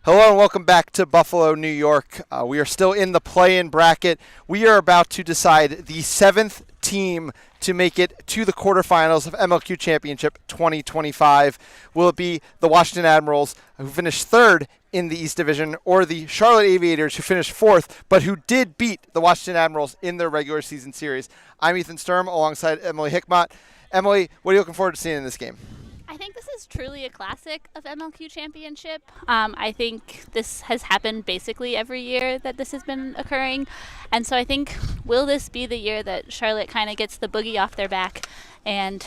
Hello and welcome back to Buffalo, New York. We are still in the play-in bracket. We are about to decide the 7th team to make it to the quarterfinals of MLQ Championship 2025. Will it be the Washington Admirals, who finished 3rd in the East Division, or the Charlotte Aviators, who finished 4th, but who did beat the Washington Admirals in their regular season series? I'm Ethan Sturm alongside Emily Hickmott. Emily, what are you looking forward to seeing in this game? I think this is truly a classic of MLQ Championship. I think this has happened basically every year that this has been occurring. And so I think, will this be the year that Charlotte kind of gets the boogie off their back and,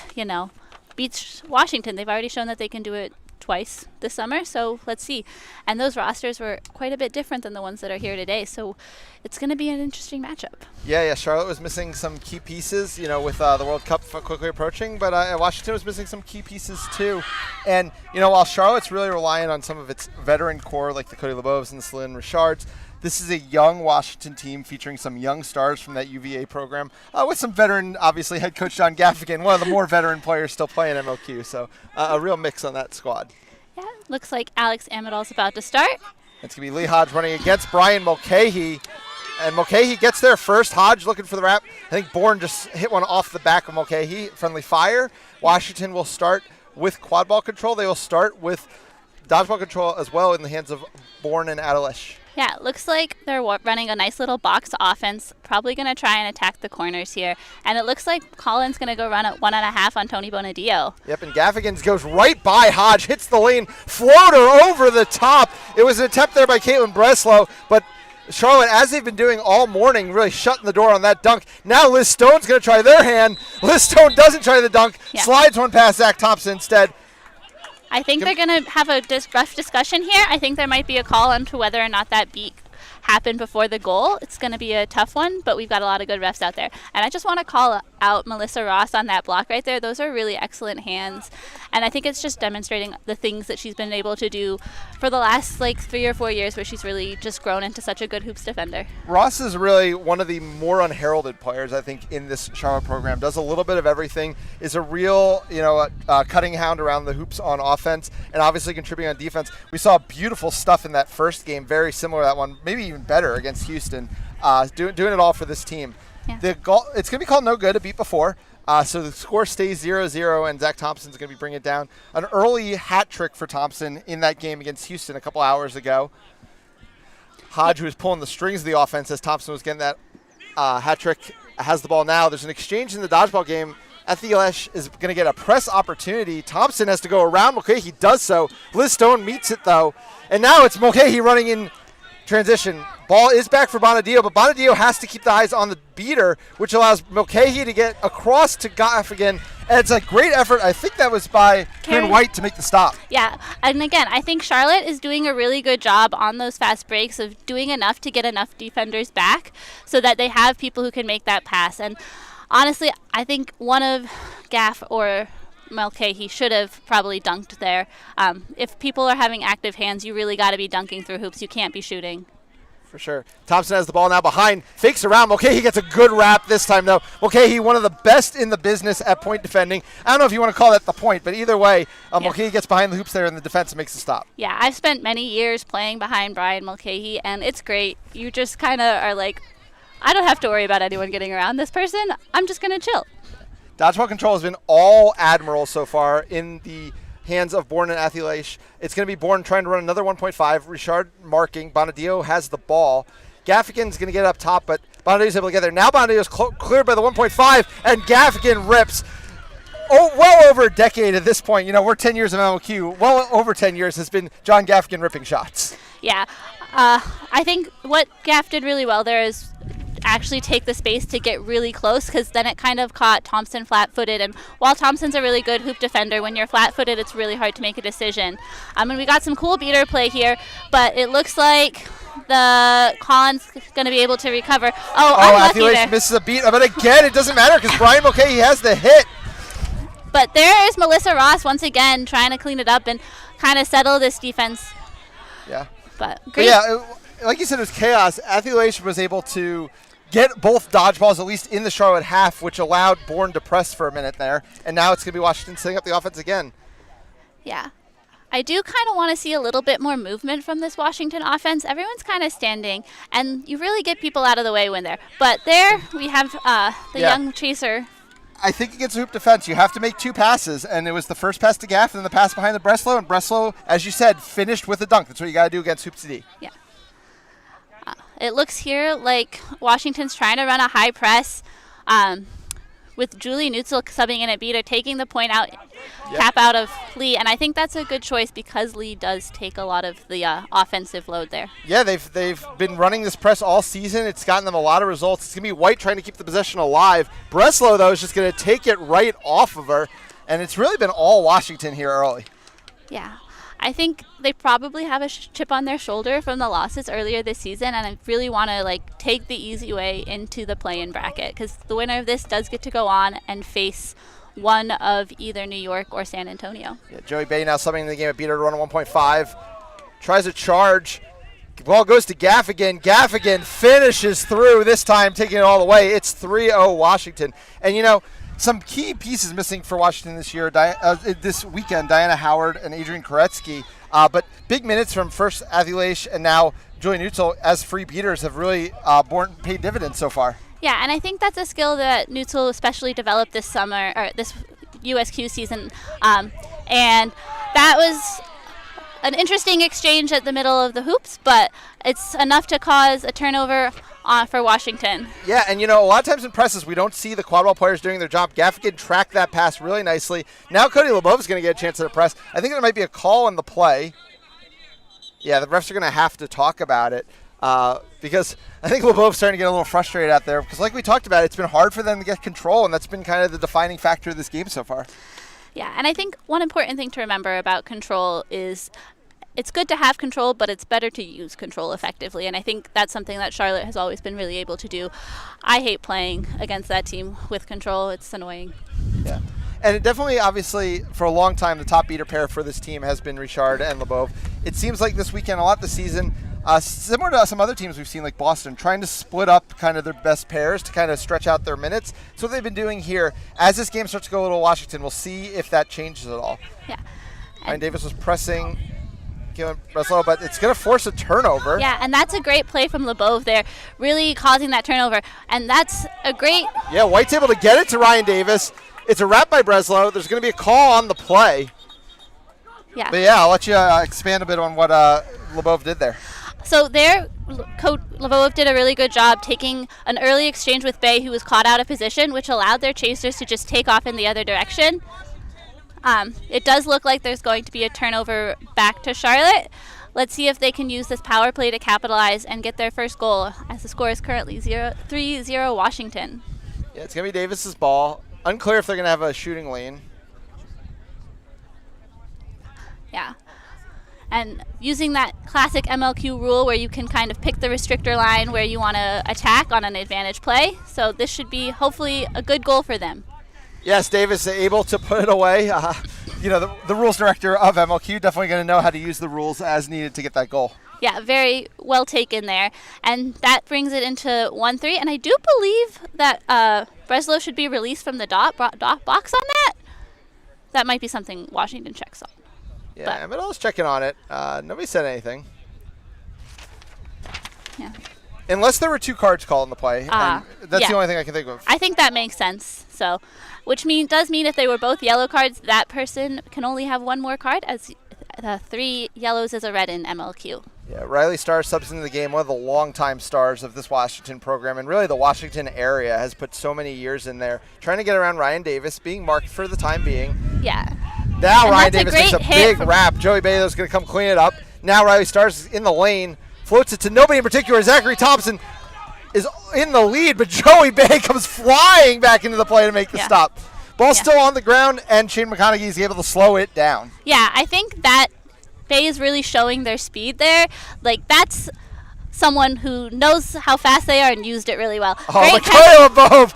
beats Washington? They've already shown that they can do it twice this summer, so let's see. And those rosters were quite a bit different than the ones that are here today, so it's going to be an interesting matchup. Yeah, Charlotte was missing some key pieces, with the World Cup quickly approaching, but Washington was missing some key pieces too. And, while Charlotte's really relying on some of its veteran core, like the Cody LeBeauvs and the Celine Richards, this is a young Washington team featuring some young stars from that UVA program, with some veteran, obviously, head coach John Gaffigan, one of the more veteran players still playing MLQ. So a real mix on that squad. Yeah, looks like Alex Amidal's about to start. It's going to be Lee Hodge running against Brian Mulcahy. And Mulcahy gets there first. Hodge looking for the wrap. I think Bourne just hit one off the back of Mulcahy. Friendly fire. Washington will start with quad ball control. They will start with dodgeball control as well in the hands of Bourne and Adelish. Yeah, it looks like they're running a nice little box offense, probably going to try and attack the corners here. And it looks like Colin's going to go run at 1.5 on Tony Bonadillo. Yep, and Gaffigan goes right by Hodge, hits the lane, floater over the top. It was an attempt there by Caitlin Breslow, but Charlotte, as they've been doing all morning, really shutting the door on that dunk. Now Liz Stone's going to try their hand. Liz Stone doesn't try the dunk, slides one past Zach Thompson instead. I think they're going to have a rough discussion here. I think there might be a call on to whether or not that beat happened before the goal. It's going to be a tough one, but we've got a lot of good refs out there. And I just want to call out Melissa Ross on that block right there. Those are really excellent hands. And I think it's just demonstrating the things that she's been able to do for the last 3 or 4 years, where she's really just grown into such a good hoops defender. Ross is really one of the more unheralded players, I think, in this Charlotte program. Does a little bit of everything, is a real, cutting hound around the hoops on offense, and obviously contributing on defense. We saw beautiful stuff in that first game, very similar to that one, maybe even better against Houston, doing it all for this team. Yeah. It's going to be called no good, a beat before. So the score stays 0-0, and Zach Thompson's going to be bringing it down. An early hat trick for Thompson in that game against Houston a couple hours ago. Hodge, who was pulling the strings of the offense as Thompson was getting that hat trick, has the ball now. There's an exchange in the dodgeball game. Ethielesh is going to get a press opportunity. Thompson has to go around Mulcahy. He does so. Liz Stone meets it, though. And now it's Mulcahy running in transition. Ball is back for Bonadillo, but Bonadillo has to keep the eyes on the beater, which allows Mulcahy to get across to Gaffigan. And it's a great effort. I think that was by Karen White to make the stop. Yeah, and again, I think Charlotte is doing a really good job on those fast breaks of doing enough to get enough defenders back so that they have people who can make that pass. And honestly, I think one of Gaff or Mulcahy should have probably dunked there. If people are having active hands, you really got to be dunking through hoops. You can't be shooting. For sure. Thompson has the ball now behind, fakes around. Mulcahy gets a good wrap this time, though. Mulcahy, one of the best in the business at point defending. I don't know if you want to call that the point, but either way, Mulcahy gets behind the hoops there in the defense and makes the stop. Yeah, I've spent many years playing behind Brian Mulcahy, and it's great. You just kind of are like, I don't have to worry about anyone getting around this person. I'm just going to chill. Dodgeball control has been all Admirals so far in the hands of Bourne and Athielesh. It's going to be Bourne trying to run another 1.5. Richard marking. Bonadillo has the ball. Gaffigan's going to get up top, but Bonadillo's able to get there. Now Bonadillo's cleared by the 1.5, and Gaffigan rips. Oh, well over a decade at this point. We're 10 years of MLQ. Well over 10 years has been John Gaffigan ripping shots. Yeah. I think what Gaff did really well there is actually take the space to get really close, because then it kind of caught Thompson flat-footed. And while Thompson's a really good hoop defender, when you're flat-footed, it's really hard to make a decision. And we got some cool beater play here, but it looks like the Colin's going to be able to recover. Unlucky there. Misses a beat, but again, it doesn't matter because Brian Mulcahy has the hit. But there is Melissa Ross once again trying to clean it up and kind of settle this defense. Yeah. But great. Like you said, it was chaos. Athielesh was able to get both dodgeballs at least in the Charlotte half, which allowed Bourne to press for a minute there. And now it's going to be Washington setting up the offense again. Yeah. I do kind of want to see a little bit more movement from this Washington offense. Everyone's kind of standing, and you really get people out of the way when they're. But there we have the young chaser. I think against hoop defense, you have to make 2 passes, and it was the first pass to Gaff and then the pass behind the Breslow, and Breslow, as you said, finished with a dunk. That's what you got to do against hoop CD. Yeah. It looks here like Washington's trying to run a high press. With Julie Neutzel subbing in at beater, taking the point out, cap out of Lee, and I think that's a good choice because Lee does take a lot of the offensive load there. Yeah, they've been running this press all season. It's gotten them a lot of results. It's going to be White trying to keep the possession alive. Breslow, though, is just going to take it right off of her, and it's really been all Washington here early. Yeah. I think they probably have a chip on their shoulder from the losses earlier this season, and I really want to take the easy way into the play-in bracket because the winner of this does get to go on and face one of either New York or San Antonio. Yeah, Joey Bay now subbing in the game at beater to run a 1.5. Tries a charge. Ball goes to Gaffigan. Gaffigan finishes through this time, taking it all the way. It's 3-0 Washington. And, some key pieces missing for Washington this year, this weekend, Diana Howard and Adrian Koretsky. But big minutes from first Avilash and now Julie Neutzel as free beaters have really paid dividends so far. Yeah, and I think that's a skill that Neutzel especially developed this summer, or this USQ season. And that was an interesting exchange at the middle of the hoops, but it's enough to cause a turnover for Washington. Yeah, and a lot of times in presses, we don't see the quadball players doing their job. Gaffigan tracked that pass really nicely. Now Cody Lebov is going to get a chance at a press. I think there might be a call on the play. Yeah, the refs are going to have to talk about it because I think Lebov's starting to get a little frustrated out there because like we talked about, it's been hard for them to get control, and that's been kind of the defining factor of this game so far. Yeah, and I think one important thing to remember about control is it's good to have control, but it's better to use control effectively, and I think that's something that Charlotte has always been really able to do. I hate playing against that team with control. It's annoying. Yeah, and it definitely, obviously, for a long time, the top beater pair for this team has been Richard and Lebov. It seems like this weekend, a lot this season, similar to some other teams we've seen like Boston, trying to split up kind of their best pairs to kind of stretch out their minutes. That's what they've been doing here. As this game starts to go a little Washington, we'll see if that changes at all. Yeah. Ryan Davis was pressing Breslow, but it's going to force a turnover. Yeah, and that's a great play from Lebov there, really causing that turnover. And that's a great... Yeah, White's able to get it to Ryan Davis. It's a wrap by Breslow. There's going to be a call on the play. Yeah. But yeah, I'll let you expand a bit on what Lebov did there. So there, Coach Lvov did a really good job taking an early exchange with Bay, who was caught out of position, which allowed their chasers to just take off in the other direction. It does look like there's going to be a turnover back to Charlotte. Let's see if they can use this power play to capitalize and get their first goal, as the score is currently 3-0 Washington. Yeah, it's going to be Davis's ball. Unclear if they're going to have a shooting lane. Yeah. And using that classic MLQ rule where you can kind of pick the restrictor line where you want to attack on an advantage play. So this should be hopefully a good goal for them. Yes, Davis able to put it away. The rules director of MLQ definitely going to know how to use the rules as needed to get that goal. Yeah, very well taken there. And that brings it into 1-3. And I do believe that Breslow should be released from the dot box on that. That might be something Washington checks on. Yeah, Admirals checking on it. Nobody said anything. Yeah. Unless there were two cards called in the play. And that's yeah. the only thing I can think of. I think that makes sense. So, which does mean if they were both yellow cards, that person can only have one more card, as 3 yellows is a red in MLQ. Yeah, Riley Starr subs into the game, one of the longtime stars of this Washington program, and really the Washington area has put so many years in there, trying to get around Ryan Davis, being marked for the time being. Yeah. Now and Ryan Davis makes a big wrap. Joey Baylor's going to come clean it up. Now Riley Starr's in the lane, floats it to nobody in particular. Zachary Thompson is in the lead, but Joey Bay comes flying back into the play to make the stop. Ball's still on the ground, and Shane McConaughey is able to slow it down. Yeah, I think that Bay is really showing their speed there. Like, that's someone who knows how fast they are and used it really well. Oh, Mikhail Above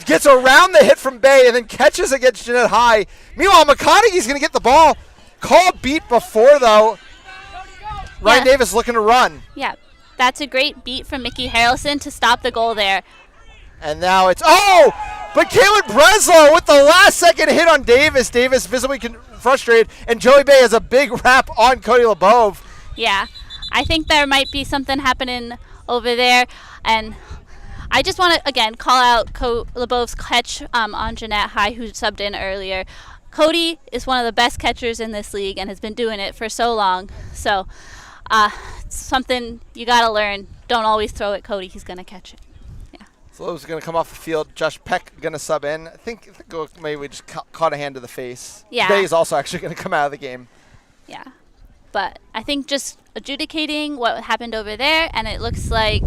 gets around the hit from Bay and then catches against Jeanette High. Meanwhile, McConaughey's going to get the ball. Call beat before, though. Ryan Davis looking to run. Yeah, that's a great beat from Mickey Harrelson to stop the goal there. And now it's, oh! But Caitlin Breslow with the last second hit on Davis. Davis visibly frustrated, and Joey Bay has a big wrap on Cody LeBove. Yeah, I think there might be something happening over there, and I just want to, again, call out LeBove's catch on Jeanette High, who subbed in earlier. Cody is one of the best catchers in this league and has been doing it for so long. So it's something you got to learn. Don't always throw at Cody. He's going to catch it. Yeah. Slove's going to come off the field. Josh Peck going to sub in. I think maybe we just caught a hand to the face. Yeah. Bay is also actually going to come out of the game. Yeah. But I think just adjudicating what happened over there, and it looks like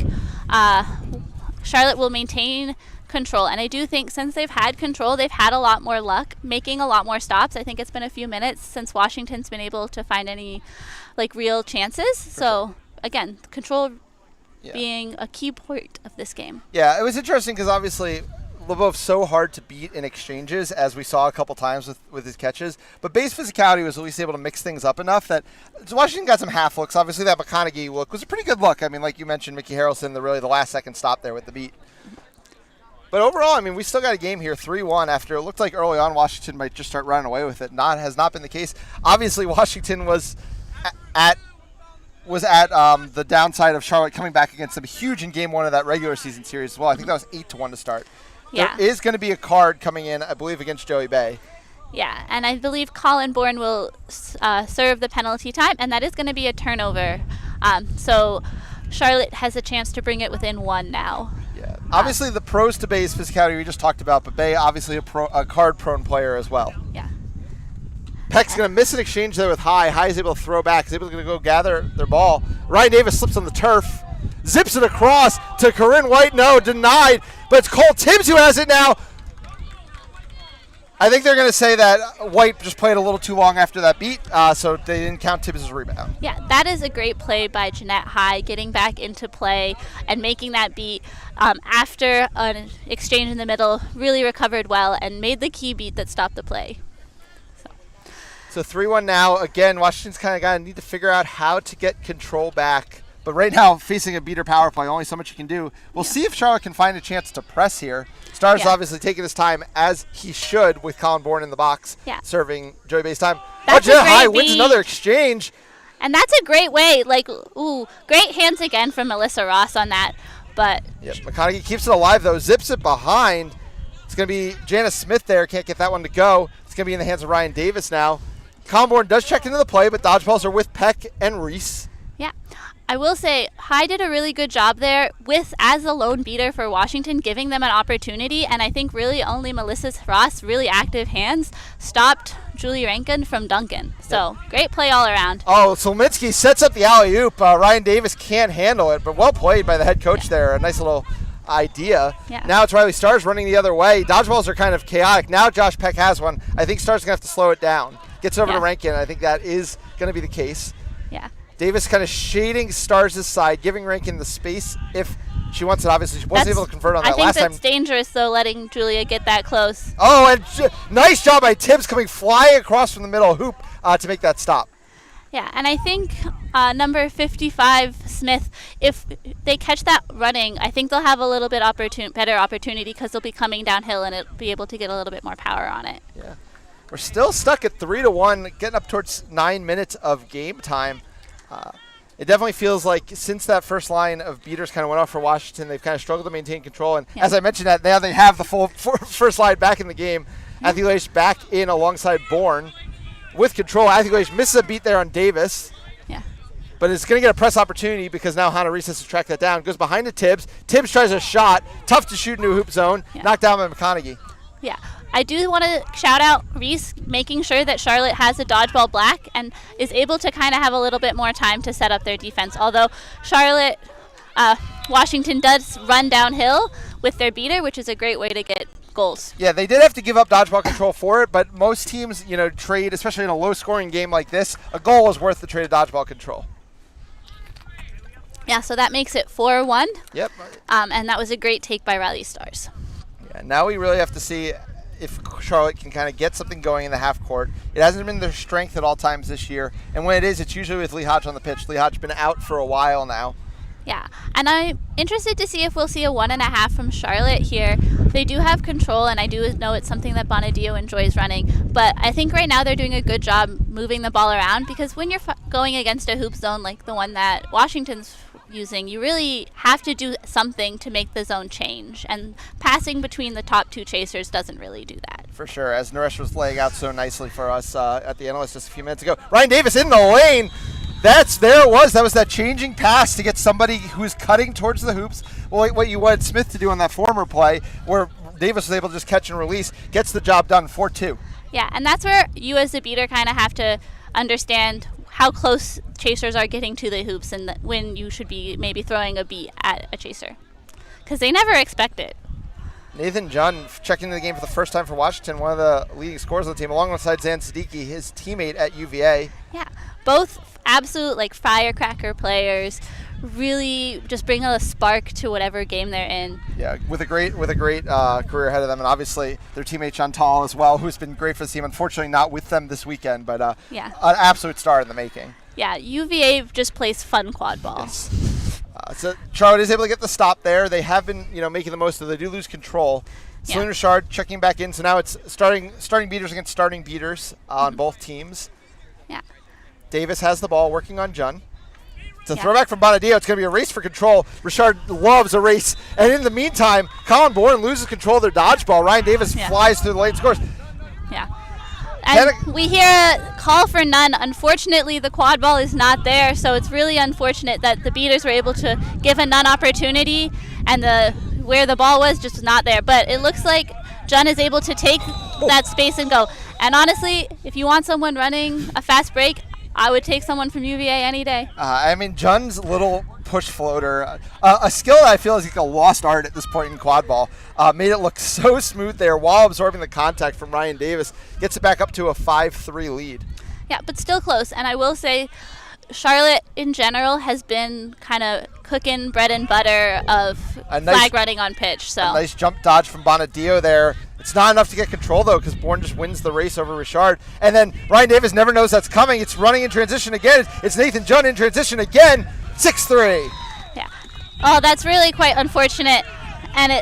Charlotte will maintain control. And I do think since they've had control, they've had a lot more luck making a lot more stops. I think it's been a few minutes since Washington's been able to find any real chances. So again, control being a key part of this game. Yeah, it was interesting because obviously LeBove's so hard to beat in exchanges, as we saw a couple times with his catches. But Bay's physicality was at least able to mix things up enough that Washington got some half looks. Obviously, that McConaughey look was a pretty good look. I mean, like you mentioned, Mickey Harrelson, the last second stop there with the beat. But overall, I mean, we still got a game here, 3-1, after it looked like early on Washington might just start running away with it. Has not been the case. Obviously, Washington was at the downside of Charlotte coming back against them huge in game one of that regular season series as well. I think that was 8-1 to start. Yeah. There is going to be a card coming in, I believe, against Joey Bay. Yeah, and I believe Colin Bourne will serve the penalty time, and that is going to be a turnover. So Charlotte has a chance to bring it within one now. Yeah. Obviously, the pros to Bay's physicality we just talked about, but Bay obviously a card-prone player as well. Yeah. Peck's going to miss an exchange there with High. High is able to throw back. He's able to go gather their ball. Ryan Davis slips on the turf. Zips it across to Corinne White. No, denied. But it's Cole Tibbs who has it now. I think they're going to say that White just played a little too long after that beat, so they didn't count Tibbs as a rebound. Yeah, that is a great play by Jeanette High, getting back into play and making that beat after an exchange in the middle. Really recovered well and made the key beat that stopped the play. So 3-1 now. Again, Washington's kind of going to need to figure out how to get control back. But right now, facing a beater power play, only so much you can do. We'll see if Charlotte can find a chance to press here. Stars obviously taking his time, as he should, with Colin Bourne in the box, serving Joey Bay's time. Jeanette High wins another exchange. And that's a great way. Great hands again from Melissa Ross on that. But McConaughey keeps it alive, though. Zips it behind. It's going to be Janice Smith there. Can't get that one to go. It's going to be in the hands of Ryan Davis now. Colin Bourne does check into the play, but dodgeballs are with Peck and Reese. Yeah. I will say High did a really good job there as a lone beater for Washington, giving them an opportunity, and I think really only Melissa Ross' really active hands stopped Julie Rankin from dunking. So great play all around. Oh, Solminski sets up the alley-oop. Ryan Davis can't handle it, but well played by the head coach there. A nice little idea. Yeah. Now it's Riley Stars running the other way. Dodgeballs are kind of chaotic. Now Josh Peck has one. I think Stars going to have to slow it down. Gets over to Rankin. I think that is going to be the case. Yeah. Davis kind of shading Stars' side, giving Rankin the space if she wants it. Obviously, she wasn't able to convert on that last time. I think that's dangerous, though, letting Julia get that close. Oh, and nice job by Tibbs coming flying across from the middle hoop to make that stop. Yeah, and I think number 55, Smith, if they catch that running, I think they'll have a little bit better opportunity because they'll be coming downhill and it'll be able to get a little bit more power on it. Yeah. We're still stuck at 3-1, getting up towards 9 minutes of game time. It definitely feels like since that first line of beaters kind of went off for Washington, they've kind of struggled to maintain control. And as I mentioned, now they have the full first line back in the game. Athletes back in alongside Bourne with control. Athletes misses a beat there on Davis. Yeah. But it's going to get a press opportunity because now Hannah Reese has to track that down. Goes behind to Tibbs. Tibbs tries a shot. Tough to shoot into a hoop zone. Knocked down by McConaughey. Yeah. I do want to shout out Reese making sure that Charlotte has a dodgeball black and is able to kind of have a little bit more time to set up their defense. Although Washington does run downhill with their beater, which is a great way to get goals. Yeah, they did have to give up dodgeball control for it, but most teams, trade, especially in a low-scoring game like this, a goal is worth the trade of dodgeball control. Yeah, so that makes it 4-1. Yep. And that was a great take by Riley Stars. Yeah, now we really have to see if Charlotte can kind of get something going in the half court. It hasn't been their strength at all times this year, and when it is, it's usually with Lee Hodge on the pitch. Lee Hodge has been out for a while now. Yeah, and I'm interested to see if we'll see a 1.5 from Charlotte here. They do have control, and I do know it's something that Bonadio enjoys running, but I think right now they're doing a good job moving the ball around, because when you're going against a hoop zone like the one that Washington's using, you really have to do something to make the zone change, and passing between the top 2 chasers doesn't really do that. For sure, as Naresh was laying out so nicely for us at the analyst just a few minutes ago. Ryan Davis in the lane. There it was. That was that changing pass to get somebody who's cutting towards the hoops. Well, what you wanted Smith to do on that former play, where Davis was able to just catch and release, gets the job done, 4-2. Yeah, and that's where you as a beater kind of have to understand how close chasers are getting to the hoops, and when you should be maybe throwing a beat at a chaser, because they never expect it. Nathan Junn checking into the game for the first time for Washington, one of the leading scorers of the team, alongside Zan Siddiqui, his teammate at UVA. Yeah, both absolute firecracker players, really just bring a spark to whatever game they're in. Yeah, with a great career ahead of them, and obviously their teammate Chantal as well, who's been great for the team. Unfortunately, not with them this weekend, but an absolute star in the making. Yeah, UVA just plays fun quad ball. Yes. So Charlotte is able to get the stop there. They have been, making the most of it. They do lose control. Celine Richard checking back in, so now it's starting beaters against starting beaters on both teams. Yeah. Davis has the ball, working on Junn. It's a throwback from Bonadio. It's going to be a race for control. Richard loves a race. And in the meantime, Colin Bourne loses control of their dodgeball. Ryan Davis flies through the lane, scores. Yeah. And we hear a call for none. Unfortunately, the quad ball is not there, so it's really unfortunate that the beaters were able to give a none opportunity, and where the ball was just not there. But it looks like Junn is able to take that space and go. And honestly, if you want someone running a fast break, I would take someone from UVA any day. Junn's little push floater, a skill that I feel is like a lost art at this point in quad ball, made it look so smooth there while absorbing the contact from Ryan Davis. Gets it back up to a 5-3 lead. Yeah, but still close. And I will say, Charlotte in general has been kind of cooking bread and butter of flag running on pitch. So a nice jump dodge from Bonadio there. It's not enough to get control, though, because Bourne just wins the race over Richard. And then Ryan Davis never knows that's coming. It's running in transition again. It's Nathan Junn in transition again. 6-3. Yeah. Oh, that's really quite unfortunate. And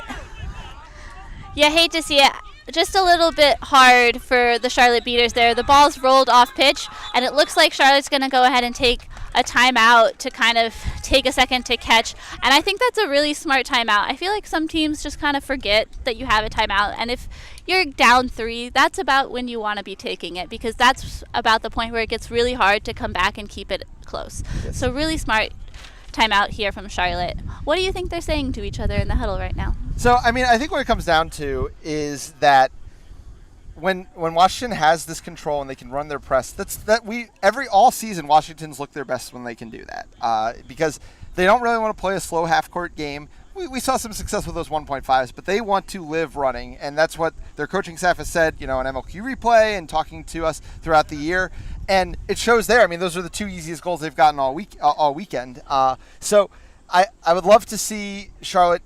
you hate to see it. Just a little bit hard for the Charlotte beaters there. The ball's rolled off pitch, and it looks like Charlotte's going to go ahead and take a timeout to kind of take a second to catch. And I think that's a really smart timeout. I feel like some teams just kind of forget that you have a timeout. And if you're down 3, that's about when you want to be taking it, because that's about the point where it gets really hard to come back and keep it close. Yes. So really smart timeout here from Charlotte. What do you think they're saying to each other in the huddle right now? So, I think what it comes down to is that when Washington has this control and they can run their press, all season Washington's look their best when they can do that, because they don't really want to play a slow half-court game. We saw some success with those 1.5s, but they want to live running, and that's what their coaching staff has said, on MLQ Replay and talking to us throughout the year, and it shows there. Those are the 2 easiest goals they've gotten all weekend. So I would love to see Charlotte,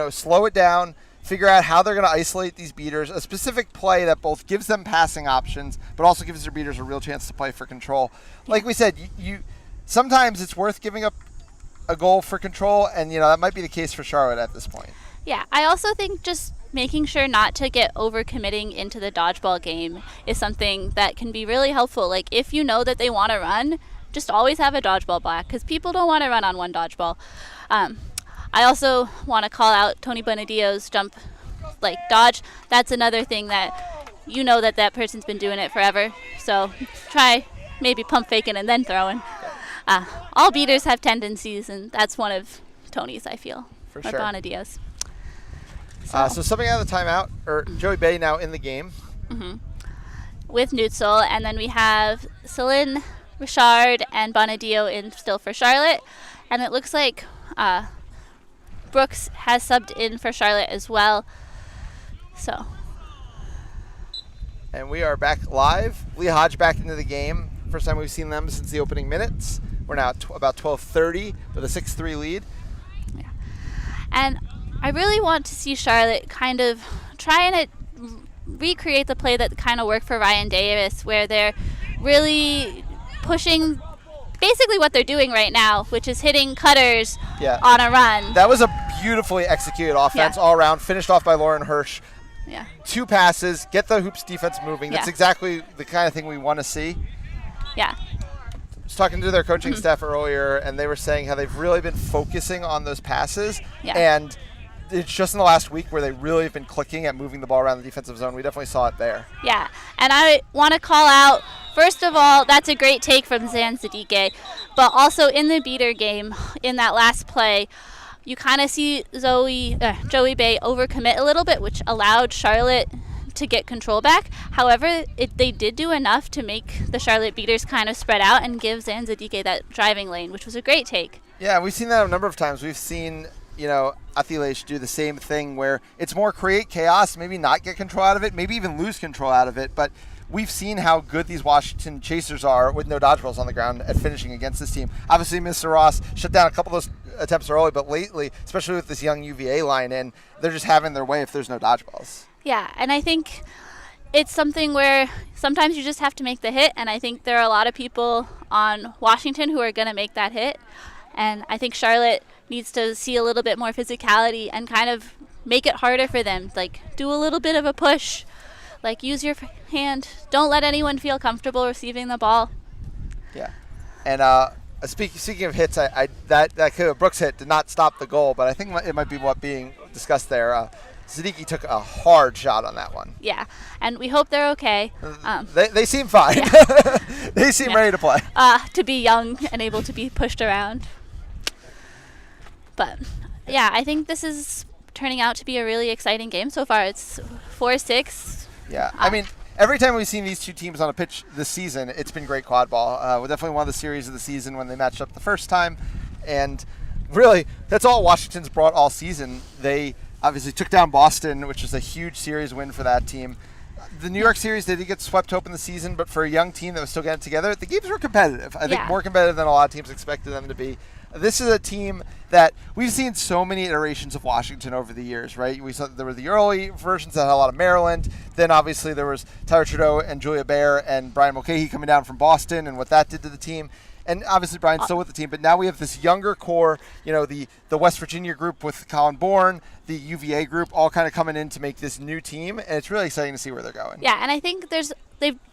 slow it down, figure out how they're going to isolate these beaters, a specific play that both gives them passing options, but also gives their beaters a real chance to play for control. Like we said, you sometimes it's worth giving up a goal for control, and that might be the case for Charlotte at this point. Yeah, I also think just making sure not to get overcommitting into the dodgeball game is something that can be really helpful. Like, if you know that they want to run, just always have a dodgeball back, because people don't want to run on one dodgeball. I also want to call out Tony Bonadio's jump dodge. That's another thing that that person's been doing it forever. So try maybe pump faking and then throwing. All beaters have tendencies, and that's one of Tony's, I feel. For or sure. Bonadio's. So something out of the timeout, or Joey Bay now in the game. Mm-hmm. With Nutzel, and then we have Celine, Richard, and Bonadio in still for Charlotte. And it looks like Brooks has subbed in for Charlotte as well. So. And we are back live. Lee Hodge back into the game. First time we've seen them since the opening minutes. We're now at about 12:30 with a 6-3 lead. Yeah. And I really want to see Charlotte kind of try and recreate the play that kind of worked for Ryan Davis, where they're really pushing basically what they're doing right now, which is hitting cutters Yeah. on a run. That was a beautifully executed offense all around, finished off by Lauren Hirsch. Yeah. 2 passes, get the hoops defense moving. That's Yeah. exactly the kind of thing we want to see. Yeah. I was talking to their coaching staff earlier, and they were saying how they've really been focusing on those passes. Yeah. And it's just in the last week where they really have been clicking at moving the ball around the defensive zone. We definitely saw it there. Yeah, and I want to call out, first of all, that's a great take from Zan Zadike, but also in the beater game, in that last play, you kind of see Joey Bay overcommit a little bit, which allowed Charlotte to get control back. However, they did do enough to make the Charlotte beaters kind of spread out and give Zan Zadike that driving lane, which was a great take. Yeah, we've seen that a number of times. We've seen, Athilesh do the same thing where it's more create chaos, maybe not get control out of it, maybe even lose control out of it. But we've seen how good these Washington chasers are with no dodgeballs on the ground at finishing against this team. Obviously, Mr. Ross shut down a couple of those attempts early, but lately, especially with this young UVA line in, they're just having their way if there's no dodgeballs. Yeah, and I think it's something where sometimes you just have to make the hit, and I think there are a lot of people on Washington who are going to make that hit. And I think Charlotte needs to see a little bit more physicality and kind of make it harder for them. Like, do a little bit of a push. Like, use your hand. Don't let anyone feel comfortable receiving the ball. Yeah. And speaking of hits, that Brooks hit did not stop the goal, but I think it might be what being discussed there. Zadiki took a hard shot on that one. Yeah, and we hope they're okay. They seem fine. Yeah. They seem ready to play. To be young and able to be pushed around. But, yeah, I think this is turning out to be a really exciting game so far. It's 4-6. Yeah, I mean, every time we've seen these two teams on a pitch this season, it's been great quad ball. We're definitely one of the series of the season when they matched up the first time. And really, that's all Washington's brought all season. They obviously took down Boston, which was a huge series win for that team. The New York series, they did get swept open the season, but for a young team that was still getting together, the games were competitive. I think more competitive than a lot of teams expected them to be. This is a team that we've seen so many iterations of Washington over the years, right? We saw there were the early versions that had a lot of Maryland. Then obviously there was Tyler Trudeau and Julia Baer and Brian Mulcahy coming down from Boston and what that did to the team. And obviously Brian's still with the team, but now we have this younger core, the West Virginia group with Colin Bourne, the UVA group, all kind of coming in to make this new team, and it's really exciting to see where they're going. Yeah, and I think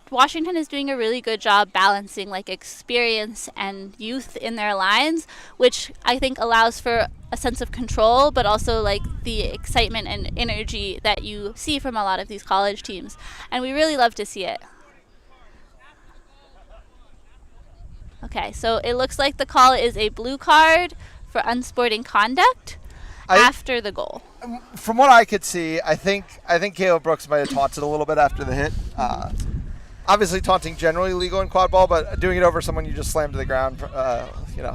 Washington is doing a really good job balancing experience and youth in their lines, which I think allows for a sense of control, but also the excitement and energy that you see from a lot of these college teams, and we really love to see it. Okay, so it looks like the call is a blue card for unsporting conduct after the goal. From what I could see, I think Caleb Brooks might have taunted a little bit after the hit. Obviously, taunting generally legal in quad ball, but doing it over someone you just slammed to the ground,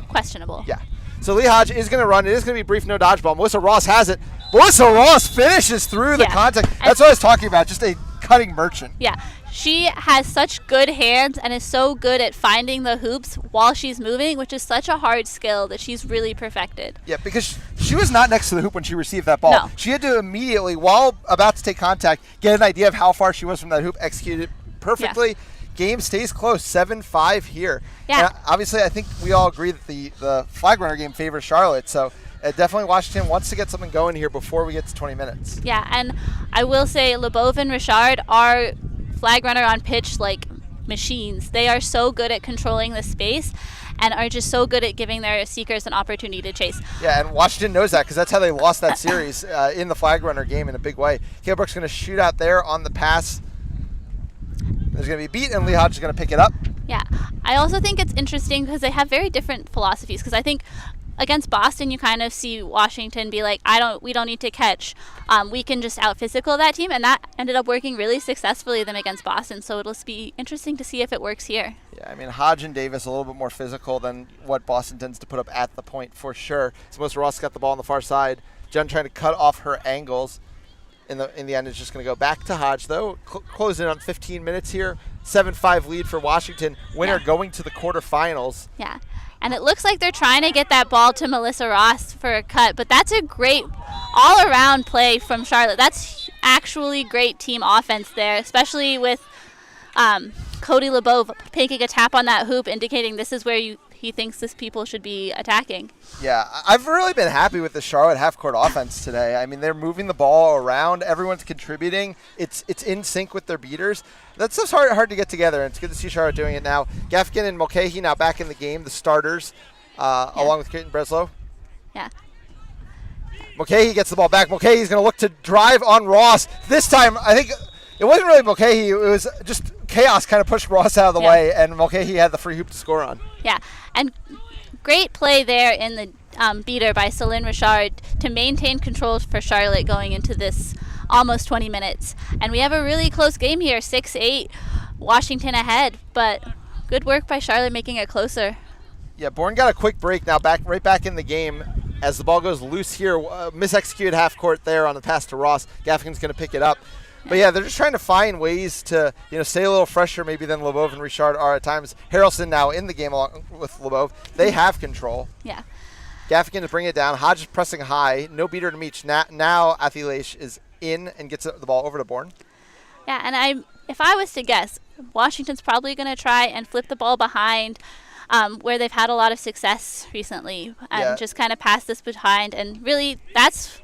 questionable. Yeah. So Lee Hodge is going to run. It is going to be brief, no dodgeball. Melissa Ross has it. Melissa Ross finishes through the contact. That's what I was talking about, just a cutting merchant. Yeah. She has such good hands and is so good at finding the hoops while she's moving, which is such a hard skill that she's really perfected. Yeah, because she was not next to the hoop when she received that ball. No. She had to immediately, while about to take contact, get an idea of how far she was from that hoop, execute it perfectly. Yeah. Game stays close, 7-5 here. Yeah. And obviously, I think we all agree that the flag runner game favors Charlotte, so definitely Washington wants to get something going here before we get to 20 minutes. Yeah, and I will say LeBeau and Richard are flag runner on pitch machines. They are so good at controlling the space and are just so good at giving their seekers an opportunity to chase. Yeah, and Washington knows that because that's how they lost that series in the flag runner game in a big way. Caleb Brooks going to shoot out there on the pass. There's going to be a beat, and Lee Hodge is going to pick it up. Yeah, I also think it's interesting because they have very different philosophies, because I think against Boston, you kind of see Washington be like, we don't need to catch. We can just out-physical that team, and that ended up working really successfully them against Boston, so it'll be interesting to see if it works here. Yeah, I mean, Hodge and Davis a little bit more physical than what Boston tends to put up at the point for sure. So Melissa Ross got the ball on the far side. Jen trying to cut off her angles. In the end, it's just going to go back to Hodge, though. Close in on 15 minutes here. 7-5 lead for Washington. Winner going to the quarterfinals. Yeah. And it looks like they're trying to get that ball to Melissa Ross for a cut, but that's a great all-around play from Charlotte. That's actually great team offense there, especially with Cody LeBeau taking a tap on that hoop, indicating this is where you he thinks this people should be attacking. Yeah, I've really been happy with the Charlotte half-court offense today. I mean, they're moving the ball around. Everyone's contributing. It's in sync with their beaters. That's just hard to get together, and it's good to see Charlotte doing it now. Gaffigan and Mulcahy now back in the game, the starters, along with Creighton Breslow. Yeah. Mulcahy gets the ball back. Mulcahy's going to look to drive on Ross. This time, I think it wasn't really Mulcahy. It was just chaos kind of pushed Ross out of the way, and Mulcahy had the free hoop to score on. Yeah, and great play there in the beater by Celine Richard to maintain control for Charlotte going into this almost 20 minutes. And we have a really close game here, 6-8, Washington ahead, but good work by Charlotte making it closer. Yeah, Bourne got a quick break now, right back in the game as the ball goes loose here. Misexecuted half court there on the pass to Ross. Gaffigan's going to pick it up. But yeah, they're just trying to find ways to, stay a little fresher maybe than Lobov and Richard are at times. Harrelson now in the game along with Lobov. They have control. Yeah. Gaffigan to bring it down. Hodge is pressing high. No beater to Meach. Now Athilash is in and gets the ball over to Bourne. Yeah, and if I was to guess, Washington's probably going to try and flip the ball behind where they've had a lot of success recently and just kind of pass this behind. And really, that's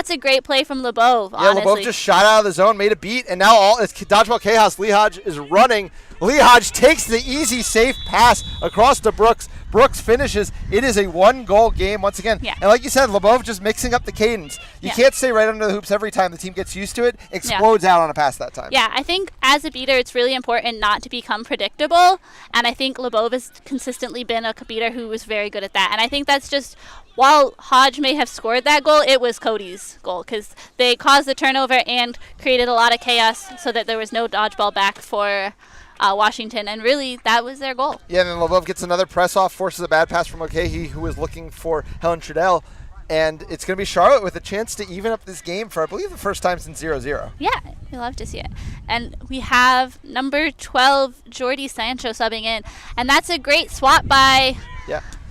a great play from Lobov, honestly. Yeah, Lobov just shot out of the zone, made a beat, and now it's dodgeball chaos. Lehaj is running. Lehaj takes the easy, safe pass across to Brooks. Brooks finishes. It is a one-goal game once again. Yeah. And like you said, Lobov just mixing up the cadence. You can't stay right under the hoops every time. The team gets used to it, explodes out on a pass that time. Yeah, I think as a beater, it's really important not to become predictable. And I think Lobov has consistently been a beater who was very good at that. And I think that's just, while Hodge may have scored that goal, it was Cody's goal because they caused the turnover and created a lot of chaos so that there was no dodgeball back for Washington, and really that was their goal. Yeah, and then Lobov gets another press off, forces a bad pass from Mulcahy, who was looking for Helen Trudell, and it's going to be Charlotte with a chance to even up this game for, I believe, the first time since 0-0. Yeah, we love to see it. And we have number 12, Jordy Sancho, subbing in, and that's a great swap by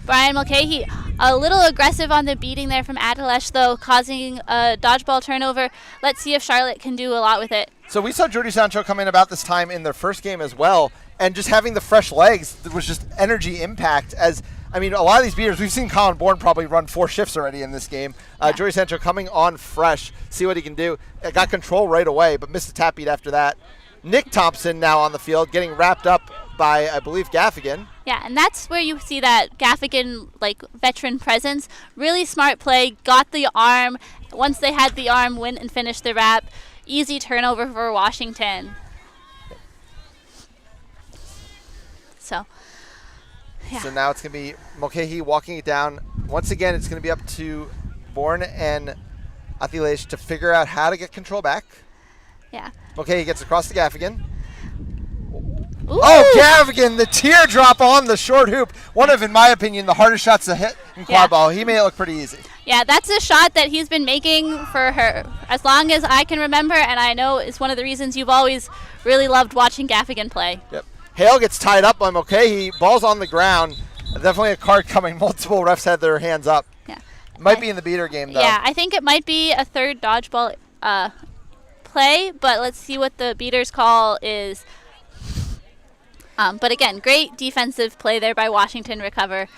Brian Mulcahy. A little aggressive on the beating there from Adelash, though, causing a dodgeball turnover. Let's see if Charlotte can do a lot with it. So we saw Jordy Sancho come in about this time in their first game as well, and just having the fresh legs was just energy impact. As I mean, a lot of these beaters, we've seen Colin Bourne probably run 4 shifts already in this game. Jordy Sancho coming on fresh, see what he can do. Got control right away, but missed a tap beat after that. Nick Thompson now on the field, getting wrapped up by, I believe, Gaffigan. Yeah, and that's where you see that Gaffigan, veteran presence. Really smart play, got the arm. Once they had the arm, went and finished the wrap. Easy turnover for Washington. So, yeah. So now it's going to be Mulcahy walking it down. Once again, it's going to be up to Bourne and Athilash to figure out how to get control back. Yeah. Mulcahy gets across to Gaffigan. Ooh. Oh, Gaffigan, the teardrop on the short hoop. One of, in my opinion, the hardest shots to hit in quad ball. He made it look pretty easy. Yeah, that's a shot that he's been making for her as long as I can remember, and I know it's one of the reasons you've always really loved watching Gaffigan play. Yep. Hale gets tied up by Mulcahy. Ball's on the ground. Definitely a card coming. Multiple refs had their hands up. Yeah. Might be in the beater game, though. Yeah, I think it might be a third dodgeball play, but let's see what the beater's call is. But again, great defensive play there by Washington, recover.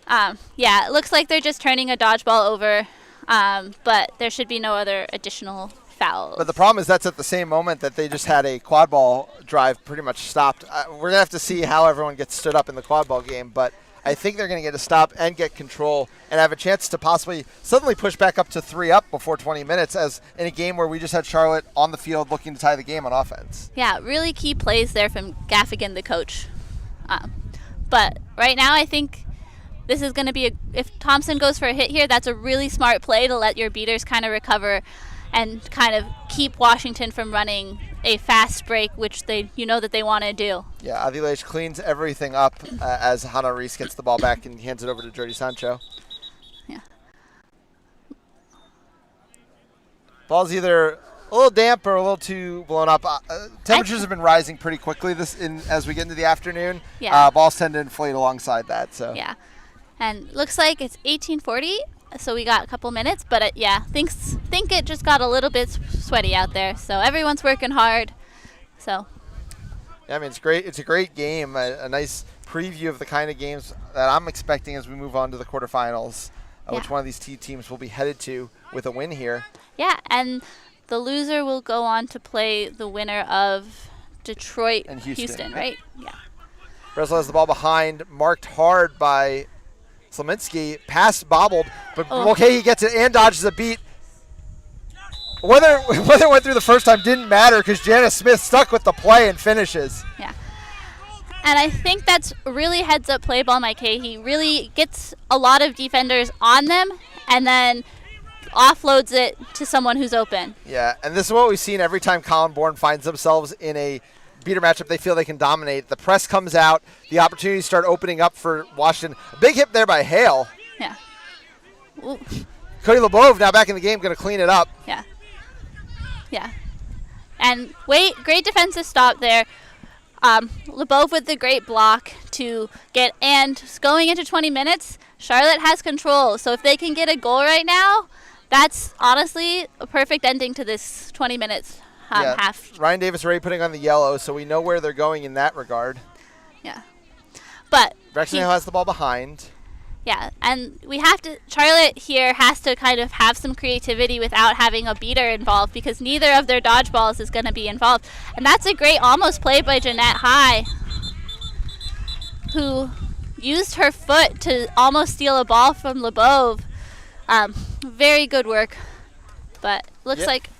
Yeah, it looks like they're just turning a dodgeball over, but there should be no other additional fouls. But the problem is that's at the same moment that they just had a quad ball drive pretty much stopped. We're going to have to see how everyone gets stood up in the quad ball game, but I think they're going to get a stop and get control and have a chance to possibly suddenly push back up to 3 up before 20 minutes as in a game where we just had Charlotte on the field looking to tie the game on offense. Yeah, really key plays there from Gaffigan, the coach. But right now I think this is going to be, if Thompson goes for a hit here, that's a really smart play to let your beaters kind of recover and kind of keep Washington from running a fast break, which they that they want to do. Yeah, Avilash cleans everything up as Hannah Reese gets the ball back and hands it over to Jordy Sancho. Yeah. Ball's either a little damp or a little too blown up. Temperatures have been rising pretty quickly as we get into the afternoon. Yeah. Balls tend to inflate alongside that. So. Yeah. And looks like it's 18:40. So we got a couple minutes, but think it just got a little bit sweaty out there. So everyone's working hard. So. Yeah, I mean it's great. It's a great game. A nice preview of the kind of games that I'm expecting as we move on to the quarterfinals, which one of these teams will be headed to with a win here. Yeah, and the loser will go on to play the winner of Detroit and Houston, right? Yeah. Breslau has the ball behind, marked hard by Slominski. Pass bobbled, but Mulcahy gets it and dodges a beat. Whether it went through the first time didn't matter because Janice Smith stuck with the play and finishes. Yeah. And I think that's really heads-up play ball Mulcahy. He really gets a lot of defenders on them and then offloads it to someone who's open. Yeah, and this is what we've seen every time Colin Bourne finds themselves in a beater matchup they feel they can dominate. The press comes out, the opportunities start opening up for Washington. A big hit there by Hale. Yeah. Ooh. Cody Lebov now back in the game, going to clean it up. Yeah. Yeah. And great defensive stop there. Lebov with the great block to get, and going into 20 minutes, Charlotte has control. So if they can get a goal right now, that's honestly a perfect ending to this 20 minutes half. Ryan Davis already putting on the yellow, so we know where they're going in that regard. Yeah. But Rexdale has the ball behind. Yeah, and Charlotte here has to kind of have some creativity without having a beater involved because neither of their dodgeballs is going to be involved. And that's a great almost play by Jeanette High, who used her foot to almost steal a ball from Lebov. Very good work. But looks like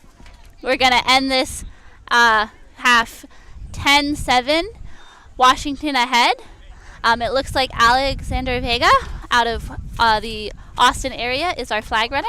we're going to end this half 10-7, Washington ahead. It looks like Alexander Vega out of the Austin area is our flag runner.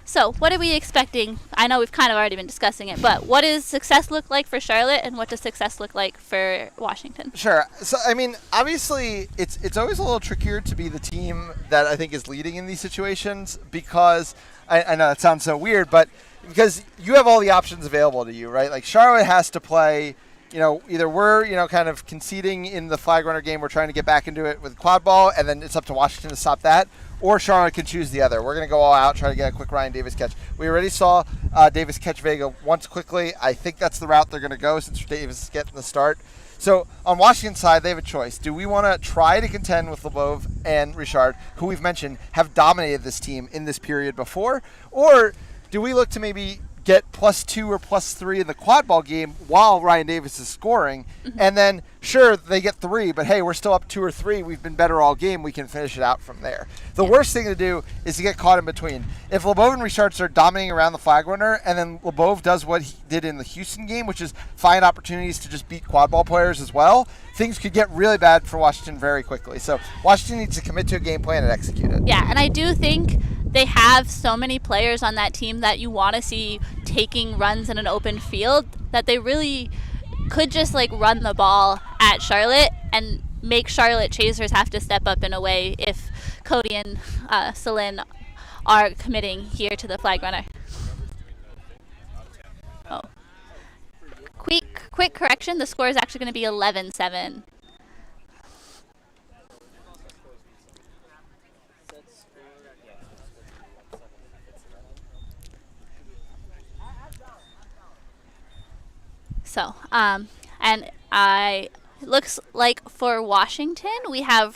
So what are we expecting? I know we've kind of already been discussing it, but what does success look like for Charlotte and what does success look like for Washington? Sure. So, I mean, obviously it's always a little trickier to be the team that I think is leading in these situations because I know that sounds so weird, but because you have all the options available to you, right? Like Charlotte has to play, either we're, kind of conceding in the flag runner game, we're trying to get back into it with quad ball, and then it's up to Washington to stop that, or Charlotte can choose the other. We're going to go all out, try to get a quick Ryan Davis catch. We already saw Davis catch Vega once quickly. I think that's the route they're going to go since Davis is getting the start. So on Washington's side, they have a choice. Do we want to try to contend with Lebov and Richard, who we've mentioned have dominated this team in this period before, or do we look to maybe get +2 or +3 in the quad ball game while Ryan Davis is scoring, and then sure they get 3, but hey, we're still up 2 or 3. We've been better all game. We can finish it out from there. The worst thing to do is to get caught in between. If Lebov and Richard start dominating around the flag runner, and then Lebov does what he did in the Houston game, which is find opportunities to just beat quad ball players as well, things could get really bad for Washington very quickly. So Washington needs to commit to a game plan and execute it. Yeah, and I do think they have so many players on that team that you want to see taking runs in an open field that they really could just run the ball at Charlotte and make Charlotte chasers have to step up in a way if Cody and Celine are committing here to the flag runner. Oh. Quick correction, the score is actually going to be 11-7. So, it looks like for Washington, we have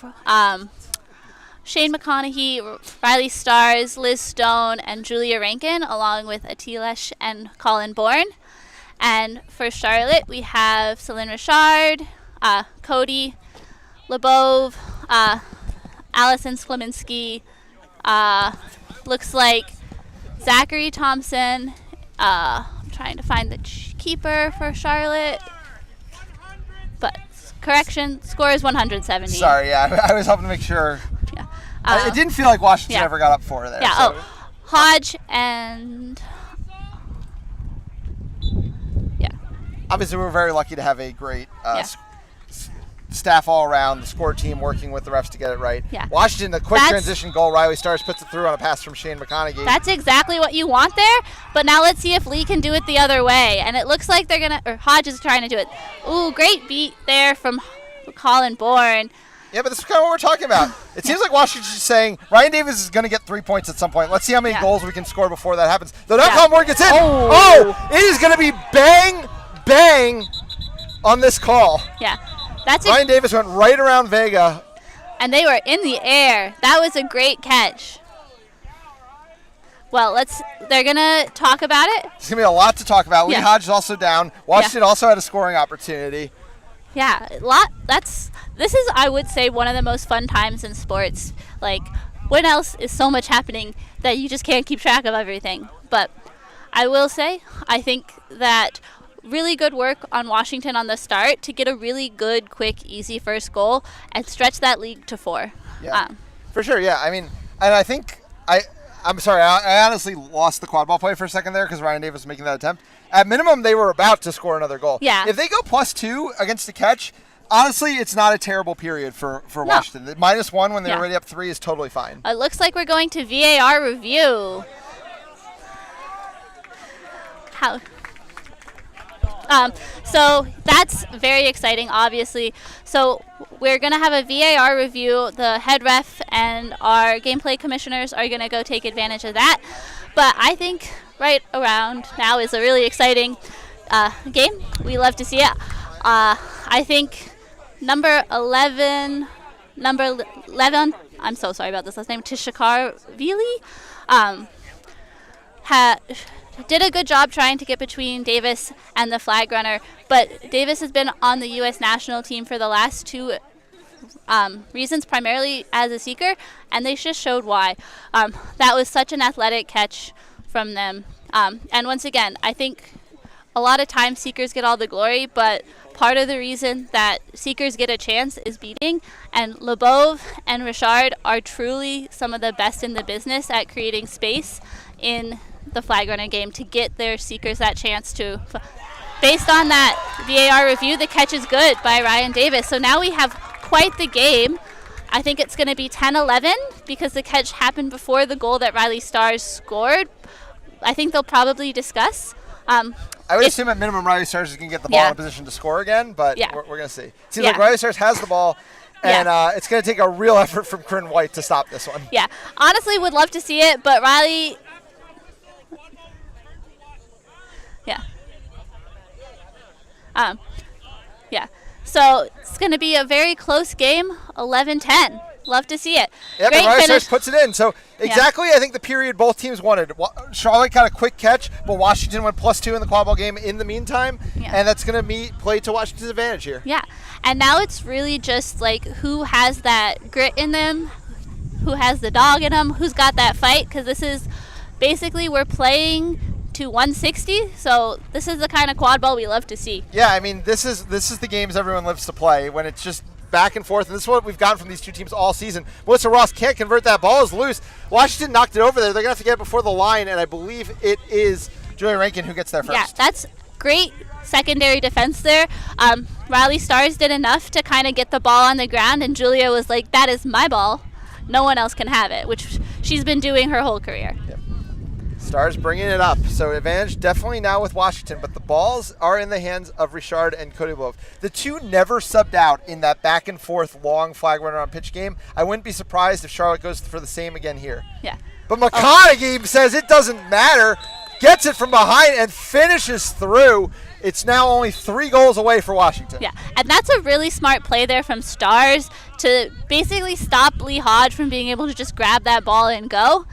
Shane McConaughey, Riley Stars, Liz Stone, and Julia Rankin, along with Atilesh and Colin Bourne. And for Charlotte, we have Celine Richard, Cody, Lebov, Allison Skleminski, looks like Zachary Thompson, I'm trying to find the keeper for Charlotte, but correction, score is 170. Sorry, I was hoping to make sure. Yeah. It didn't feel like Washington ever got up 4 there. Yeah, so. Hodge and obviously we're very lucky to have a great staff all around, the score team working with the refs to get it right. Yeah. Washington, the quick transition goal, Riley Stars puts it through on a pass from Shane McConaughey. That's exactly what you want there, but now let's see if Lee can do it the other way. And it looks like Hodge is trying to do it. Ooh, great beat there from Colin Bourne. Yeah, but this is kind of what we're talking about. It seems like Washington's just saying, Ryan Davis is going to get 3 points at some point. Let's see how many goals we can score before that happens. Though now Colin Bourne gets in. Oh, it is going to be bang on this call. Yeah. Ryan Davis went right around Vega. And they were in the air. That was a great catch. Well, they're going to talk about it. There's going to be a lot to talk about. Yeah. Lee Hodge is also down. Washington also had a scoring opportunity. Yeah, this is, I would say, one of the most fun times in sports. Like, when else is so much happening that you just can't keep track of everything? But I will say, I think that really good work on Washington on the start to get a really good, quick, easy first goal and stretch that lead to 4. Yeah, for sure, yeah. I mean, and I think I'm sorry, I honestly lost the quad ball play for a second there because Ryan Davis was making that attempt. At minimum, they were about to score another goal. Yeah. If they go +2 against the catch, honestly, it's not a terrible period for Washington. The -1 when they're already up 3 is totally fine. It looks like we're going to VAR review. So that's very exciting, obviously. So we're going to have a VAR review. The head ref and our gameplay commissioners are going to go take advantage of that. But I think right around now is a really exciting game. We love to see it. I think number 11, I'm so sorry about this last name, Tishakar Vili, did a good job trying to get between Davis and the flag runner, but Davis has been on the U.S. national team for the last 2 reasons, primarily as a seeker, and they just showed why. That was such an athletic catch from them. And once again, I think a lot of times seekers get all the glory, but part of the reason that seekers get a chance is beating, and LeBeau and Richard are truly some of the best in the business at creating space in the flag runner game to get their seekers that chance to. Based on that VAR review, the catch is good by Ryan Davis. So now we have quite the game. I think it's going to be 10-11 because the catch happened before the goal that Riley Stars scored. I think they'll probably discuss. I would assume at minimum Riley Stars is going to get the ball in a position to score again, but we're going to see. It seems like Riley Stars has the ball, and it's going to take a real effort from Corinne White to stop this one. Yeah, honestly would love to see it, but Riley... So it's going to be a very close game, 11-10. Love to see it. Yep, Great and Riley finish. Stars puts it in. So exactly, I think the period both teams wanted. Charlotte got a quick catch, but Washington went +2 in the quad ball game in the meantime, and that's going to play to Washington's advantage here. Yeah, and now it's really just like who has that grit in them, who has the dog in them, who's got that fight, because this is basically we're playing to 160, so this is the kind of quad ball we love to see. Yeah, I mean, this is the games everyone lives to play, when it's just back and forth, and this is what we've gotten from these two teams all season. Melissa Ross can't convert that ball, is loose. Washington knocked it over there. They're going to have to get it before the line, and I believe it is Julia Rankin who gets there first. Yeah, that's great secondary defense there. Riley Stars did enough to kind of get the ball on the ground, and Julia was like, that is my ball. No one else can have it, which she's been doing her whole career. Yep. Stars bringing it up. So advantage definitely now with Washington, but the balls are in the hands of Richard and Cody Love. The two never subbed out in that back and forth long flag runner on pitch game. I wouldn't be surprised if Charlotte goes for the same again here. Yeah. But McConaughey says it doesn't matter, gets it from behind and finishes through. It's now only 3 goals away for Washington. Yeah, and that's a really smart play there from Stars to basically stop Lee Hodge from being able to just grab that ball and go.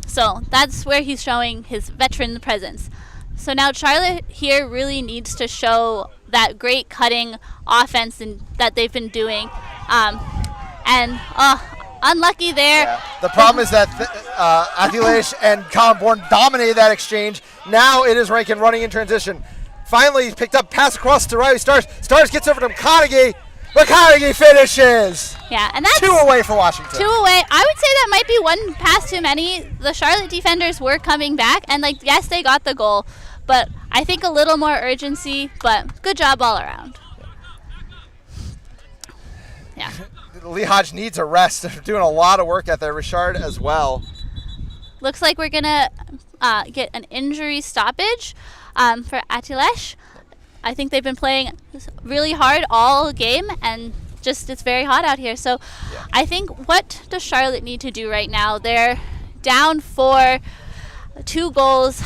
So that's where he's showing his veteran presence. So now Charlotte here really needs to show that great cutting offense that they've been doing. Unlucky there. Yeah. The problem is that Aviators and Colin Bourne dominated that exchange. Now it is Rankin running in transition. Finally, he's picked up, pass across to Riley Stars. Stars gets over to McConaughey. McConaughey finishes. Yeah, and that's 2 away for Washington. 2 away. I would say that might be 1 pass too many. The Charlotte defenders were coming back, and yes, they got the goal, but I think a little more urgency. But good job all around. Yeah. Lee Hodge needs a rest. They're doing a lot of work out there. Richard as well. Looks like we're gonna get an injury stoppage for Atilesh. I think they've been playing really hard all game, and it's very hot out here. So I think what does Charlotte need to do right now? They're down for 2 goals.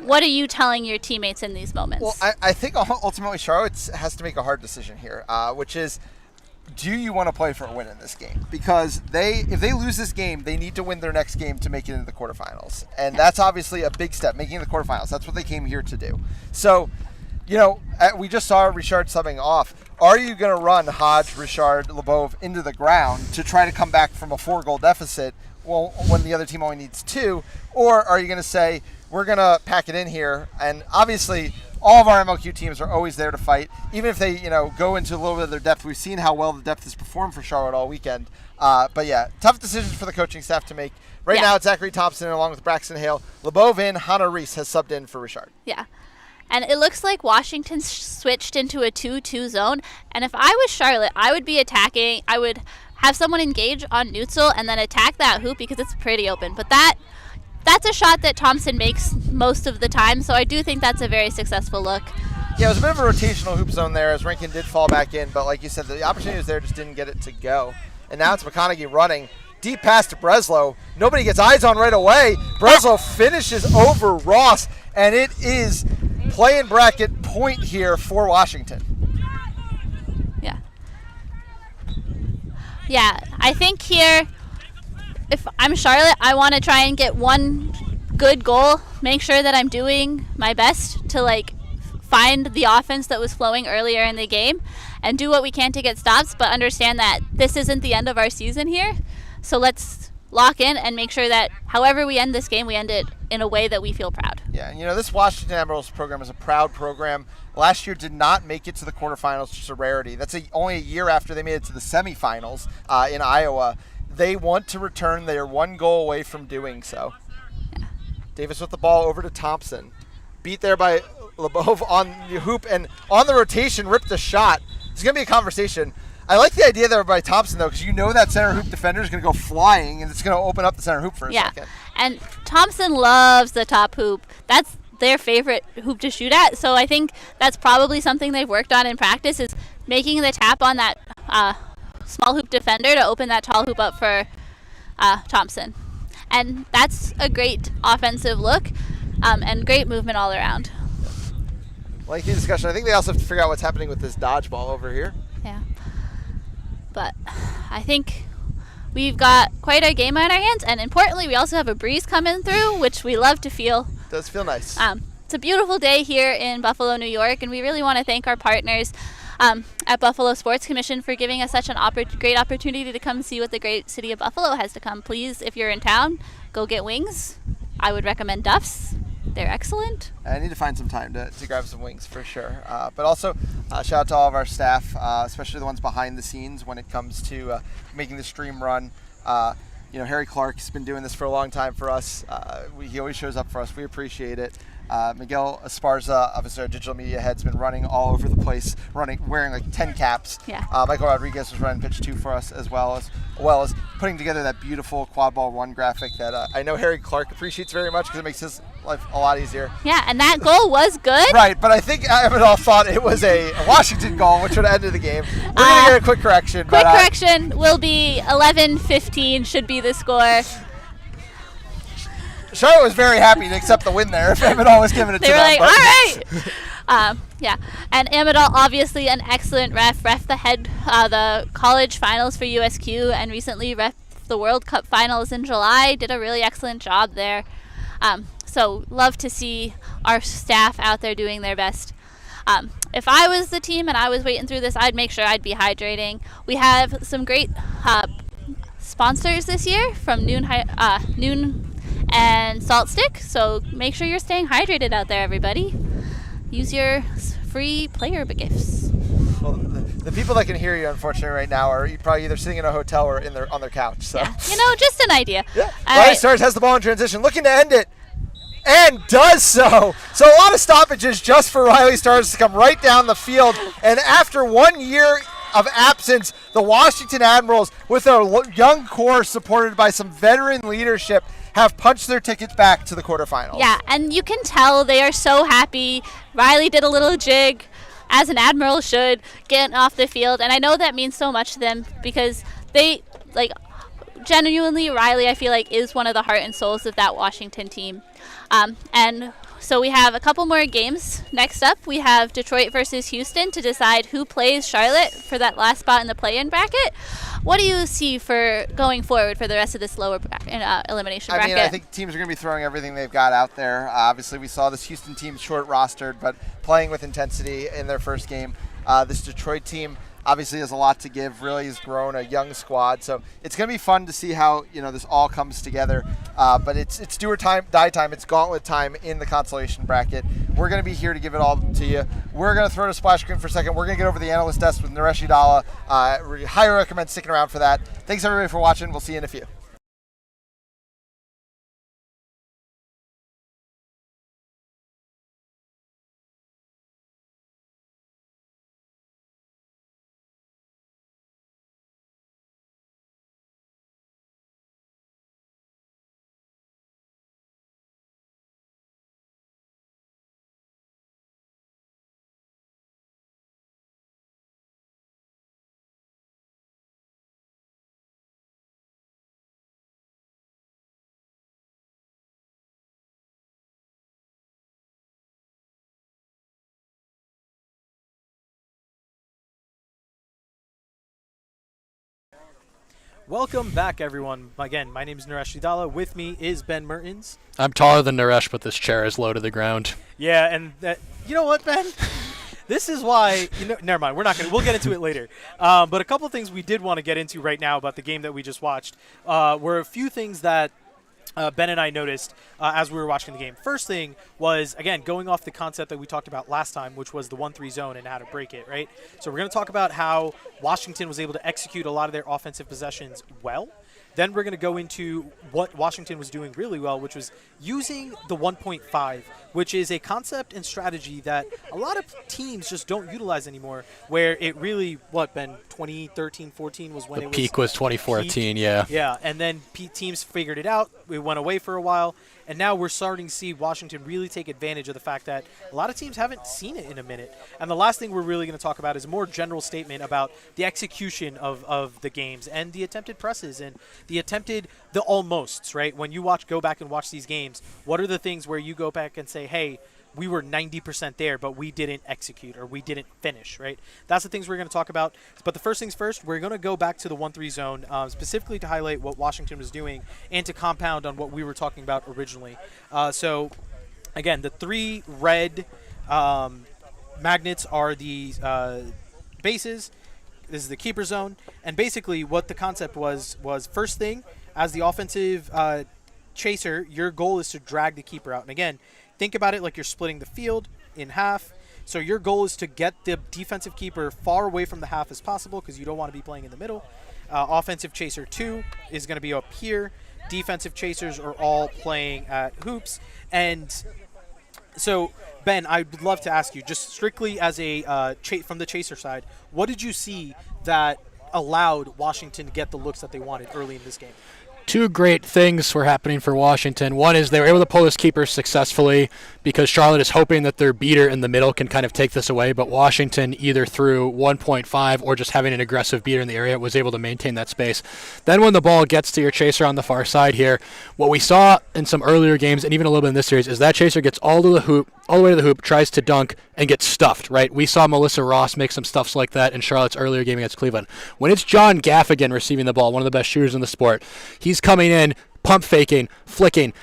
what are you telling your teammates in these moments? Well, I think ultimately Charlotte has to make a hard decision here, which is, do you want to play for a win in this game? Because if they lose this game, they need to win their next game to make it into the quarterfinals. And that's obviously a big step, making the quarterfinals. That's what they came here to do. So, we just saw Richard subbing off. Are you going to run Hodge, Richard, Lebov into the ground to try to come back from a 4-goal deficit when the other team only needs 2? Or are you going to say, we're going to pack it in here? And obviously, all of our MLQ teams are always there to fight, even if they, go into a little bit of their depth. We've seen how well the depth has performed for Charlotte all weekend. But yeah, tough decisions for the coaching staff to make. Right now, it's Zachary Thompson along with Braxton Hale. Lebov in, Hannah Reese has subbed in for Richard. Yeah. And it looks like Washington switched into a 2-2 zone. And if I was Charlotte, I would be attacking. I would have someone engage on neutral and then attack that hoop because it's pretty open. But that's a shot that Thompson makes most of the time. So I do think that's a very successful look. Yeah, it was a bit of a rotational hoop zone there as Rankin did fall back in. But like you said, the opportunity was there, just didn't get it to go. And now it's McConaughey running. Deep pass to Breslow. Nobody gets eyes on right away. Breslow finishes over Ross. And it is play-in bracket point here for Washington. Yeah. Yeah, I think here, if I'm Charlotte, I want to try and get one good goal, make sure that I'm doing my best to find the offense that was flowing earlier in the game and do what we can to get stops, but understand that this isn't the end of our season here. So let's lock in and make sure that however we end this game, we end it in a way that we feel proud. Yeah, and this Washington Admirals program is a proud program. Last year did not make it to the quarterfinals, just a rarity. That's only a year after they made it to the semifinals in Iowa. They want to return. They are 1 goal away from doing so. Yeah. Davis with the ball over to Thompson. Beat there by Lebov on the hoop, and on the rotation, ripped the shot. It's going to be a conversation. I like the idea there by Thompson, though, because that center hoop defender is going to go flying, and it's going to open up the center hoop for a second. And Thompson loves the top hoop. That's their favorite hoop to shoot at, so I think that's probably something they've worked on in practice is making the tap on that small hoop defender to open that tall hoop up for Thompson. And that's a great offensive look and great movement all around. Lengthy discussion. I think they also have to figure out what's happening with this dodgeball over here. Yeah. But I think we've got quite a game on our hands, and importantly, we also have a breeze coming through, which we love to feel. It does feel nice. It's a beautiful day here in Buffalo, New York, and we really want to thank our partners at Buffalo Sports Commission for giving us such a great opportunity to come see what the great city of Buffalo has to come. Please, if you're in town, go get wings. I would recommend Duff's. They're excellent. I need to find some time to grab some wings for sure. But also, shout out to all of our staff, especially the ones behind the scenes when it comes to making the stream run. Harry Clark has been doing this for a long time for us. He always shows up for us. We appreciate it. Miguel Esparza, obviously our digital media head, has been running all over the place, wearing 10 caps. Yeah. Michael Rodriguez was running pitch 2 for us as well as putting together that beautiful Quadball 1 graphic that I know Harry Clark appreciates very much because it makes his life a lot easier. Yeah, and that goal was good. Right, but I think Aviators thought it was a Washington goal, which would have ended the game. We're going to get a quick correction. Correction will be 11-15 should be the score. Charlotte was very happy to accept the win there if Aviators was giving it to them. They were like, all right. Yeah, and Amadal, obviously an excellent ref the college finals for USQ and recently ref the World Cup finals in July. Did a really excellent job there. So love to see our staff out there doing their best. If I was the team and I was waiting through this, I'd make sure I'd be hydrating. We have some great sponsors this year from Noon and Salt Stick, so make sure you're staying hydrated out there, everybody. Use your free player gifts. Well, the people that can hear you, unfortunately, right now are probably either sitting in a hotel or on their couch. So. Yeah. Just an idea. Yeah. Riley Stars has the ball in transition, looking to end it, and does so. So a lot of stoppages just for Riley Stars to come right down the field. And after 1 year of absence, the Washington Admirals, with a young core supported by some veteran leadership, have punched their tickets back to the quarterfinals. Yeah, and you can tell they are so happy. Riley did a little jig, as an Admiral should, getting off the field. And I know that means so much to them because they, genuinely, Riley, I feel like, is one of the heart and souls of that Washington team. And so we have a couple more games. Next up, we have Detroit versus Houston to decide who plays Charlotte for that last spot in the play-in bracket. What do you see for going forward for the rest of this lower elimination bracket? I think teams are going to be throwing everything they've got out there. Obviously, we saw this Houston team short-rostered, but playing with intensity in their first game. This Detroit team obviously has a lot to give, really has grown a young squad. So it's going to be fun to see how this all comes together. But it's do or die time. It's gauntlet time in the consolation bracket. We're going to be here to give it all to you. We're going to throw to splash screen for a second. We're going to get over to the analyst desk with Naresh Idala. We highly recommend sticking around for that. Thanks everybody for watching. We'll see you in a few. Welcome back, everyone. Again, my name is Naresh Idala. With me is Ben Mertens. I'm taller than Naresh, but this chair is low to the ground. Yeah, and you know what, Ben? This is why, never mind. We'll get into it later. But a couple of things we did want to get into right now about the game that we just watched were a few things that Ben and I noticed as we were watching the game. First thing was, again, going off the concept that we talked about last time, which was the 1-3 zone and how to break it, right? So we're going to talk about how Washington was able to execute a lot of their offensive possessions well. Then we're going to go into what Washington was doing really well, which was using the 1.5, which is a concept and strategy that a lot of teams just don't utilize anymore, where it really, Ben, 2013-14 was when the peak was 2014, yeah. Yeah, and then teams figured it out. We went away for a while, and now we're starting to see Washington really take advantage of the fact that a lot of teams haven't seen it in a minute. And the last thing we're really going to talk about is a more general statement about the execution of the games and the attempted presses and the almosts, right? When you go back and watch these games, what are the things where you go back and say, hey, we were 90% there, but we didn't execute or we didn't finish, right? That's the things we're going to talk about. But the first things first, we're going to go back to the 1-3 zone, specifically to highlight what Washington was doing and to compound on what we were talking about originally. So, again, the 3 red magnets are the bases. This is the keeper zone. And basically what the concept was first thing, as the offensive chaser, your goal is to drag the keeper out. And again, think about it like you're splitting the field in half. So your goal is to get the defensive keeper far away from the half as possible because you don't want to be playing in the middle. Offensive chaser 2 is going to be up here. Defensive chasers are all playing at hoops. And so, Ben, I'd love to ask you, just strictly as a from the chaser side, what did you see that allowed Washington to get the looks that they wanted early in this game? Two great things were happening for Washington. One is they were able to pull this keeper successfully because Charlotte is hoping that their beater in the middle can kind of take this away, but Washington, either through 1.5 or just having an aggressive beater in the area, was able to maintain that space. Then when the ball gets to your chaser on the far side here, what we saw in some earlier games and even a little bit in this series is that chaser gets all the way to the hoop, tries to dunk, and gets stuffed, right? We saw Melissa Ross make some stuffs like that in Charlotte's earlier game against Cleveland. When it's John Gaffigan receiving the ball, one of the best shooters in the sport, he's coming in, pump faking, flicking.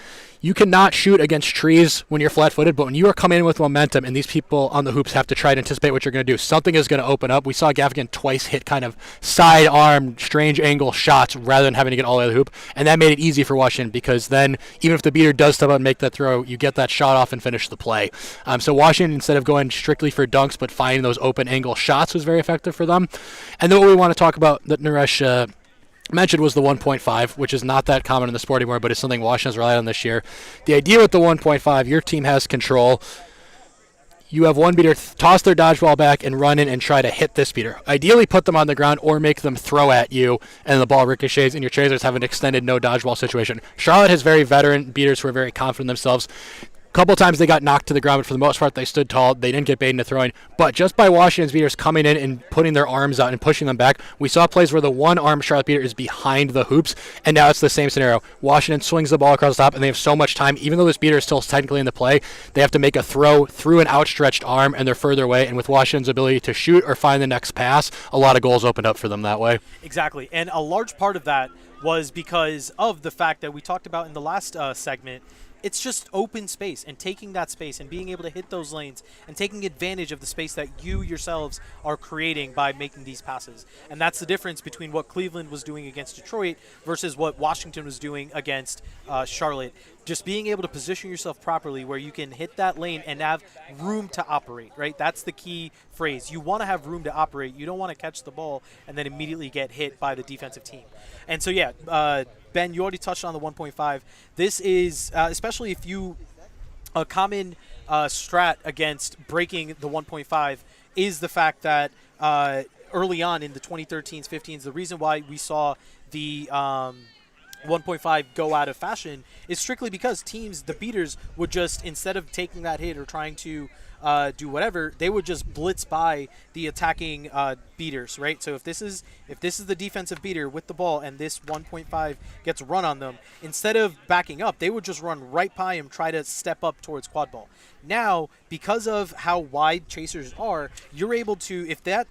You cannot shoot against trees when you're flat-footed, but when you are coming in with momentum and these people on the hoops have to try to anticipate what you're going to do, something is going to open up. We saw Gaffigan twice hit kind of side-arm, strange angle shots rather than having to get all the way to the hoop, and that made it easy for Washington because then even if the beater does step out and make that throw, you get that shot off and finish the play. So Washington, instead of going strictly for dunks but finding those open angle shots, was very effective for them. And then what we want to talk about that Naresh mentioned was the 1.5, which is not that common in the sport anymore, but it's something Washington's relied on this year. The idea with the 1.5, your team has control. You have one beater toss their dodgeball back and run in and try to hit this beater. Ideally put them on the ground or make them throw at you and the ball ricochets and your chasers have an extended no dodgeball situation. Charlotte has very veteran beaters who are very confident in themselves. couple times they got knocked to the ground, but for the most part they stood tall. They didn't get baited into throwing. But just by Washington's beaters coming in and putting their arms out and pushing them back, we saw plays where the one-armed Charlotte beater is behind the hoops, and now it's the same scenario. Washington swings the ball across the top, and they have so much time. Even though this beater is still technically in the play, they have to make a throw through an outstretched arm, and they're further away. And with Washington's ability to shoot or find the next pass, a lot of goals opened up for them that way. Exactly, and a large part of that was because of the fact that we talked about in the last segment. It's just open space, and taking that space and being able to hit those lanes and taking advantage of the space that you yourselves are creating by making these passes. And that's the difference between what Cleveland was doing against Detroit versus what Washington was doing against Charlotte. Just being able to position yourself properly where you can hit that lane and have room to operate, right? That's the key phrase. You want to have room to operate. You don't want to catch the ball and then immediately get hit by the defensive team. And so, yeah, Ben, you already touched on the 1.5. This is, especially if you, a common strat against breaking the 1.5 is the fact that early on in the 2013s, 15s, the reason why we saw the 1.5 go out of fashion is strictly because teams, the beaters, would just, instead of taking that hit or trying to do whatever, they would just blitz by the attacking beaters, right? So if this is the defensive beater with the ball and this 1.5 gets run on them, instead of backing up, they would just run right by him, try to step up towards quad ball. Now, because of how wide chasers are, you're able to, if that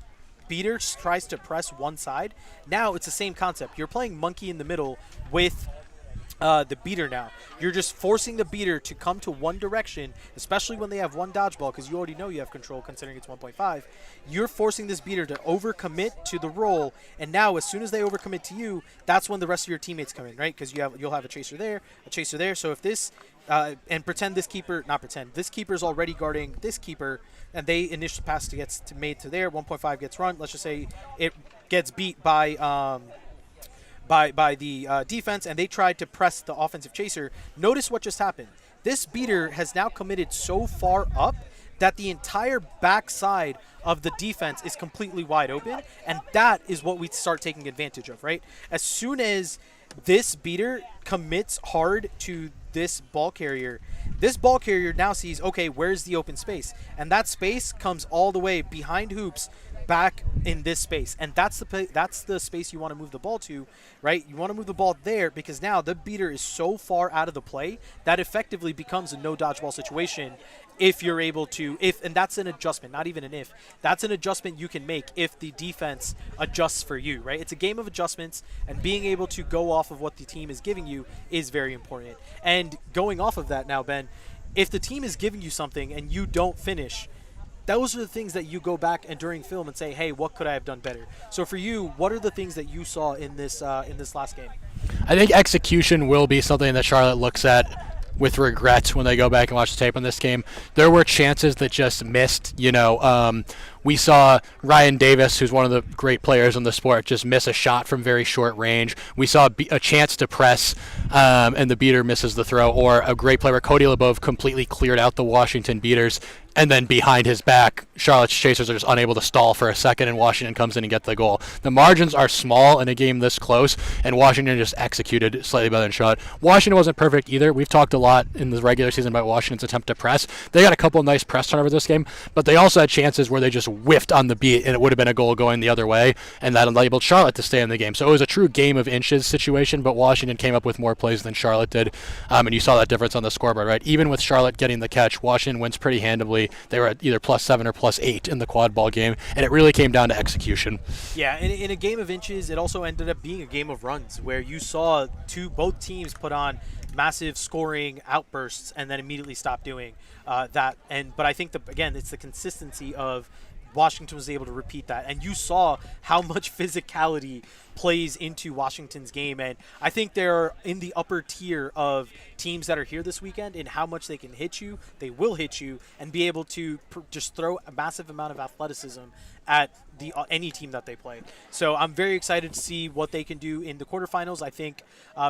beater tries to press one side, now it's the same concept. You're playing monkey in the middle with the beater now. You're just forcing the beater to come to one direction, especially when they have one dodgeball, because you already know you have control considering it's 1.5. You're forcing this beater to overcommit to the roll, and now as soon as they overcommit to you, that's when the rest of your teammates come in, right? Because you'll have a chaser there. So if this and pretend this keeper, not pretend, this keeper's already guarding this keeper, and they initial pass gets made to there, 1.5 gets run. Let's just say it gets beat by the defense, and they tried to press the offensive chaser. Notice what just happened. This beater has now committed so far up that the entire backside of the defense is completely wide open, and that is what we start taking advantage of, right? As soon as this beater commits hard to this ball carrier now sees, okay, where's the open space? And that space comes all the way behind hoops back in this space, and that's the space you want to move the ball to, right? You want to move the ball there because now the beater is so far out of the play that effectively becomes a no dodgeball situation if you're able to, and that's an adjustment, not even an if. That's an adjustment you can make if the defense adjusts for you, right? It's a game of adjustments, and being able to go off of what the team is giving you is very important. And going off of that now, Ben, if the team is giving you something and you don't finish, those are the things that you go back and during film and say, hey, what could I have done better? So for you, what are the things that you saw in this last game? I think execution will be something that Charlotte looks at with regret when they go back and watch the tape on this game. There were chances that just missed. We saw Ryan Davis, who's one of the great players in the sport, just miss a shot from very short range. We saw a chance to press, and the beater misses the throw, or a great play where Cody LeBeau completely cleared out the Washington beaters, and then behind his back, Charlotte's chasers are just unable to stall for a second, and Washington comes in and gets the goal. The margins are small in a game this close, and Washington just executed slightly better than Charlotte. Washington wasn't perfect either. We've talked a lot in the regular season about Washington's attempt to press. They got a couple nice press turnovers this game, but they also had chances where they just whiffed on the beat, and it would have been a goal going the other way, and that enabled Charlotte to stay in the game. So it was a true game of inches situation, but Washington came up with more plays than Charlotte did, and you saw that difference on the scoreboard, right? Even with Charlotte getting the catch, Washington wins pretty handily. They were at either +7 or +8 in the quad ball game, and it really came down to execution. Yeah, in a game of inches, it also ended up being a game of runs, where you saw both teams put on massive scoring outbursts and then immediately stop doing that. But I think, again, it's the consistency of Washington was able to repeat that. And you saw how much physicality plays into Washington's game. And I think they're in the upper tier of teams that are here this weekend in how much they can hit you. They will hit you and be able to just throw a massive amount of athleticism at any team that they play. So I'm very excited to see what they can do in the quarterfinals. I think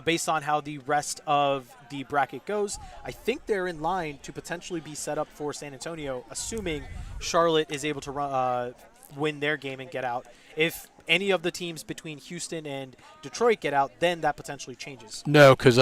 based on how the rest of the bracket goes, I think they're in line to potentially be set up for San Antonio, assuming Charlotte is able to win their game and get out. If any of the teams between Houston and Detroit get out, then that potentially changes. No, because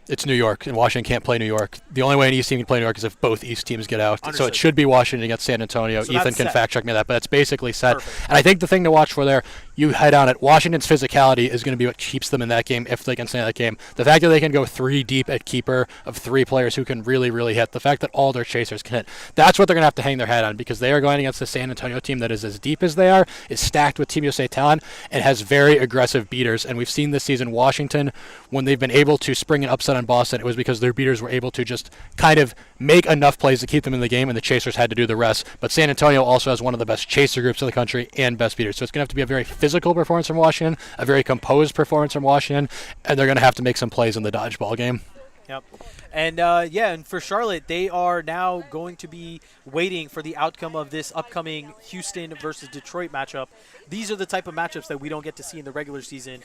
it's New York, and Washington can't play New York. The only way an East team can play New York is if both East teams get out. Understood. So it should be Washington against San Antonio. So Ethan that's can set. fact check me that, but it's basically set. Perfect. And I think the thing to watch for there, you head on it, Washington's physicality is going to be what keeps them in that game if they can stay in that game. The fact that they can go 3 deep at keeper of 3 players who can really, really hit, the fact that all their chasers can hit, that's what they're going to have to hang their hat on, because they are going against the San Antonio team that is as deep as they are, is stacked with Team USA talent, and has very aggressive beaters. And we've seen this season Washington, when they've been able to spring an upset on Boston, it was because their beaters were able to just kind of make enough plays to keep them in the game, and the chasers had to do the rest. But San Antonio also has one of the best chaser groups in the country and best beaters. So it's going to have to be a very physical performance from Washington, a very composed performance from Washington, and they're going to have to make some plays in the dodgeball game. Yep. And and for Charlotte, they are now going to be waiting for the outcome of this upcoming Houston versus Detroit matchup. These are the type of matchups that we don't get to see in the regular season,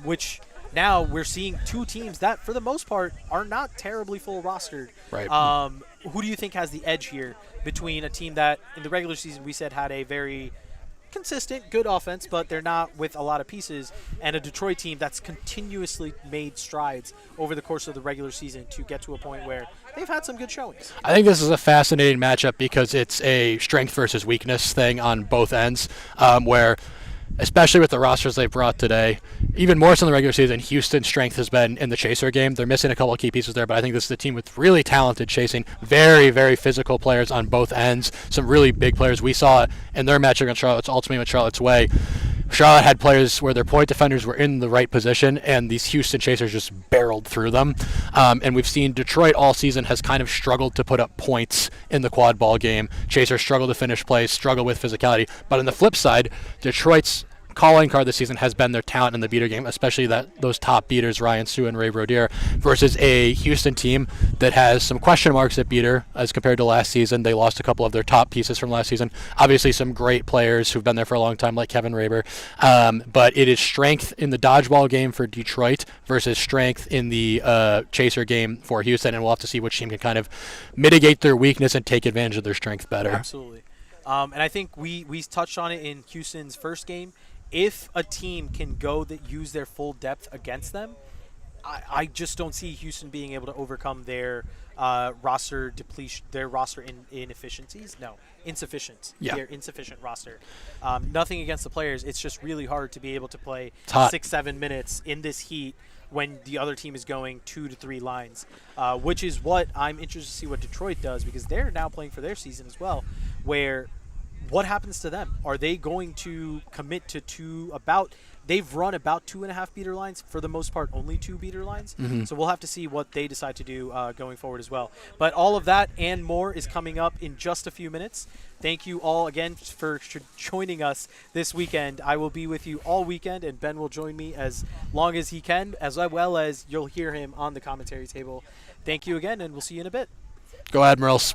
which now we're seeing 2 teams that, for the most part, are not terribly full rostered. Right. Who do you think has the edge here between a team that in the regular season we said had a very consistent, good offense, but they're not with a lot of pieces, and a Detroit team that's continuously made strides over the course of the regular season to get to a point where they've had some good showings? I think this is a fascinating matchup because it's a strength versus weakness thing on both ends, where especially with the rosters they brought today, even more so in the regular season, Houston's strength has been in the chaser game. They're missing a couple of key pieces there, but I think this is a team with really talented chasing, very, very physical players on both ends, some really big players. We saw it in their match against Charlotte. It's ultimately with Charlotte's way. Charlotte had players where their point defenders were in the right position, and these Houston chasers just barreled through them. And we've seen Detroit all season has kind of struggled to put up points in the quad ball game. Chasers struggle to finish plays, struggle with physicality. But on the flip side, Detroit's calling card this season has been their talent in the beater game, especially those top beaters, Ryan Sue and Ray Rodier, versus a Houston team that has some question marks at beater as compared to last season. They lost a couple of their top pieces from last season. Obviously some great players who've been there for a long time like Kevin Raber, but it is strength in the dodgeball game for Detroit versus strength in the chaser game for Houston, and we'll have to see which team can kind of mitigate their weakness and take advantage of their strength better. Absolutely. And I think we touched on it in Houston's first game. If a team can go that use their full depth against them, I just don't see Houston being able to overcome their roster depletion, their roster inefficiencies. No, insufficient. Yeah. Their insufficient roster. Nothing against the players. It's just really hard to be able to play 6-7 minutes in this heat when the other team is going 2 to 3 lines, which is what I'm interested to see what Detroit does, because they're now playing for their season as well, where what happens to them? Are they going to commit to they've run about 2.5 beater lines, for the most part only 2 beater lines. Mm-hmm. So we'll have to see what they decide to do going forward as well. But all of that and more is coming up in just a few minutes. Thank you all again for joining us this weekend. I will be with you all weekend, and Ben will join me as long as he can, as well as you'll hear him on the commentary table. Thank you again, and we'll see you in a bit. Go Admirals.